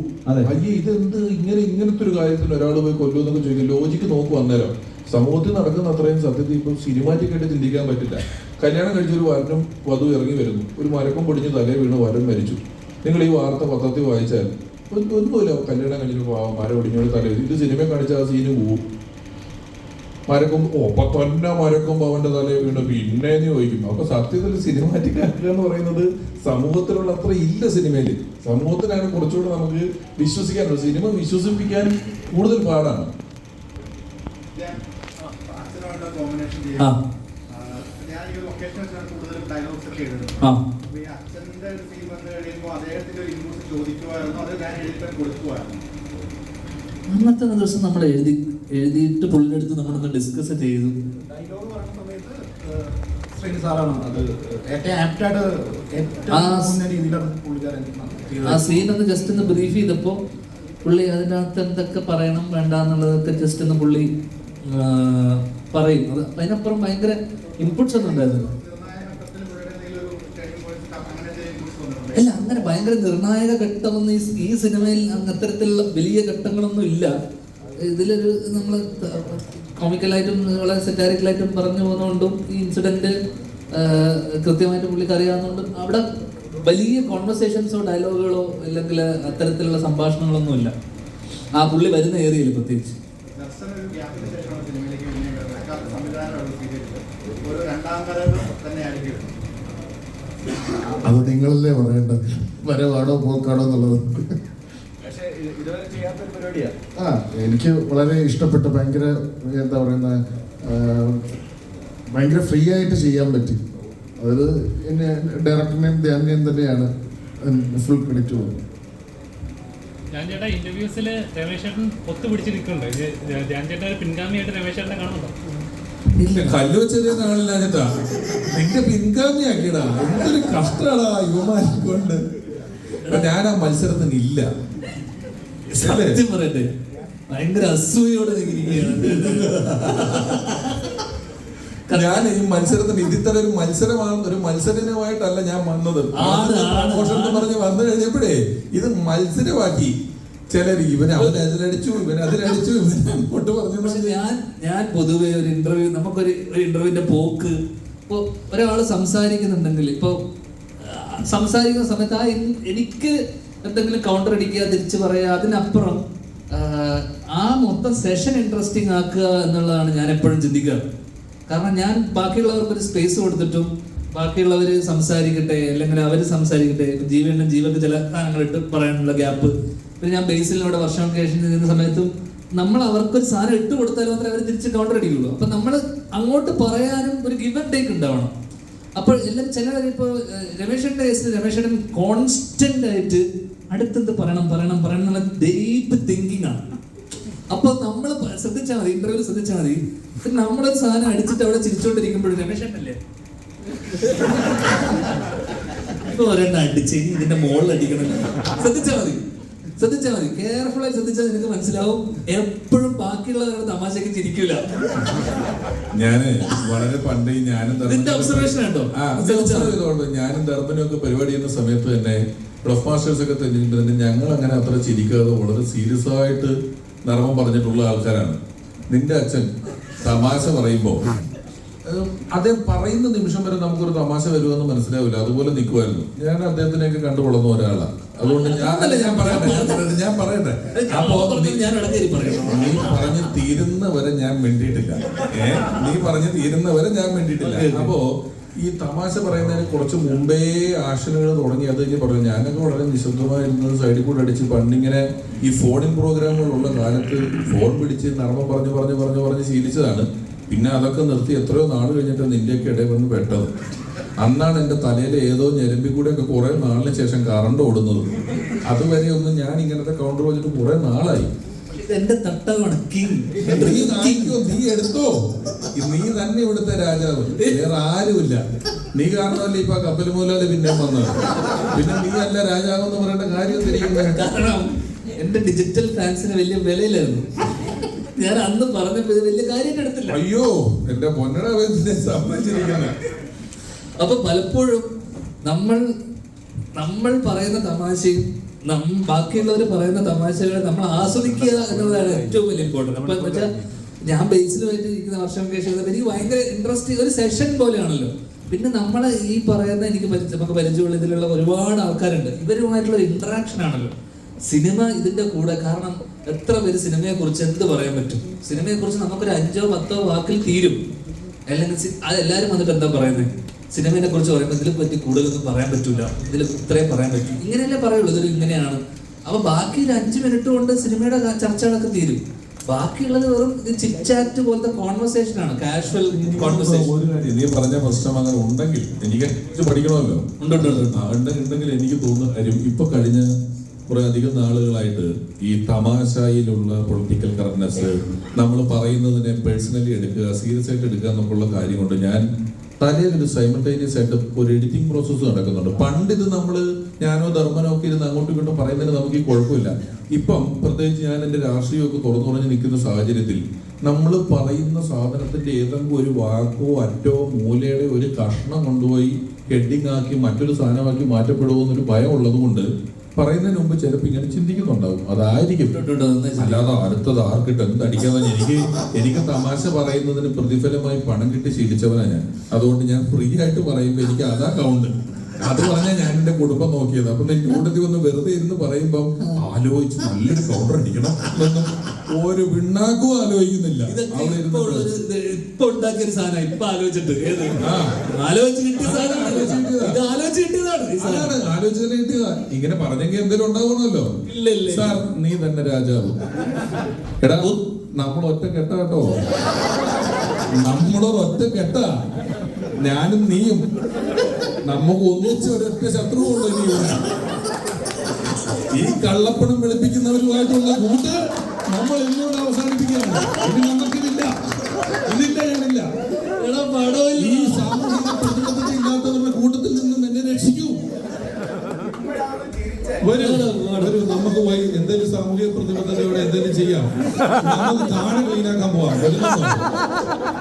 S2: അയ്യേ ഇതെന്ത് ഇങ്ങനത്തെ ഒരു കാര്യത്തിന് ഒരാൾ പോയി കൊല്ലു എന്നൊക്കെ ചോദിക്കും. ലോജിക്ക് നോക്കും. അന്നേരം സമൂഹത്തിൽ നടക്കുന്ന അത്രയും സത്യത്തിൽ ഇപ്പം സിനിമാറ്റിക് ആയിട്ട് ചിന്തിക്കാൻ പറ്റില്ല. കല്യാണം കഴിച്ചൊരു വരനും വധു ഇറങ്ങി വരുന്നു, ഒരു മരക്കം പൊടിഞ്ഞ് തലേ വീണ് വരൻ മരിച്ചു. നിങ്ങൾ ഈ വാർത്ത പത്രത്തിൽ വായിച്ചാൽ ഒന്നുമില്ല, കല്യാണം കഴിഞ്ഞിട്ട് മരം ഒടിഞ്ഞോട് തലേ. ഇത് സിനിമ കാണിച്ച ആ സീന് പോവും. മരക്കുമ്പോ അവന്റെ തലയെ വീണ് പിന്നെ ചോദിക്കും. അപ്പൊ സത്യത്തിൽ സിനിമാറ്റിക് ആക്കുക എന്ന് പറയുന്നത് സമൂഹത്തിലുള്ള അത്ര ഇല്ല. സിനിമയില് സമൂഹത്തിനാണ് കുറച്ചുകൂടെ നമുക്ക് വിശ്വസിക്കാനുള്ളത്. സിനിമ വിശ്വസിപ്പിക്കാൻ കൂടുതൽ പാടാണ്.
S1: അന്നത്തെ ദിവസം നമ്മൾ എഴുതിയിട്ട് പുള്ളിയുടെ അടുത്ത് നമ്മളൊന്ന് ഡിസ്കസ് ചെയ്തു. ആ സീനൊന്ന് ജസ്റ്റ് ഒന്ന് ബ്രീഫ് ചെയ്തപ്പോൾ പുള്ളി അതിനകത്ത് എന്തൊക്കെ പറയണം വേണ്ട എന്നുള്ളതൊക്കെ ജസ്റ്റ് ഒന്ന് പുള്ളി പറയും. അത് അതിനപ്പുറം ഭയങ്കര ഇൻപുട്സ് ഒന്നും ഉണ്ടായിരുന്നു. അല്ല, അങ്ങനെ ഭയങ്കര നിർണായക ഘട്ടമൊന്നും ഈ സിനിമയിൽ അത്തരത്തിലുള്ള വലിയ ഘട്ടങ്ങളൊന്നും ഇല്ല. ഇതിലൊരു നമ്മൾ കോമിക്കലായിട്ടും വളരെ സെറ്റാരിക്കലായിട്ടും പറഞ്ഞു പോകുന്നതുകൊണ്ടും ഈ ഇൻസിഡന്റ് കൃത്യമായിട്ട് പുള്ളിക്ക് അറിയാവുന്നതുകൊണ്ടും അവിടെ വലിയ കോൺവെർസേഷൻസോ ഡയലോഗുകളോ അല്ലെങ്കിൽ അത്തരത്തിലുള്ള സംഭാഷണങ്ങളൊന്നും ഇല്ല ആ പുള്ളി വരുന്ന ഏരിയയിൽ പ്രത്യേകിച്ച്.
S5: അത് നിങ്ങളല്ലേ പറയേണ്ടത്, വരവാണോ പോക്കാണോ എന്നുള്ളത്. എനിക്ക് വളരെ ഇഷ്ടപ്പെട്ട ഭയങ്കര എന്താ പറയുന്ന ഭയങ്കര ഫ്രീ ആയിട്ട് ചെയ്യാൻ പറ്റി. അത് എന്നെ ഡയറക്ടറിനെയും ധ്യാനിനെയും തന്നെയാണ് ഫുൾ ക്രെഡിറ്റ് പോകുന്നത്.
S10: ഞാൻ ചേട്ടാ ഇന്റർവ്യൂസിൽ രമേശ് ചേട്ടൻ ഒത്തുപിടിച്ച് നിൽക്കുന്നുണ്ട്. ധ്യാൻ ചേട്ടൻ ഒരു പിൻഗാമിയായിട്ട് രമേശ് ചേട്ടനെ കാണുന്നുണ്ടോ?
S2: കല്ല് വെച്ചതേ കാണില്ല. നിന്റെ പിൻഗാമിയാക്കിയടാ, എന്തൊരു കഷ്ടാടാ യുവമാരെ കൊണ്ട്. ഞാൻ ആ മത്സരത്തിന് ഇല്ല.
S1: ഭയങ്കര അസൂയോടെ ഇരിക്കുകയാണ്.
S2: ഞാൻ ഈ മത്സരത്തിന് ഇതിത്തരം ഒരു മത്സരമാണ്, ഒരു മത്സരമായിട്ടല്ല ഞാൻ വന്നത്. പറഞ്ഞ് വന്നു കഴിഞ്ഞപ്പോഴേ ഇത് മത്സരമാക്കി. ചിലർ അതിലടിച്ചു ഇവൻ അങ്ങോട്ട് പറഞ്ഞു.
S1: പക്ഷെ ഞാൻ പൊതുവെ ഒരു ഇന്റർവ്യൂ, നമുക്കൊരു ഇന്റർവ്യൂവിന്റെ പോക്ക്, ഇപ്പൊ ഒരാള് സംസാരിക്കുന്നുണ്ടെങ്കിൽ, ഇപ്പൊ സംസാരിക്കുന്ന സമയത്ത് എനിക്ക് എന്തെങ്കിലും കൗണ്ടർ അടിക്കുക, തിരിച്ചു പറയുക, അതിനപ്പുറം ആ മൊത്തം സെഷൻ ഇൻട്രസ്റ്റിംഗ് ആക്കുക എന്നുള്ളതാണ് ഞാൻ എപ്പോഴും ചിന്തിക്കാറ്. കാരണം ഞാൻ ബാക്കിയുള്ളവർക്ക് ഒരു സ്പേസ് കൊടുത്തിട്ടും ബാക്കിയുള്ളവർ സംസാരിക്കട്ടെ, അല്ലെങ്കിൽ അവർ സംസാരിക്കട്ടെ, ജീവക്ക് ചില സാധനങ്ങൾ ഇട്ട് പറയാനുള്ള ഗ്യാപ്പ്. പിന്നെ ഞാൻ ബേസിലൂടെ വർഷങ്ങൾക്ക് ശേഷം ചെയ്യുന്ന സമയത്തും നമ്മൾ അവർക്കൊരു സാധനം ഇട്ട് കൊടുത്താലും മാത്രമേ അവർ തിരിച്ച് കൗണ്ടർ അടിക്കുള്ളൂ. അപ്പം നമ്മൾ അങ്ങോട്ട് പറയാനും ഒരു ഗിവ് ആൻഡ് ടേക്ക് ഉണ്ടാവണം. അപ്പോൾ എല്ലാം ചിലർ ഇപ്പോൾ രമേശന്റെ കേസിൽ രമേശൻ കോൺസ്റ്റന്റ് ആയിട്ട് അടുത്തെന്ത് പറയണം എന്നുള്ള ഡീപ്പ് തിങ്കിങ് ആണ്. അപ്പൊ നമ്മൾ ശ്രദ്ധിച്ചാൽ മതി, ഇന്റർവ്യൂ ശ്രദ്ധിച്ചാൽ മതി, നമ്മളൊരു സാധനം അടിച്ചിട്ട് അവിടെ ചിരിച്ചോണ്ടിരിക്കുമ്പോഴും രമേശനല്ലേ ഇപ്പൊ ഒരെണ്ണം അടിച്ച് ഇതിന്റെ മുകളിൽ അടിക്കണം. ശ്രദ്ധിച്ചാൽ മതി, കെയർഫുൾ ആയി ശ്രദ്ധിച്ചാൽ നിനക്ക് മനസ്സിലാവും. എപ്പോഴും ബാക്കിയുള്ളവരുടെ തമാശക്ക് ചിരിക്കൂല.
S2: ഞാന് വളരെ പണ്ട്
S1: ഒബ്സർവേഷൻ ഉണ്ടോ?
S2: ഞാനും ദർബനും ഒക്കെ പരിപാടി ചെയ്യുന്ന സമയത്ത് തന്നെ പ്രൊഫ് മാസ്റ്റേഴ്സ് ഒക്കെ തന്നെ ഞങ്ങൾ അങ്ങനെ അത്ര ചിരിക്കാതെ വളരെ സീരിയസ് ആയിട്ട് നർമ്മം പറഞ്ഞിട്ടുള്ള ആൾക്കാരാണ്. നിന്റെ അച്ഛൻ തമാശ പറയുമ്പോ അദ്ദേഹം പറയുന്ന നിമിഷം വരെ നമുക്കൊരു തമാശ വരുമെന്ന് മനസ്സിലാവില്ല. അതുപോലെ നിൽക്കുമായിരുന്നു. ഞാൻ അദ്ദേഹത്തിനെയൊക്കെ കണ്ടു വളർന്ന ഒരാളാണ്. അതുകൊണ്ട് ഞാൻ പറയട്ടെ അപ്പോ നീ പറഞ്ഞ് തീരുന്നവരെ ഞാൻ വേണ്ടിയിട്ടില്ല. അപ്പോ ഈ തമാശ പറയുന്നതിന് കുറച്ച് മുമ്പേ ആക്ഷനുകൾ തുടങ്ങി. അത് കഴിഞ്ഞ് പറഞ്ഞു ഞാനൊക്കെ വളരെ നിശബ്ദമായിരുന്നത് സൈഡിൽ കൂടെ അടിച്ച് പണ്ടിങ്ങനെ ഈ ഫോണിൻ പ്രോഗ്രാമുകളുള്ള കാലത്ത് ഫോൺ പിടിച്ച് നർമ്മം പറഞ്ഞ് ശീലിച്ചതാണ്. പിന്നെ അതൊക്കെ നിർത്തി എത്രയോ നാൾ കഴിഞ്ഞിട്ട് നിന്റെയൊക്കെ ഇടയിൽ വന്ന് പെട്ടത്. അന്നാണ് എൻ്റെ തലയിൽ ഏതോ ഞെരമ്പിൽ കൂടെയൊക്കെ കുറെ നാളിന് ശേഷം കറണ്ട് ഓടുന്നത്. അതുവരെ ഒന്നും ഞാൻ ഇങ്ങനത്തെ കൗണ്ടർ വെച്ചിട്ട് കുറെ നാളായി.
S1: എന്റെ തട്ടമാണ്
S2: നീ എടുത്തോ, നീ തന്നെ ഇവിടുത്തെ രാജാവ്, വേറെ ആരുമില്ല. നീ കാരണമല്ലേ ഇപ്പൊ കപ്പൽ മൂലാല് പിന്നെ വന്നത്. പിന്നെ നീ അല്ല രാജാവ് എന്ന് പറയേണ്ട കാര്യം തിരിക്കുന്നത്.
S1: കാരണം എന്റെ ഡിജിറ്റൽ ഫാൻസിന് വലിയ വിലയിലായിരുന്നു. ഞാൻ അന്ന് പറഞ്ഞപ്പോ ഇത് വലിയ കാര്യം എടുത്തില്ല.
S2: അയ്യോ എന്റെ പൊന്നട സമ്മതിച്ചിരിക്കുന്നു.
S1: അപ്പൊ പലപ്പോഴും നമ്മൾ പറയുന്ന തമാശയും ബാക്കിയുള്ളവർ പറയുന്ന തമാശകളെ നമ്മൾ ആസ്വദിക്കുക എന്നുള്ളതാണ് ഏറ്റവും വലിയ ഇമ്പോർട്ടൻറ്റ്. അപ്പൊ വെച്ചാൽ ഞാൻ ബേസിലുമായിട്ട് ഇരിക്കുന്ന വർഷങ്ങൾക്ക് ശേഷം എനിക്ക് ഭയങ്കര ഇൻട്രസ്റ്റിംഗ് ഒരു സെഷൻ പോലെയാണല്ലോ. പിന്നെ നമ്മളെ ഈ പറയുന്ന നമുക്ക് പരിചയമുള്ള ഇതിലുള്ള ഒരുപാട് ആൾക്കാരുണ്ട്. ഇവരുമായിട്ടുള്ള ഇന്ററാക്ഷൻ ആണല്ലോ സിനിമ ഇതിന്റെ കൂടെ. കാരണം എത്ര പേര് സിനിമയെ കുറിച്ച് എന്ത് പറയാൻ പറ്റും? സിനിമയെ കുറിച്ച് നമുക്കൊരു 5-10 വാക്കിൽ തീരും. അല്ലെങ്കിൽ അതെല്ലാരും വന്നിട്ട് എന്താ പറയുന്നത്? സിനിമയെ കുറിച്ച് പറയുമ്പോൾ ഇതിനെ പറ്റി കൂടുതലൊന്നും പറയാൻ പറ്റൂല, ഇതിൽ ഇത്രയും പറയാൻ പറ്റും, ഇങ്ങനെയല്ലേ പറയുള്ളൂ, ഇതിൽ ഇങ്ങനെയാണ്. അപ്പൊ ബാക്കി ഒരു 5 മിനിറ്റ് കൊണ്ട് സിനിമയുടെ ചർച്ചകളൊക്കെ തീരും. ബാക്കിയുള്ളത് വെറും ചിറ്റ് പോലത്തെ കോൺവെർസേഷൻ ആണ്, കാഷ്വൽ കോൺവെർസേഷൻ.
S2: നീ പറഞ്ഞ പ്രശ്നം അങ്ങനെ ഉണ്ടെങ്കിൽ എനിക്ക് പഠിക്കണമല്ലോ. ഉണ്ടെങ്കിൽ എനിക്ക് തോന്നുന്ന കാര്യം ഇപ്പൊ കഴിഞ്ഞ കുറെ അധികം നാളുകളായിട്ട് ഈ തമാശയിലുള്ള പൊളിറ്റിക്കൽ കറക്റ്റ്നെസ്, നമ്മൾ പറയുന്നതിനെ പേഴ്സണലി എടുക്കുക, സീരിയസ് ആയിട്ട് എടുക്കുക എന്നൊക്കെയുള്ള കാര്യം കൊണ്ട് ഞാൻ തലയിലൊരു സൈമൾട്ടേനിയസ് ആയിട്ട് ഒരു എഡിറ്റിംഗ് പ്രോസസ്സ് നടക്കുന്നുണ്ട്. പണ്ട് ഇത് ഞാനോ ധർമ്മനോ ഒക്കെ ഇരുന്ന് അങ്ങോട്ടും ഇങ്ങോട്ടും പറയുന്നതിന് നമുക്ക് ഈ കുഴപ്പമില്ല. ഇപ്പം പ്രത്യേകിച്ച് ഞാൻ എൻ്റെ രാഷ്ട്രീയമൊക്കെ തുറന്നു നിൽക്കുന്ന സാഹചര്യത്തിൽ നമ്മൾ പറയുന്ന സാധനത്തിന്റെ ഏതെങ്കിലും ഒരു വാക്കോ അറ്റോ മൂലയുടെ ഒരു കഷ്ണം കൊണ്ടുപോയി ഹെഡിങ് ആക്കി മറ്റൊരു സാധനമാക്കി മാറ്റപ്പെടുമോ എന്നൊരു ഭയം ഉള്ളത് കൊണ്ട് പറയുന്നതിന് മുമ്പ് ചിലപ്പോൾ ഇങ്ങനെ ചിന്തിക്കുന്നുണ്ടാവും. അതായിരിക്കും. അല്ലാതെ അടുത്തത് ആർക്കിട്ട് എന്തടിക്കാതെ എനിക്ക് തമാശ പറയുന്നതിന് പ്രതിഫലമായി പണം കിട്ടി ശീലിച്ചവനാണ് ഞാൻ. അതുകൊണ്ട് ഞാൻ ഫ്രീ ആയിട്ട് പറയുമ്പോൾ എനിക്ക് അതാ കൗണ്ട്. അത് പറഞ്ഞാൽ ഞാൻ എൻ്റെ കുടുംബം നോക്കിയത്. അപ്പൊ എനിക്ക് കൂട്ടത്തിൽ ഒന്ന് വെറുതെ ഇരുന്ന് പറയുമ്പം ആലോചിച്ച് നല്ലൊരു കൗണ്ടർ അടിക്കണം എന്നൊന്നും ഒരു പിണ്ണാക്കും ആലോചിക്കുന്നില്ല.
S1: ഇപ്പൊ ഉണ്ടാക്കിയൊരു സാധനം ഇപ്പൊ ആലോചിച്ചിട്ട്
S2: ആലോചിച്ചിട്ട് കിട്ടിയതാ. ഇങ്ങനെ പറഞ്ഞെങ്കിൽ എന്തെങ്കിലും ഉണ്ടാവണമല്ലോ. സാർ നീ തന്നെ രാജാവ്. എടാ നമ്മളൊറ്റ കെട്ട കേട്ടോ, നമ്മളൊരൊറ്റ കെട്ട, ഞാനും നീയും. നമുക്ക് ഒന്നിച്ച് ഒരൊറ്റ ശത്രുവുള്ളൂ ഇനി. ഈ കള്ളപ്പണം വെളുപ്പിക്കുന്നവരുമായിട്ടുള്ള കൂട്ട് നമ്മൾ എന്നോട് അവസാനിപ്പിക്കുകയാണ്. ഇനി നമുക്കിതില്ല. ഈ സാമൂഹിക പ്രതിബദ്ധത ഇല്ലാത്തവരുടെ കൂട്ടത്തിൽ നിന്നും എന്നെ രക്ഷിക്കൂ. വരൂ നമുക്ക് പോയി എന്തെങ്കിലും സാമൂഹിക പ്രതിബദ്ധതയോടെ എന്തെങ്കിലും ചെയ്യാം. നമുക്ക് താഴെ ക്ലീനാക്കാൻ പോവാം.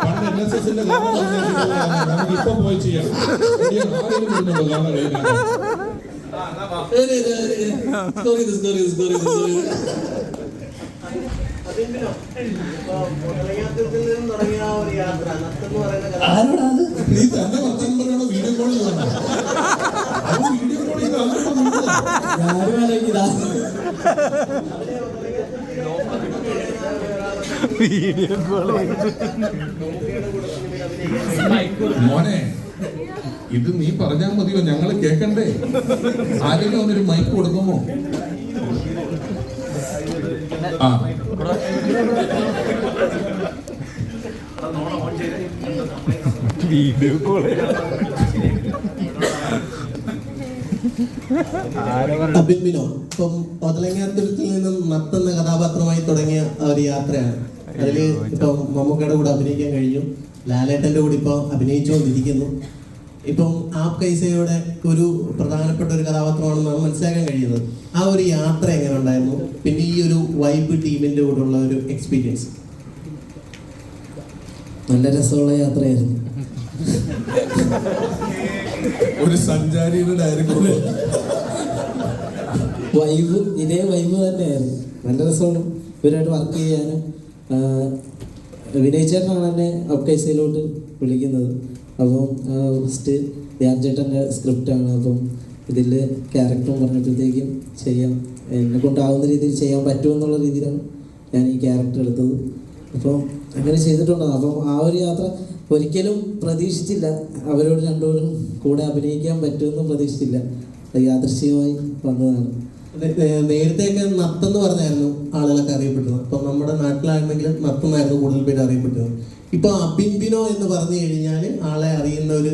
S2: പണ്ട് NSSന്റെ നമുക്ക് ഇപ്പൊ പോയി ചെയ്യാം. ആരെങ്കിലും വരുന്നുണ്ടോ താഴെ ക്ലീനാക്കാൻ? നീ തന്നെ വർത്താനം പറയണോ വീഡിയോ കോൾ ചെയ്യണോ? വീഡിയോ കോൾ ചെയ്ത് മോനെ, ഇത് നീ പറഞ്ഞാൽ മതിയോ? ഞങ്ങള് കേക്കണ്ടേ? ആരെങ്കിലും ഒന്നൊരു മൈക്ക് കൊടുക്കുമോ? ആ
S13: വീഡിയോ കോള്
S3: അബിൻബിനോ ഇപ്പം ഒതലങ്ങാത്തുരുത്തിൽ നിന്നും നത്തെന്ന കഥാപാത്രമായി തുടങ്ങിയ ഒരു യാത്രയാണ്. അതിൽ ഇപ്പം മമ്മൂക്കയുടെ കൂടെ അഭിനയിക്കാൻ കഴിഞ്ഞു, ലാലേട്ടൻ്റെ കൂടെ ഇപ്പോൾ അഭിനയിച്ചുകൊണ്ടിരിക്കുന്നു. ഇപ്പം ആപ് കൈസയുടെ ഒരു പ്രധാനപ്പെട്ട ഒരു കഥാപാത്രമാണെന്നാണ് മനസ്സിലാക്കാൻ കഴിയുന്നത്. ആ ഒരു യാത്ര എങ്ങനെ ഉണ്ടായിരുന്നു? പിന്നെ ഈ ഒരു വൈബ് ടീമിൻ്റെ കൂടെയുള്ള ഒരു എക്സ്പീരിയൻസ്? നല്ല രസമുള്ള യാത്രയായിരുന്നു.
S2: ഒരു സഞ്ചാരിയുടെ ഡയറക്ടർ
S3: വൈബ് ഇതേ വൈബ് തന്നെയായിരുന്നു. നല്ല രസമാണ് ഇവരായിട്ട് വർക്ക് ചെയ്യാനും. വിനയ് ചേട്ടനാണ് എന്നെ അപ്കൈസയിലോട്ട് വിളിക്കുന്നത്. അപ്പം ഫസ്റ്റ് ധ്യാൻ ചേട്ടൻ്റെ സ്ക്രിപ്റ്റാണ്. അപ്പം ഇതിൽ ക്യാരക്ടറും പറഞ്ഞപ്പോഴത്തേക്കും ചെയ്യാം, എന്നെ കൊണ്ടാവുന്ന രീതിയിൽ ചെയ്യാൻ പറ്റുമെന്നുള്ള രീതിയിലാണ് ഞാൻ ഈ ക്യാരക്ടർ എടുത്തത്. അപ്പം അങ്ങനെ ചെയ്തിട്ടുണ്ടാകും. അപ്പം ആ ഒരു യാത്ര ഒരിക്കലും പ്രതീക്ഷിച്ചില്ല, അവരോട് രണ്ടുപേരും കൂടെ അഭിനയിക്കാൻ പറ്റുമെന്ന് പ്രതീക്ഷിച്ചില്ല. യാദൃശ്ചികമായി വന്നതാണ്. നേരത്തെയൊക്കെ നത്തെന്ന് പറഞ്ഞായിരുന്നു ആളുകളൊക്കെ അറിയപ്പെട്ടത്. അപ്പം നമ്മുടെ നാട്ടിലാണെങ്കിലും നത്തെന്നായിരുന്നു കൂടുതൽ പേര് അറിയപ്പെട്ടത്. ഇപ്പോൾ അബിൻബിനോ എന്ന് പറഞ്ഞു കഴിഞ്ഞാൽ ആളെ അറിയുന്ന ഒരു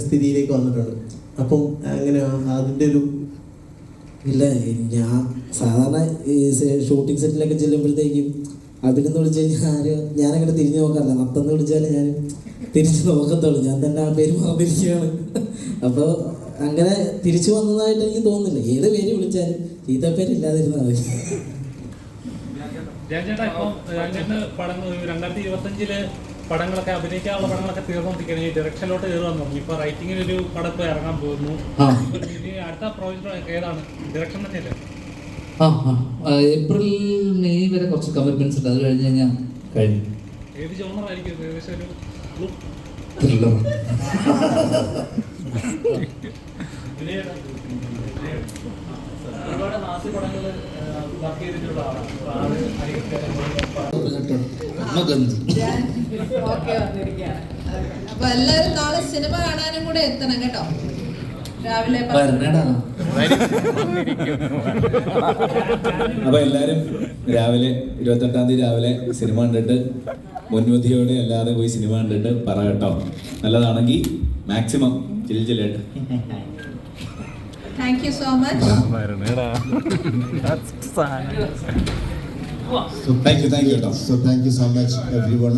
S3: സ്ഥിതിയിലേക്ക് വന്നിട്ടുണ്ട്. അപ്പം അങ്ങനെ അതിൻ്റെ ഒരു ഇല്ല. ഞാൻ സാധാരണ ഈ ഷൂട്ടിംഗ് സെറ്റിലൊക്കെ ചെല്ലുമ്പോഴത്തേക്കും അബിനെന്ന് വിളിച്ചു കഴിഞ്ഞാൽ ഞാനങ്ങനെ തിരിഞ്ഞു നോക്കാറില്ല. നത്തെന്ന് വിളിച്ചാൽ ഞാൻ തിരിച്ചു നോക്കത്തുള്ളൂ. ഞാൻ തന്നെ ആ പേര് മറന്നിരിക്കുകയാണ്. അപ്പോൾ അങ്ങനെ തിരിച്ചു വന്നതായിട്ട് എനിക്ക് തോന്നുന്നില്ല. ഏത് പേര് വിളിച്ചാലും ചീത്തപ്പേരില്ലാതിരുന്നാൽ മതി.
S10: ചേട്ടാ, ഇപ്പം പടങ്ങൾ 2025 പടങ്ങളൊക്കെ അഭിനയിക്കാനുള്ള പടങ്ങളൊക്കെ തീർന്നുകൊണ്ടിരിക്കുകയാണ്. ഈ ഡയറക്ഷനിലോട്ട് കയറുവാൻ തുടങ്ങി. ഇപ്പൊ റൈറ്റിങ്ങിനൊരു പടം ഇപ്പോൾ ഇറങ്ങാൻ പോകുന്നു. അടുത്ത പ്രോജക്റ്റ് ഏതാണ്? ഡയറക്ഷൻ തന്നെയല്ലേ?
S1: ഏപ്രിൽ മെയ് വരെ കുറച്ച് കമ്മിറ്റ്മെന്റ്സ് ഉണ്ട്. അത് കഴിഞ്ഞ് കഴിഞ്ഞാൽ കഴിഞ്ഞു.
S10: ഏത് ജോണറായിരിക്കും? ഏകദേശം ഒരു
S1: ത്രില്ലർ.
S10: ഒരുപാട് മാസി പടങ്ങൾ വർക്ക് ചെയ്തിട്ടുള്ള ആളാണ്.
S14: അപ്പൊ എല്ലാവരും നാളെ സിനിമ കാണാനും കൂടെ എത്തണം കേട്ടോ. രാവിലെ
S4: അപ്പൊ എല്ലാരും രാവിലെ 28-ാം തീയതി രാവിലെ സിനിമ കണ്ടിട്ട് മുൻവിധിയോടെ അല്ലാതെ പോയി സിനിമ കണ്ടിട്ട് പറ കേട്ടോ. നല്ലതാണെങ്കിൽ മാക്സിമം ചില്ലായിട്ട്.
S14: Thank you so much.
S4: Thank you കേട്ടോ.
S5: So thank you so much everyone.